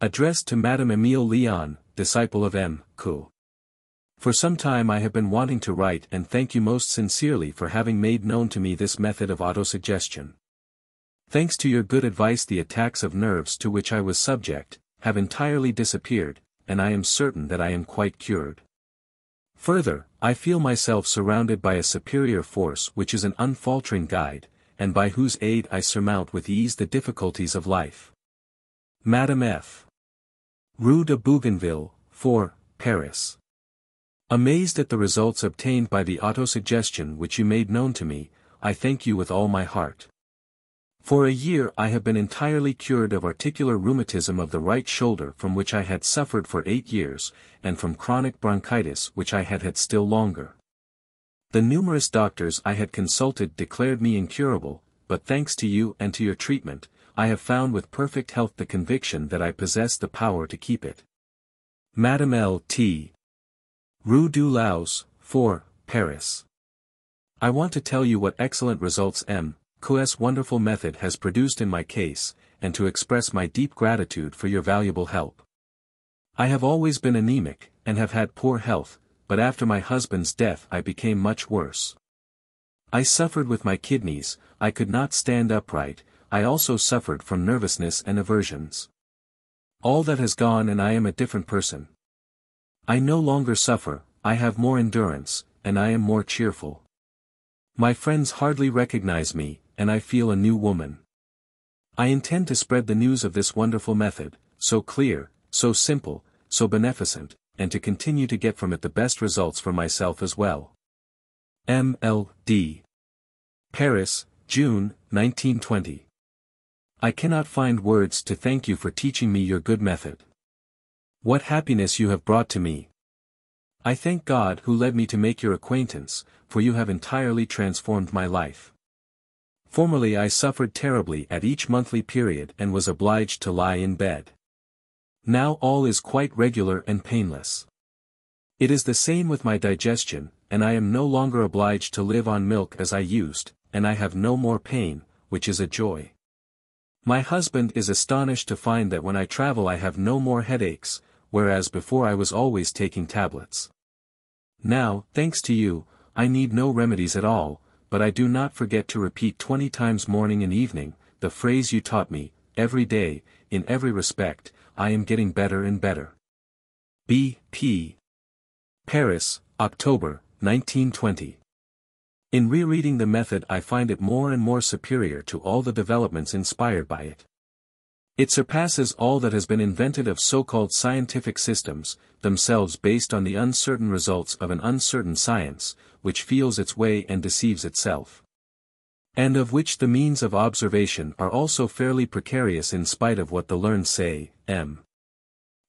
A: Addressed to Madame Emile Leon, disciple of M. Coué. For some time I have been wanting to write and thank you most sincerely for having made known to me this method of autosuggestion. Thanks to your good advice the attacks of nerves to which I was subject, have entirely disappeared, and I am certain that I am quite cured. Further, I feel myself surrounded by a superior force which is an unfaltering guide, and by whose aid I surmount with ease the difficulties of life. Madame F. Rue de Bougainville, 4, Paris. Amazed at the results obtained by the autosuggestion which you made known to me, I thank you with all my heart. For a year I have been entirely cured of articular rheumatism of the right shoulder from which I had suffered for 8 years, and from chronic bronchitis which I had had still longer. The numerous doctors I had consulted declared me incurable, but thanks to you and to your treatment, I have found with perfect health the conviction that I possess the power to keep it. Madame L. T. Rue du Laus, 4, Paris. I want to tell you what excellent results M. Coué's wonderful method has produced in my case, and to express my deep gratitude for your valuable help. I have always been anemic, and have had poor health, but after my husband's death I became much worse. I suffered with my kidneys, I could not stand upright, I also suffered from nervousness and aversions. All that has gone and I am a different person. I no longer suffer, I have more endurance, and I am more cheerful. My friends hardly recognize me, and I feel a new woman. I intend to spread the news of this wonderful method, so clear, so simple, so beneficent, and to continue to get from it the best results for myself as well. M. L. D. Paris, June, 1920. I cannot find words to thank you for teaching me your good method. What happiness you have brought to me. I thank God who led me to make your acquaintance, for you have entirely transformed my life. Formerly I suffered terribly at each monthly period and was obliged to lie in bed. Now all is quite regular and painless. It is the same with my digestion, and I am no longer obliged to live on milk as I used, and I have no more pain, which is a joy. My husband is astonished to find that when I travel I have no more headaches, whereas before I was always taking tablets. Now, thanks to you, I need no remedies at all, but I do not forget to repeat 20 times morning and evening, the phrase you taught me, every day, in every respect, I am getting better and better. B. P. Paris, October, 1920. In rereading the method I find it more and more superior to all the developments inspired by it. It surpasses all that has been invented of so-called scientific systems, themselves based on the uncertain results of an uncertain science, which feels its way and deceives itself. And of which the means of observation are also fairly precarious in spite of what the learned say. M.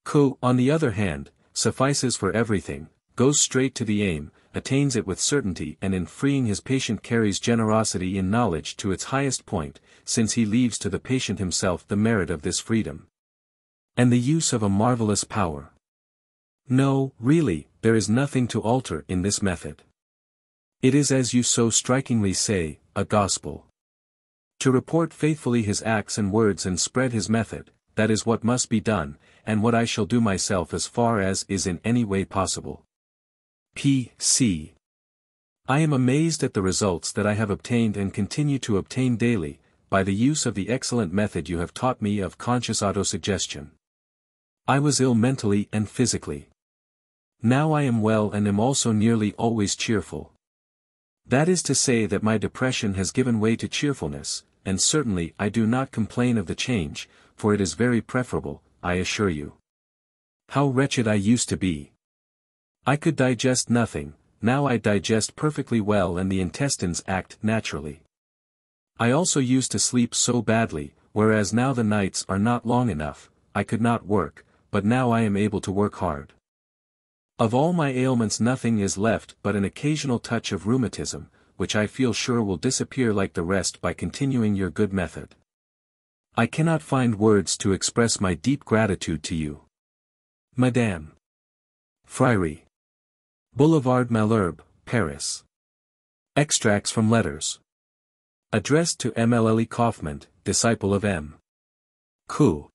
A: Coué, on the other hand, suffices for everything, goes straight to the aim, attains it with certainty, and in freeing his patient carries generosity in knowledge to its highest point, since he leaves to the patient himself the merit of this freedom. And the use of a marvelous power. No, really, there is nothing to alter in this method. It is as you so strikingly say, a gospel. To report faithfully his acts and words and spread his method, that is what must be done, and what I shall do myself as far as is in any way possible. P.C. I am amazed at the results that I have obtained and continue to obtain daily, by the use of the excellent method you have taught me of conscious autosuggestion. I was ill mentally and physically. Now I am well and am also nearly always cheerful. That is to say that my depression has given way to cheerfulness, and certainly I do not complain of the change, for it is very preferable, I assure you. How wretched I used to be! I could digest nothing, now I digest perfectly well and the intestines act naturally. I also used to sleep so badly, whereas now the nights are not long enough, I could not work, but now I am able to work hard. Of all my ailments nothing is left but an occasional touch of rheumatism, which I feel sure will disappear like the rest by continuing your good method. I cannot find words to express my deep gratitude to you. Madame. Friary. Boulevard Malherbe, Paris. Extracts from letters. Addressed to Emile Coué, disciple of M. Coué.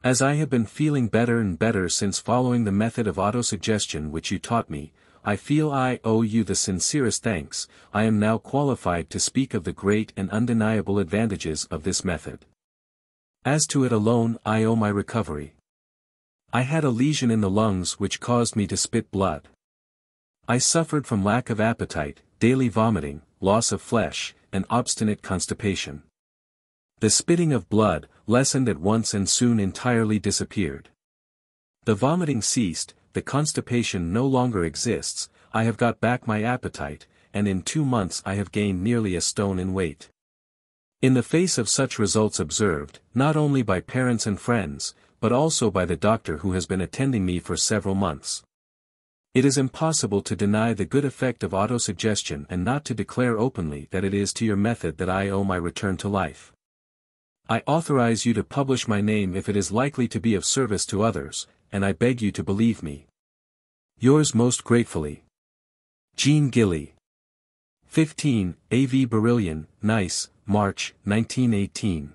A: As I have been feeling better and better since following the method of autosuggestion which you taught me, I feel I owe you the sincerest thanks. I am now qualified to speak of the great and undeniable advantages of this method. As to it alone I owe my recovery. I had a lesion in the lungs which caused me to spit blood. I suffered from lack of appetite, daily vomiting, loss of flesh, and obstinate constipation. The spitting of blood lessened at once and soon entirely disappeared. The vomiting ceased, the constipation no longer exists, I have got back my appetite, and in 2 months I have gained nearly a stone in weight. In the face of such results observed, not only by parents and friends, but also by the doctor who has been attending me for several months, it is impossible to deny the good effect of autosuggestion and not to declare openly that it is to your method that I owe my return to life. I authorize you to publish my name if it is likely to be of service to others, and I beg you to believe me. Yours most gratefully. Jean Gilly. 15, A.V. Beryllion, Nice, March, 1918.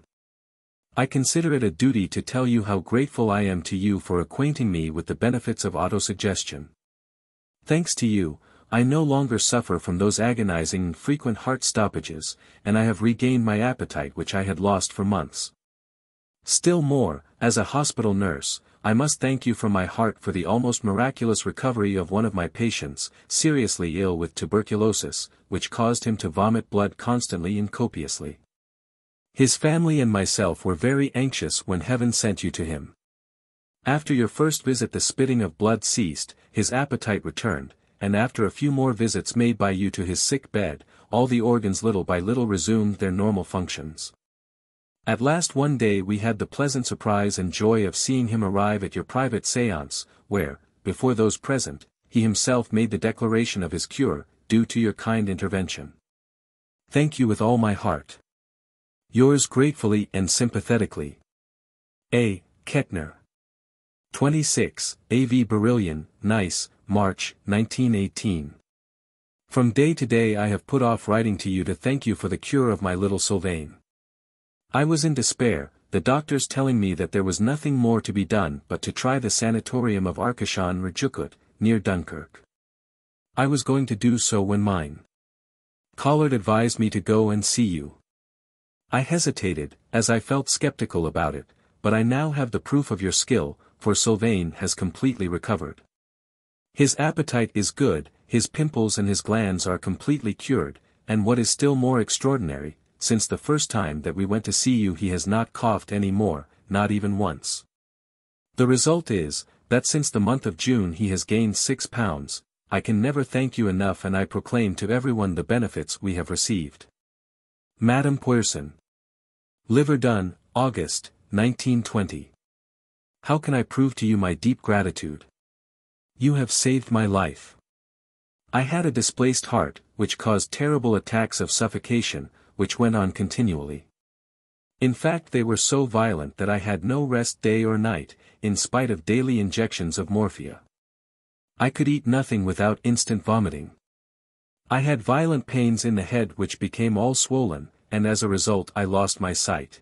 A: I consider it a duty to tell you how grateful I am to you for acquainting me with the benefits of autosuggestion. Thanks to you, I no longer suffer from those agonizing and frequent heart stoppages, and I have regained my appetite which I had lost for months. Still more, as a hospital nurse, I must thank you from my heart for the almost miraculous recovery of one of my patients, seriously ill with tuberculosis, which caused him to vomit blood constantly and copiously. His family and myself were very anxious when heaven sent you to him. After your first visit the spitting of blood ceased, his appetite returned, and after a few more visits made by you to his sick bed, all the organs little by little resumed their normal functions. At last one day we had the pleasant surprise and joy of seeing him arrive at your private séance, where, before those present, he himself made the declaration of his cure, due to your kind intervention. Thank you with all my heart. Yours gratefully and sympathetically. A. Kettner. 26, A.V. Beryllion, Nice, March, 1918. From day to day I have put off writing to you to thank you for the cure of my little Sylvain. I was in despair, the doctors telling me that there was nothing more to be done but to try the sanatorium of Arcachon-Rejucut, near Dunkirk. I was going to do so when mine Collard advised me to go and see you. I hesitated, as I felt skeptical about it, but I now have the proof of your skill, for Sylvain has completely recovered. His appetite is good, his pimples and his glands are completely cured, and what is still more extraordinary, since the first time that we went to see you he has not coughed any more, not even once. The result is, that since the month of June he has gained 6 pounds, I can never thank you enough and I proclaim to everyone the benefits we have received. Madame Poirson. Liverdun, August, 1920. How can I prove to you my deep gratitude? You have saved my life. I had a displaced heart, which caused terrible attacks of suffocation, which went on continually. In fact they were so violent that I had no rest day or night, in spite of daily injections of morphia. I could eat nothing without instant vomiting. I had violent pains in the head which became all swollen, and as a result I lost my sight.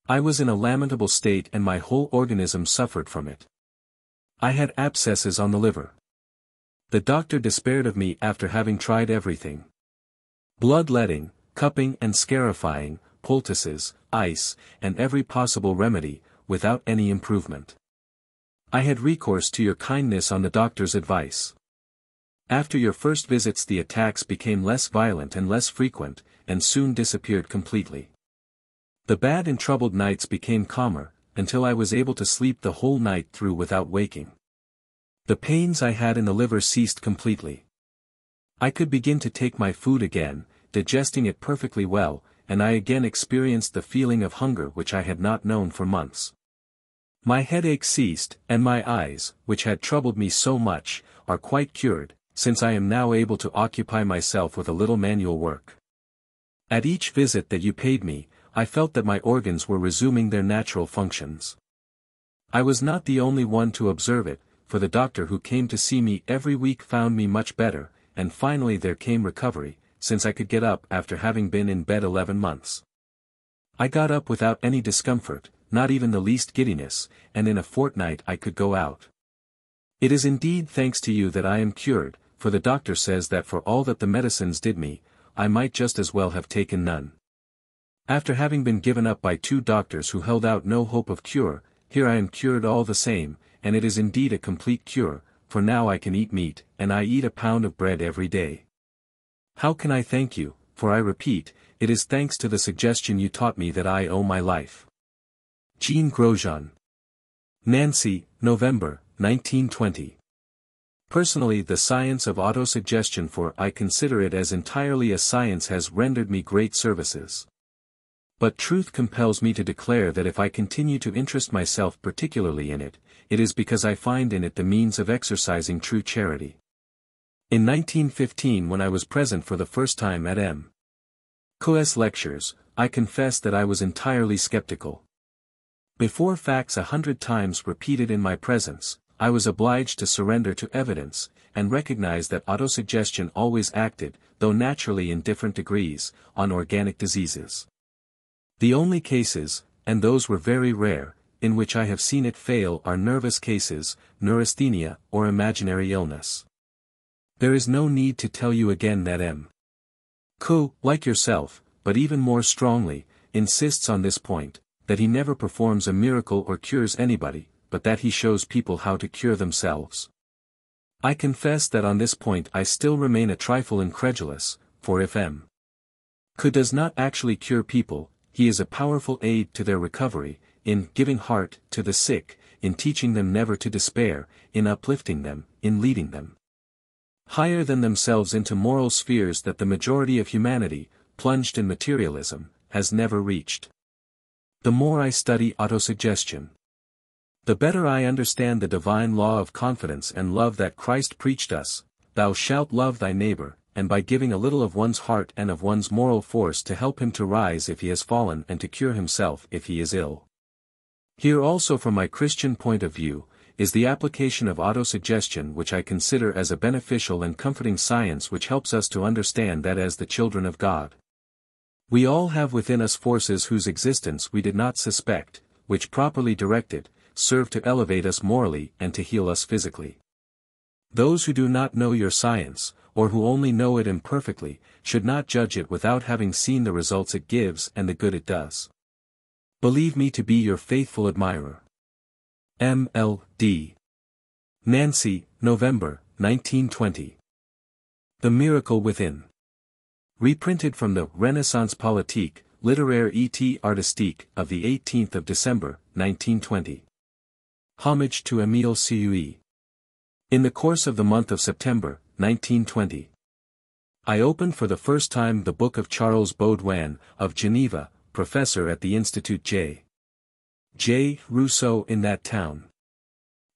A: I was in a lamentable state and my whole organism suffered from it. I had abscesses on the liver. The doctor despaired of me after having tried everything. Bloodletting, cupping and scarifying, poultices, ice, and every possible remedy, without any improvement. I had recourse to your kindness on the doctor's advice. After your first visits the attacks became less violent and less frequent, and soon disappeared completely. The bad and troubled nights became calmer, until I was able to sleep the whole night through without waking. The pains I had in the liver ceased completely. I could begin to take my food again, digesting it perfectly well, and I again experienced the feeling of hunger which I had not known for months. My headache ceased, and my eyes, which had troubled me so much, are quite cured, since I am now able to occupy myself with a little manual work. At each visit that you paid me, I felt that my organs were resuming their natural functions. I was not the only one to observe it, for the doctor who came to see me every week found me much better, and finally there came recovery, since I could get up after having been in bed 11 months. I got up without any discomfort, not even the least giddiness, and in a fortnight I could go out. It is indeed thanks to you that I am cured, for the doctor says that for all that the medicines did me, I might just as well have taken none. After having been given up by 2 doctors who held out no hope of cure, here I am cured all the same, and it is indeed a complete cure, for now I can eat meat, and I eat a pound of bread every day. How can I thank you, for I repeat, it is thanks to the suggestion you taught me that I owe my life. Jean Grosjean. Nancy, November, 1920. Personally, the science of autosuggestion, for I consider it as entirely a science, has rendered me great services. But truth compels me to declare that if I continue to interest myself particularly in it, it is because I find in it the means of exercising true charity. In 1915, when I was present for the first time at M. Coué's lectures, I confess that I was entirely skeptical. Before facts 100 times repeated in my presence, I was obliged to surrender to evidence, and recognize that autosuggestion always acted, though naturally in different degrees, on organic diseases. The only cases, and those were very rare, in which I have seen it fail are nervous cases, neurasthenia, or imaginary illness. There is no need to tell you again that M. Coué, like yourself, but even more strongly, insists on this point, that he never performs a miracle or cures anybody, but that he shows people how to cure themselves. I confess that on this point I still remain a trifle incredulous, for if M. Coué does not actually cure people, he is a powerful aid to their recovery, in giving heart to the sick, in teaching them never to despair, in uplifting them, in leading them higher than themselves into moral spheres that the majority of humanity, plunged in materialism, has never reached. The more I study autosuggestion, the better I understand the divine law of confidence and love that Christ preached us. Thou shalt love thy neighbor, and by giving a little of one's heart and of one's moral force to help him to rise if he has fallen and to cure himself if he is ill. Here also, from my Christian point of view, is the application of autosuggestion, which I consider as a beneficial and comforting science which helps us to understand that as the children of God, we all have within us forces whose existence we did not suspect, which properly directed, serve to elevate us morally and to heal us physically. Those who do not know your science, or who only know it imperfectly, should not judge it without having seen the results it gives and the good it does. Believe me to be your faithful admirer. M.L.D. Nancy, November, 1920. The Miracle Within. Reprinted from the Renaissance Politique, Littéraire et Artistique of the 18th of December, 1920. Homage to Emile Coué. In the course of the month of September, 1920, I opened for the first time the book of Charles Baudouin, of Geneva, professor at the Institut J. Rousseau in that town.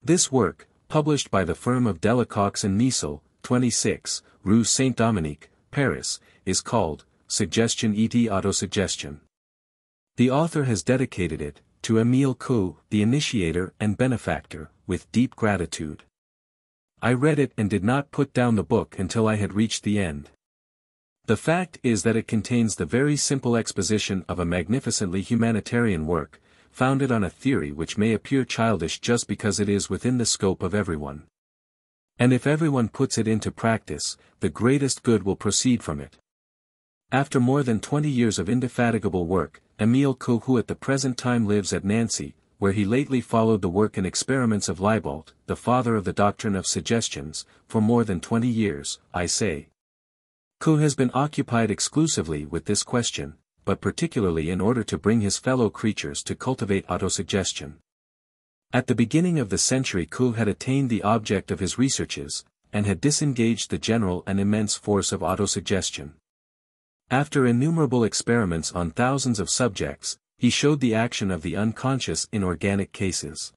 A: This work, published by the firm of Delacox and Niceul, 26, Rue Saint-Dominique, Paris, is called Suggestion et Autosuggestion. The author has dedicated it to Emile Coué, the initiator and benefactor, with deep gratitude. I read it and did not put down the book until I had reached the end. The fact is that it contains the very simple exposition of a magnificently humanitarian work, founded on a theory which may appear childish just because it is within the scope of everyone. And if everyone puts it into practice, the greatest good will proceed from it. After more than 20 years of indefatigable work, Emile Coué, who at the present time lives at Nancy, where he lately followed the work and experiments of Liebold, the father of the doctrine of suggestions, for more than 20 years, I say. Coué has been occupied exclusively with this question, but particularly in order to bring his fellow creatures to cultivate autosuggestion. At the beginning of the century Coué had attained the object of his researches, and had disengaged the general and immense force of autosuggestion. After innumerable experiments on thousands of subjects, he showed the action of the unconscious in organic cases.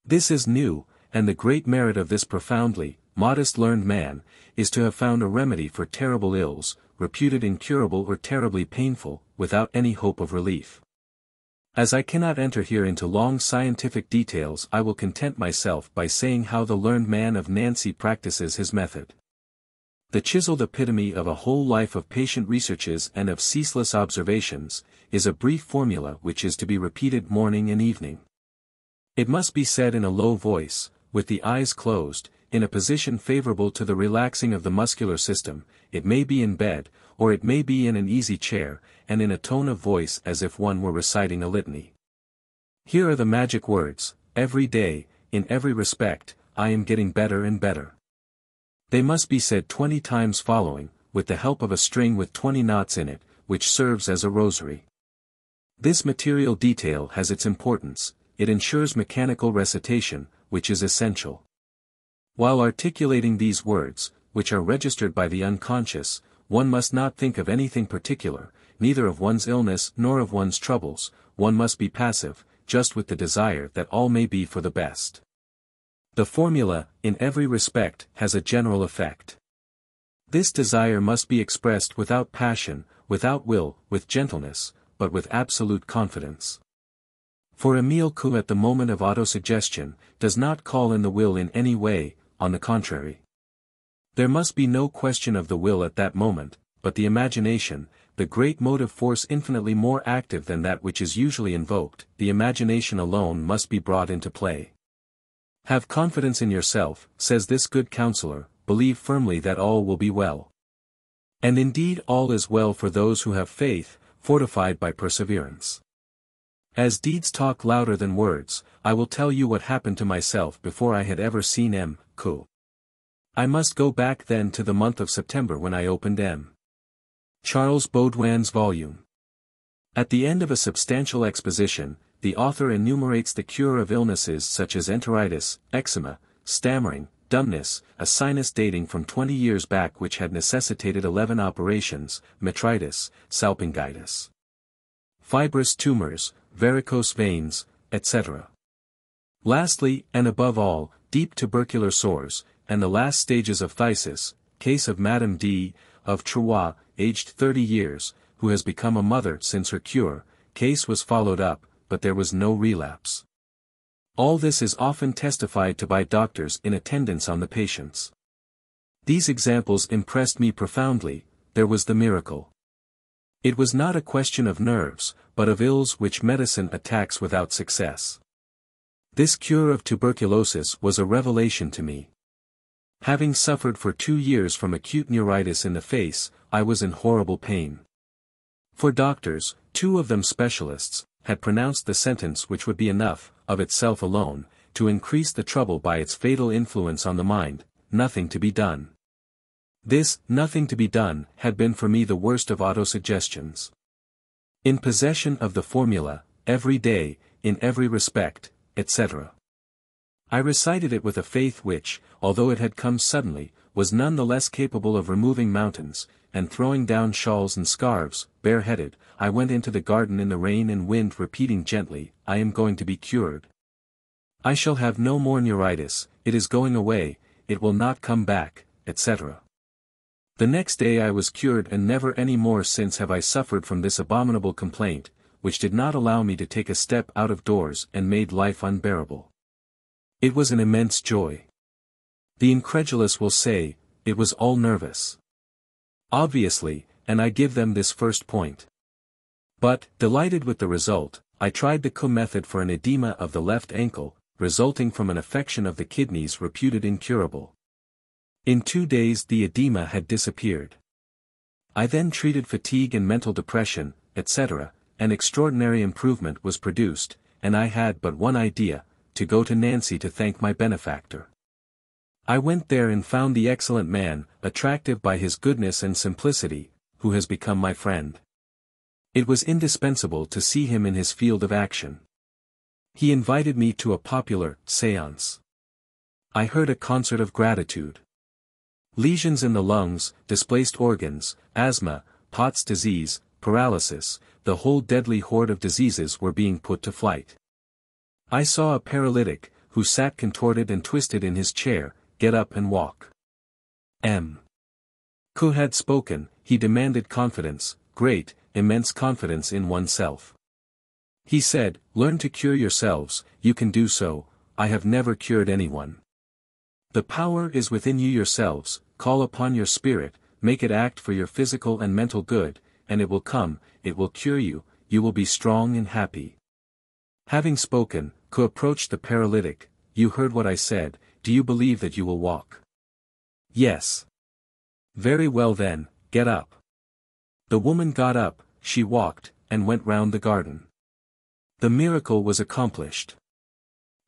A: This is new, and the great merit of this profoundly, modest learned man, is to have found a remedy for terrible ills, reputed incurable or terribly painful, without any hope of relief. As I cannot enter here into long scientific details, I will content myself by saying how the learned man of Nancy practices his method. The chiseled epitome of a whole life of patient researches and of ceaseless observations, is a brief formula which is to be repeated morning and evening. It must be said in a low voice, with the eyes closed, in a position favorable to the relaxing of the muscular system. It may be in bed, or it may be in an easy chair, and in a tone of voice as if one were reciting a litany. Here are the magic words: every day, in every respect, I am getting better and better. They must be said 20 times following, with the help of a string with 20 knots in it, which serves as a rosary. This material detail has its importance. It ensures mechanical recitation, which is essential. While articulating these words, which are registered by the unconscious, one must not think of anything particular, neither of one's illness nor of one's troubles. One must be passive, just with the desire that all may be for the best. The formula, in every respect, has a general effect. This desire must be expressed without passion, without will, with gentleness, but with absolute confidence. For Emile Coué at the moment of autosuggestion, does not call in the will in any way, on the contrary. There must be no question of the will at that moment, but the imagination, the great motive force infinitely more active than that which is usually invoked, the imagination alone must be brought into play. Have confidence in yourself, says this good counselor, believe firmly that all will be well. And indeed all is well for those who have faith, fortified by perseverance. As deeds talk louder than words, I will tell you what happened to myself before I had ever seen Emile Coué. I must go back then to the month of September when I opened M. Charles Baudouin's volume. At the end of a substantial exposition, the author enumerates the cure of illnesses such as enteritis, eczema, stammering, dumbness, a sinus dating from 20 years back which had necessitated 11 operations, metritis, salpingitis, fibrous tumors, varicose veins, etc. Lastly, and above all, deep tubercular sores, and the last stages of phthisis, case of Madame D. of Troyes, aged 30 years, who has become a mother since her cure. Case was followed up, but there was no relapse. All this is often testified to by doctors in attendance on the patients. These examples impressed me profoundly. There was the miracle. It was not a question of nerves, but of ills which medicine attacks without success. This cure of tuberculosis was a revelation to me. Having suffered for 2 years from acute neuritis in the face, I was in horrible pain. For doctors, 2 of them specialists, had pronounced the sentence which would be enough, of itself alone, to increase the trouble by its fatal influence on the mind: nothing to be done. This, nothing to be done, had been for me the worst of autosuggestions. In possession of the formula, every day, in every respect, etc. I recited it with a faith which, although it had come suddenly, was none the less capable of removing mountains, and throwing down shawls and scarves. Bareheaded, I went into the garden in the rain and wind repeating gently, I am going to be cured. I shall have no more neuritis, it is going away, it will not come back, etc. The next day I was cured, and never any more since have I suffered from this abominable complaint, which did not allow me to take a step out of doors and made life unbearable. It was an immense joy. The incredulous will say, it was all nervous. Obviously, and I give them this first point. But, delighted with the result, I tried the Coué method for an edema of the left ankle, resulting from an affection of the kidneys reputed incurable. In 2 days the edema had disappeared. I then treated fatigue and mental depression, etc. An extraordinary improvement was produced, and I had but one idea: to go to Nancy to thank my benefactor. I went there and found the excellent man, attractive by his goodness and simplicity, who has become my friend. It was indispensable to see him in his field of action. He invited me to a popular séance. I heard a concert of gratitude. Lesions in the lungs, displaced organs, asthma, Pott's disease, paralysis, the whole deadly horde of diseases were being put to flight. I saw a paralytic, who sat contorted and twisted in his chair, get up and walk. Emile Coué had spoken. He demanded confidence, great, immense confidence in oneself. He said, learn to cure yourselves, you can do so. I have never cured anyone. The power is within you yourselves, call upon your spirit, make it act for your physical and mental good, and it will come, it will cure you, you will be strong and happy. Having spoken, Coué approached the paralytic. You heard what I said, do you believe that you will walk? Yes. Very well then, get up. The woman got up, she walked, and went round the garden. The miracle was accomplished.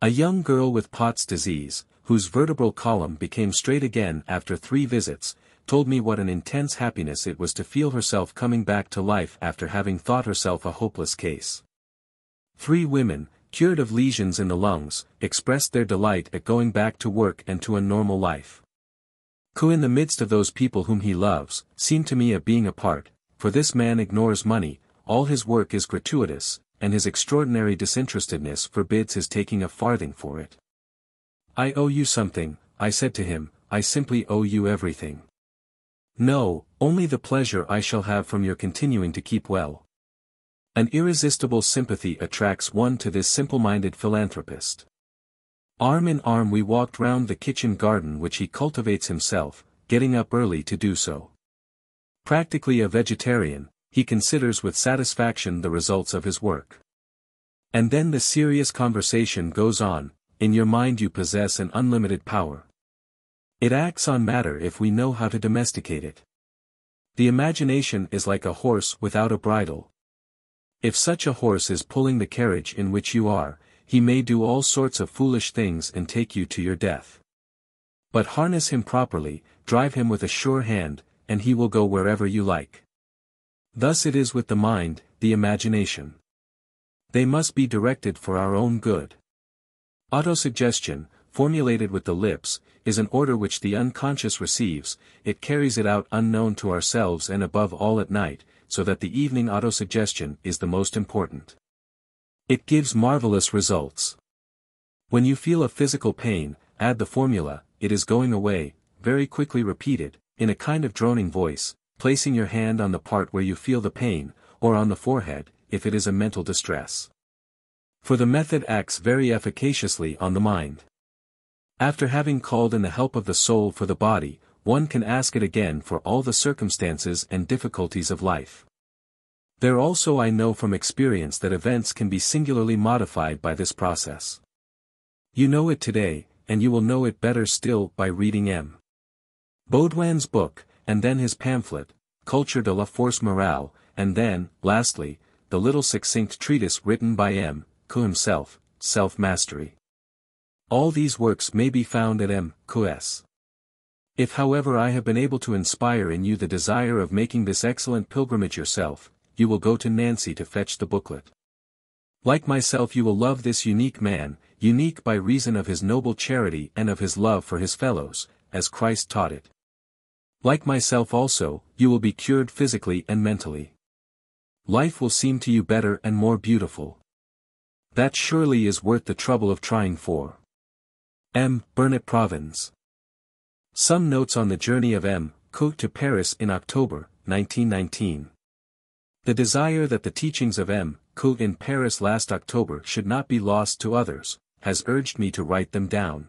A: A young girl with Pott's disease, whose vertebral column became straight again after 3 visits, told me what an intense happiness it was to feel herself coming back to life after having thought herself a hopeless case. 3 women, cured of lesions in the lungs, expressed their delight at going back to work and to a normal life. Coué, in the midst of those people whom he loves, seemed to me a being apart, for this man ignores money, all his work is gratuitous, and his extraordinary disinterestedness forbids his taking a farthing for it. I owe you something, I said to him, I simply owe you everything. No, only the pleasure I shall have from your continuing to keep well. An irresistible sympathy attracts one to this simple-minded philanthropist. Arm in arm we walked round the kitchen garden which he cultivates himself, getting up early to do so. Practically a vegetarian, he considers with satisfaction the results of his work. And then the serious conversation goes on. In your mind you possess an unlimited power. It acts on matter if we know how to domesticate it. The imagination is like a horse without a bridle. If such a horse is pulling the carriage in which you are, he may do all sorts of foolish things and take you to your death. But harness him properly, drive him with a sure hand, and he will go wherever you like. Thus it is with the mind, the imagination. They must be directed for our own good. Autosuggestion, formulated with the lips, is an order which the unconscious receives, it carries it out unknown to ourselves and above all at night, so that the evening autosuggestion is the most important. It gives marvelous results. When you feel a physical pain, add the formula, it is going away, very quickly repeated, in a kind of droning voice, placing your hand on the part where you feel the pain, or on the forehead, if it is a mental distress. For the method acts very efficaciously on the mind. After having called in the help of the soul for the body, one can ask it again for all the circumstances and difficulties of life. There also I know from experience that events can be singularly modified by this process. You know it today, and you will know it better still by reading M. Baudouin's book, and then his pamphlet, Culture de la Force Morale, and then, lastly, the little succinct treatise written by Emile Coué himself, Self-Mastery. All these works may be found at Emile Coué's. If however I have been able to inspire in you the desire of making this excellent pilgrimage yourself, you will go to Nancy to fetch the booklet. Like myself you will love this unique man, unique by reason of his noble charity and of his love for his fellows, as Christ taught it. Like myself also, you will be cured physically and mentally. Life will seem to you better and more beautiful. That surely is worth the trouble of trying for. M. Burnett Provins. Some notes on the journey of Emile Coué to Paris in October, 1919. The desire that the teachings of Emile Coué in Paris last October should not be lost to others, has urged me to write them down.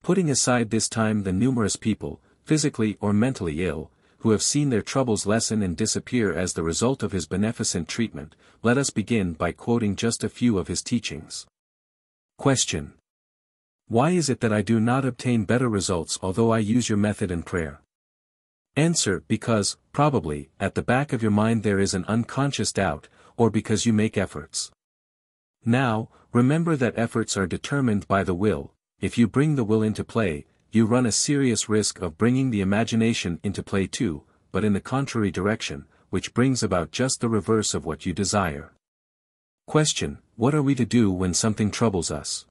A: Putting aside this time the numerous people, physically or mentally ill, who have seen their troubles lessen and disappear as the result of his beneficent treatment, let us begin by quoting just a few of his teachings. Question. Why is it that I do not obtain better results although I use your method and prayer? Answer, because, probably, at the back of your mind there is an unconscious doubt, or because you make efforts. Now, remember that efforts are determined by the will. If you bring the will into play, you run a serious risk of bringing the imagination into play too, but in the contrary direction, which brings about just the reverse of what you desire. Question: What are we to do when something troubles us?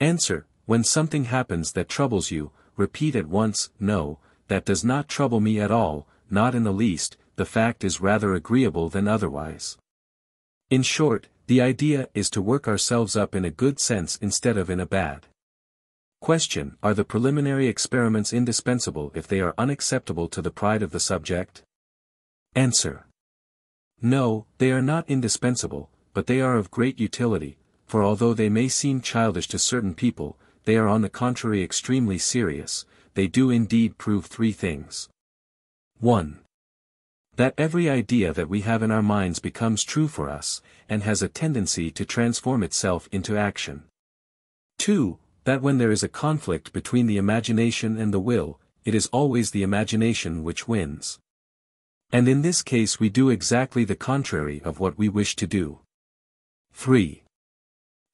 A: Answer: When something happens that troubles you, repeat at once, "No, that does not trouble me at all, not in the least, the fact is rather agreeable than otherwise." In short, the idea is to work ourselves up in a good sense instead of in a bad. Question: Are the preliminary experiments indispensable if they are unacceptable to the pride of the subject? Answer: No, they are not indispensable, but they are of great utility, for although they may seem childish to certain people, they are on the contrary extremely serious. They do indeed prove three things. 1. That every idea that we have in our minds becomes true for us, and has a tendency to transform itself into action. 2. That when there is a conflict between the imagination and the will, it is always the imagination which wins. And in this case we do exactly the contrary of what we wish to do. 3.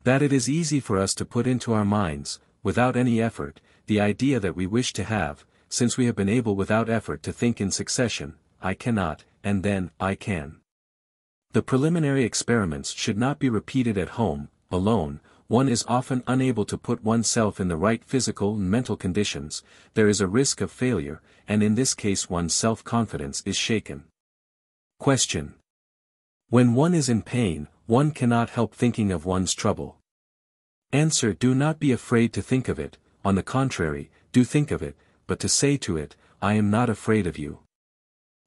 A: That it is easy for us to put into our minds, without any effort, the idea that we wish to have, since we have been able without effort to think in succession, "I cannot," and then, "I can." The preliminary experiments should not be repeated at home, alone. One is often unable to put oneself in the right physical and mental conditions, there is a risk of failure, and in this case one's self-confidence is shaken. Question: When one is in pain, one cannot help thinking of one's trouble. Answer: Do not be afraid to think of it, on the contrary, do think of it, but to say to it, "I am not afraid of you."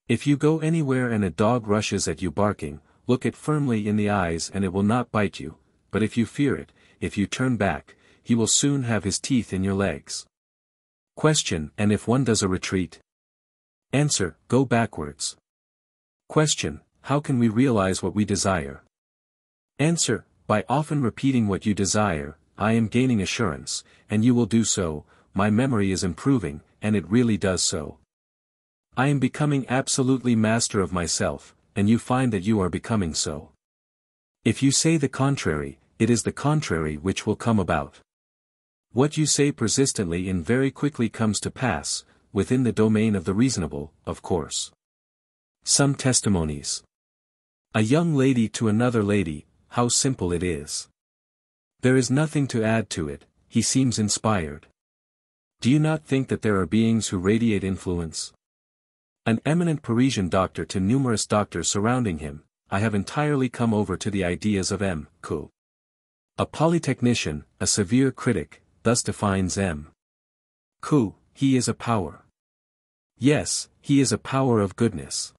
A: If you go anywhere and a dog rushes at you barking, look it firmly in the eyes and it will not bite you, but if you fear it, if you turn back, he will soon have his teeth in your legs. Question: And if one does a retreat? Answer: Go backwards. Question: How can we realize what we desire? Answer: By often repeating what you desire. "I am gaining assurance," and you will do so. "My memory is improving," and it really does so. "I am becoming absolutely master of myself," and you find that you are becoming so. If you say the contrary, it is the contrary which will come about. What you say persistently and very quickly comes to pass, within the domain of the reasonable, of course. Some testimonies. A young lady to another lady, how simple it is. There is nothing to add to it, he seems inspired. Do you not think that there are beings who radiate influence? An eminent Parisian doctor to numerous doctors surrounding him, "I have entirely come over to the ideas of Emile Coué." A polytechnician, a severe critic, thus defines Emile Coué: "He is a power. Yes, he is a power of goodness.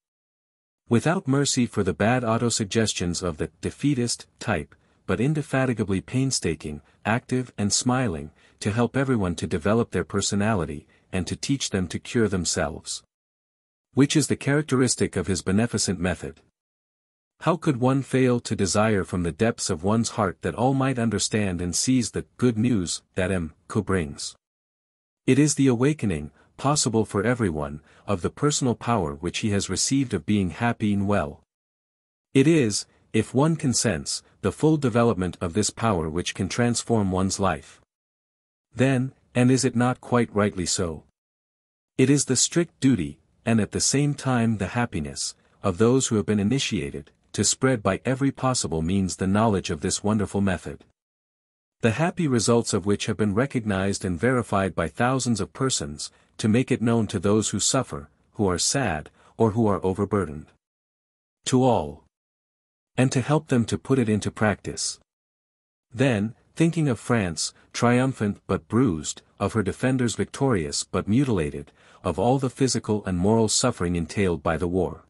A: Without mercy for the bad autosuggestions of the defeatist type, but indefatigably painstaking, active and smiling, to help everyone to develop their personality, and to teach them to cure themselves. Which is the characteristic of his beneficent method. How could one fail to desire from the depths of one's heart that all might understand and seize the good news that Emile Coué brings? It is the awakening, possible for everyone, of the personal power which he has received of being happy and well. It is, if one consents, the full development of this power which can transform one's life. Then, and is it not quite rightly so? It is the strict duty, and at the same time the happiness, of those who have been initiated, to spread by every possible means the knowledge of this wonderful method. The happy results of which have been recognized and verified by thousands of persons, to make it known to those who suffer, who are sad, or who are overburdened. To all. And to help them to put it into practice. Then, thinking of France, triumphant but bruised, of her defenders victorious but mutilated, of all the physical and moral suffering entailed by the war.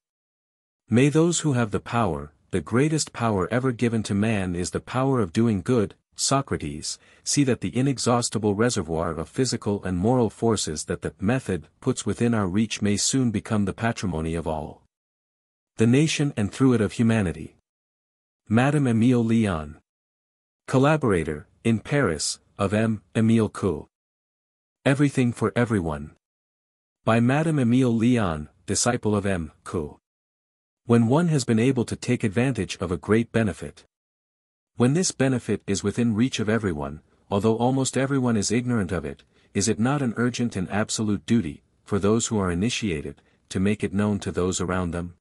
A: May those who have the power, the greatest power ever given to man is the power of doing good, Socrates, see that the inexhaustible reservoir of physical and moral forces that the method puts within our reach may soon become the patrimony of all the nation and through it of humanity. Madame Emile Leon. Collaborator, in Paris, of Emile Coué. Everything for Everyone. By Madame Emile Leon, disciple of Emile Coué. When one has been able to take advantage of a great benefit. When this benefit is within reach of everyone, although almost everyone is ignorant of it, is it not an urgent and absolute duty, for those who are initiated, to make it known to those around them?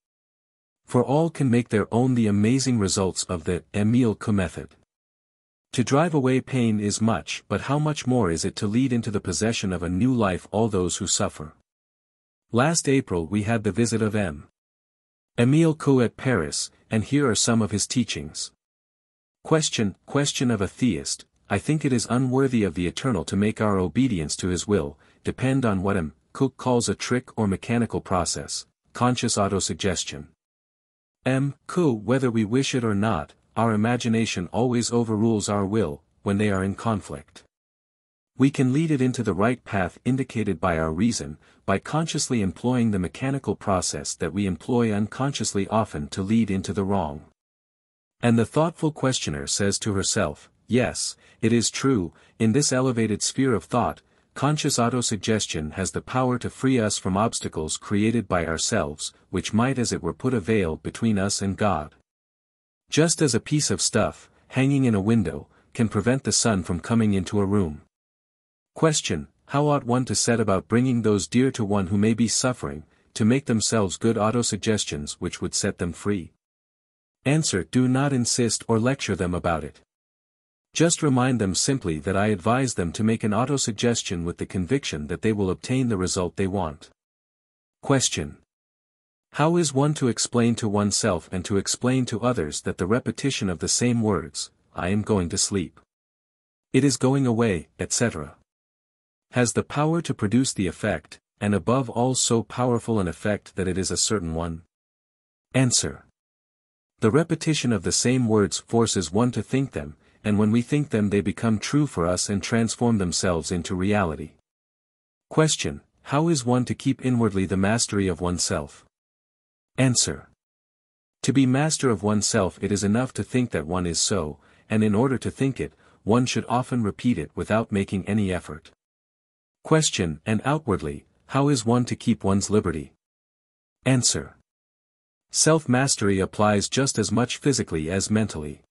A: For all can make their own the amazing results of the Emile Coué method. To drive away pain is much, but how much more is it to lead into the possession of a new life all those who suffer? Last April we had the visit of Emile Coué at Paris, and here are some of his teachings. Question of a theist: I think it is unworthy of the Eternal to make our obedience to his will depend on what Coué calls a trick or mechanical process, conscious autosuggestion. Coué, whether we wish it or not, our imagination always overrules our will, when they are in conflict. We can lead it into the right path indicated by our reason, by consciously employing the mechanical process that we employ unconsciously often to lead into the wrong. And the thoughtful questioner says to herself, yes, it is true, in this elevated sphere of thought, conscious autosuggestion has the power to free us from obstacles created by ourselves, which might as it were put a veil between us and God. Just as a piece of stuff, hanging in a window, can prevent the sun from coming into a room. Question: how ought one to set about bringing those dear to one who may be suffering, to make themselves good autosuggestions which would set them free? Answer: do not insist or lecture them about it. Just remind them simply that I advise them to make an autosuggestion with the conviction that they will obtain the result they want. Question: how is one to explain to oneself and to explain to others that the repetition of the same words, I am going to sleep, it is going away, etc., has the power to produce the effect, and above all so powerful an effect that it is a certain one? Answer: the repetition of the same words forces one to think them, and when we think them they become true for us and transform themselves into reality. Question: how is one to keep inwardly the mastery of oneself? Answer: to be master of oneself it is enough to think that one is so, and in order to think it, one should often repeat it without making any effort. Question: and outwardly, how is one to keep one's liberty? Answer: self-mastery applies just as much physically as mentally.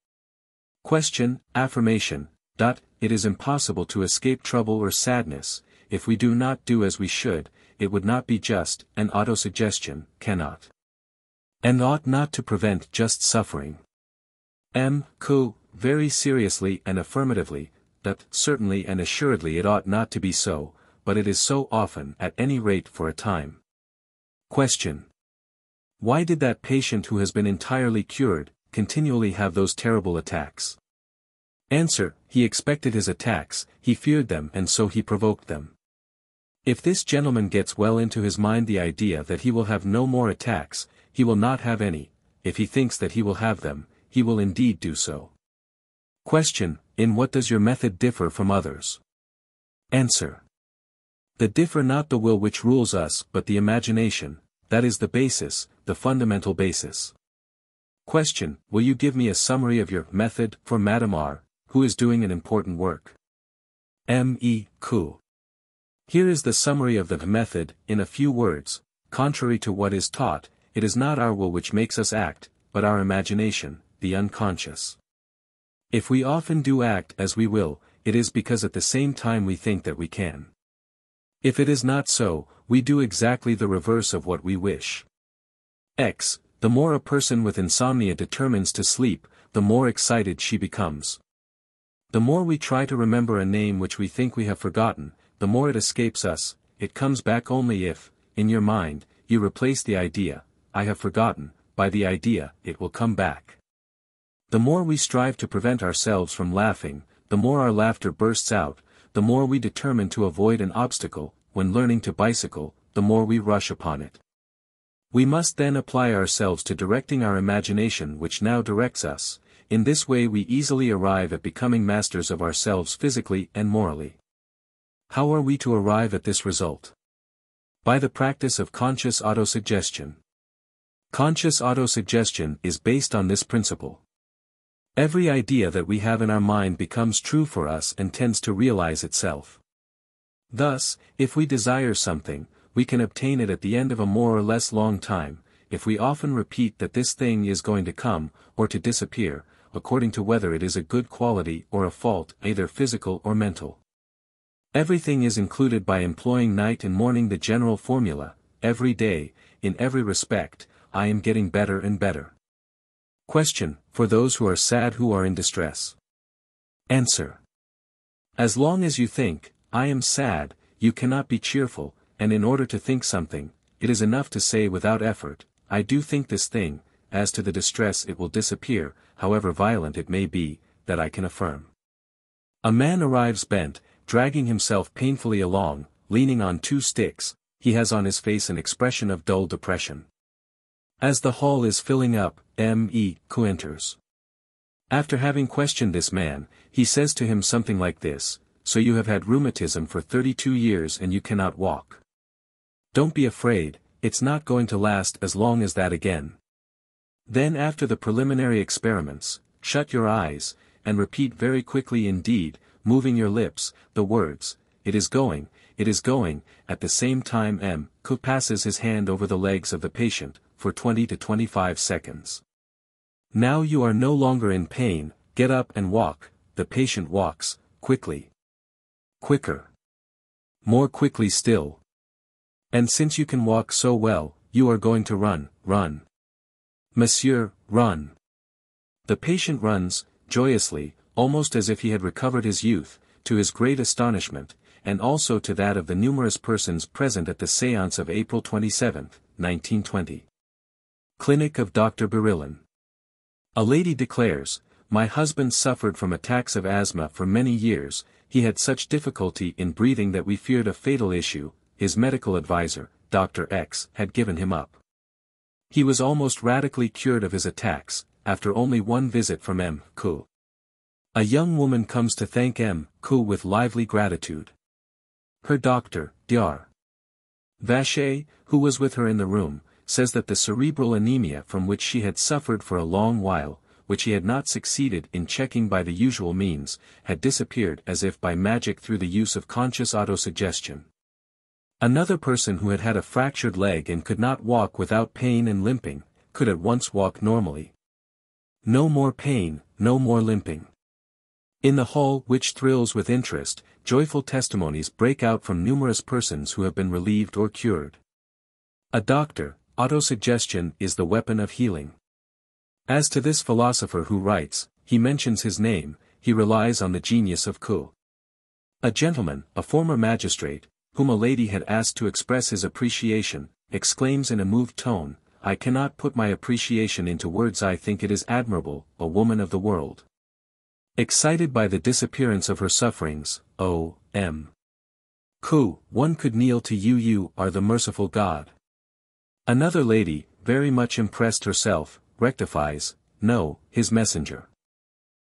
A: Question: affirmation. It is impossible to escape trouble or sadness, if we do not do as we should, it would not be just, and autosuggestion cannot and ought not to prevent just suffering. Coué, very seriously and affirmatively, that certainly and assuredly it ought not to be so, but it is so often, at any rate for a time. Question: why did that patient who has been entirely cured, continually have those terrible attacks? Answer: he expected his attacks, he feared them and so he provoked them. If this gentleman gets well into his mind the idea that he will have no more attacks, he will not have any; if he thinks that he will have them, he will indeed do so. Question: in what does your method differ from others? Answer: the differ not the will which rules us but the imagination, that is the basis, the fundamental basis. Question: will you give me a summary of your method for Madame R, who is doing an important work? Emile Coué. Here is the summary of the method, in a few words. Contrary to what is taught, it is not our will which makes us act, but our imagination, the unconscious. If we often do act as we will, it is because at the same time we think that we can. If it is not so, we do exactly the reverse of what we wish. The more a person with insomnia determines to sleep, the more excited she becomes. The more we try to remember a name which we think we have forgotten, the more it escapes us. It comes back only if, in your mind, you replace the idea, I have forgotten, by the idea, it will come back. The more we strive to prevent ourselves from laughing, the more our laughter bursts out, the more we determine to avoid an obstacle. When learning to bicycle, the more we rush upon it. We must then apply ourselves to directing our imagination which now directs us. In this way we easily arrive at becoming masters of ourselves physically and morally. How are we to arrive at this result? By the practice of conscious autosuggestion. Conscious autosuggestion is based on this principle. Every idea that we have in our mind becomes true for us and tends to realize itself. Thus, if we desire something, we can obtain it at the end of a more or less long time, if we often repeat that this thing is going to come, or to disappear, according to whether it is a good quality or a fault, either physical or mental. Everything is included by employing night and morning the general formula, every day, in every respect, I am getting better and better. Question, for those who are sad who are in distress. Answer. As long as you think, I am sad, you cannot be cheerful, and in order to think something, it is enough to say without effort, I do think this thing, as to the distress it will disappear, however violent it may be, that I can affirm. A man arrives bent, dragging himself painfully along, leaning on 2 sticks, he has on his face an expression of dull depression. As the hall is filling up, Emile Coué enters. After having questioned this man, he says to him something like this, so you have had rheumatism for 32 years and you cannot walk. Don't be afraid, it's not going to last as long as that again. Then after the preliminary experiments, shut your eyes, and repeat very quickly indeed, moving your lips, the words, it is going, at the same time Emile Coué passes his hand over the legs of the patient, for 20 to 25 seconds. Now you are no longer in pain, get up and walk, the patient walks, quickly. Quicker. More quickly still. And since you can walk so well, you are going to run. Monsieur, run. The patient runs, joyously, almost as if he had recovered his youth, to his great astonishment, and also to that of the numerous persons present at the séance of April 27, 1920. Clinic of Dr. Berillon. A lady declares, my husband suffered from attacks of asthma for many years, he had such difficulty in breathing that we feared a fatal issue, his medical advisor, Dr. X, had given him up. He was almost radically cured of his attacks, after only 1 visit from Emile Coué. A young woman comes to thank Emile Coué with lively gratitude. Her doctor, Dr. Vacher, who was with her in the room, says that the cerebral anemia from which she had suffered for a long while, which he had not succeeded in checking by the usual means, had disappeared as if by magic through the use of conscious autosuggestion. Another person who had had a fractured leg and could not walk without pain and limping, could at once walk normally. No more pain, no more limping. In the hall which thrills with interest, joyful testimonies break out from numerous persons who have been relieved or cured. A doctor, autosuggestion is the weapon of healing. As to this philosopher who writes, he mentions his name, he relies on the genius of Coué. A gentleman, a former magistrate, whom a lady had asked to express his appreciation, exclaims in a moved tone, I cannot put my appreciation into words, I think it is admirable, a woman of the world. Excited by the disappearance of her sufferings, Emile Coué, one could kneel to you, you are the merciful God. Another lady, very much impressed herself, rectifies, no, his messenger.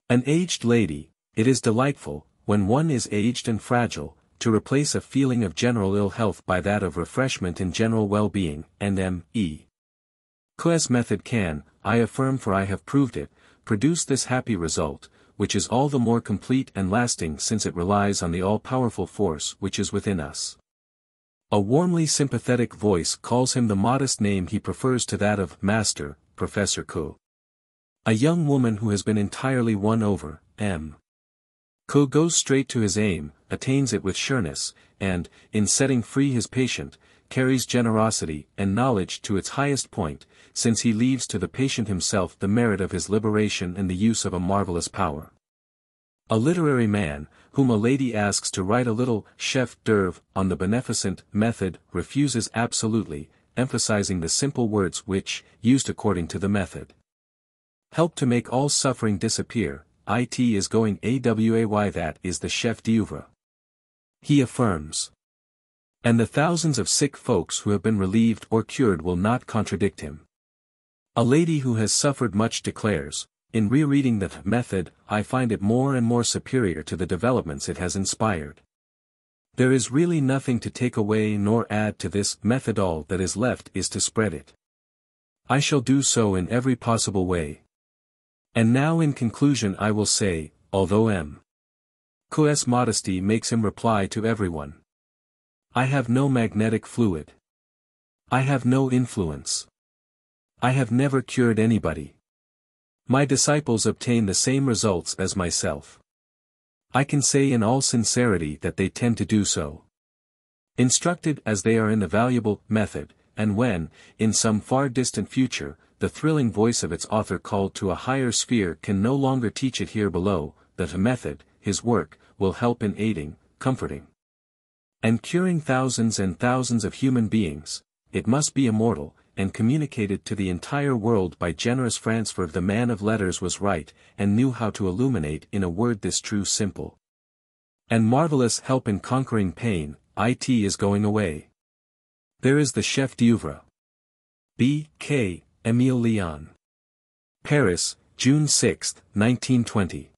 A: An aged lady, it is delightful, when one is aged and fragile, to replace a feeling of general ill health by that of refreshment and general well-being, and Emile Coué's method can, I affirm for I have proved it, produce this happy result, which is all the more complete and lasting since it relies on the all-powerful force which is within us. A warmly sympathetic voice calls him the modest name he prefers to that of Master, Professor Coué. A young woman who has been entirely won over, Emile Coué goes straight to his aim, attains it with sureness, and, in setting free his patient, carries generosity and knowledge to its highest point, since he leaves to the patient himself the merit of his liberation and the use of a marvelous power. A literary man, whom a lady asks to write a little chef d'oeuvre on the beneficent method, refuses absolutely, emphasizing the simple words which, used according to the method, help to make all suffering disappear. It is going away, that is the chef d'oeuvre. He affirms. And the thousands of sick folks who have been relieved or cured will not contradict him. A lady who has suffered much declares, in rereading the method, I find it more and more superior to the developments it has inspired. There is really nothing to take away nor add to this method, all that is left is to spread it. I shall do so in every possible way. And now in conclusion I will say, although Emile Coué's modesty makes him reply to everyone, I have no magnetic fluid. I have no influence. I have never cured anybody. My disciples obtain the same results as myself. I can say in all sincerity that they tend to do so. Instructed as they are in the valuable method, and when, in some far distant future, the thrilling voice of its author called to a higher sphere can no longer teach it here below, that a method, his work, will help in aiding, comforting, and curing thousands and thousands of human beings, it must be immortal, and communicated to the entire world by generous transfer. The man of letters was right, and knew how to illuminate in a word this true simple and marvelous help in conquering pain. It is going away. There is the chef d'oeuvre. B. K. Emile Leon. Paris, June 6, 1920.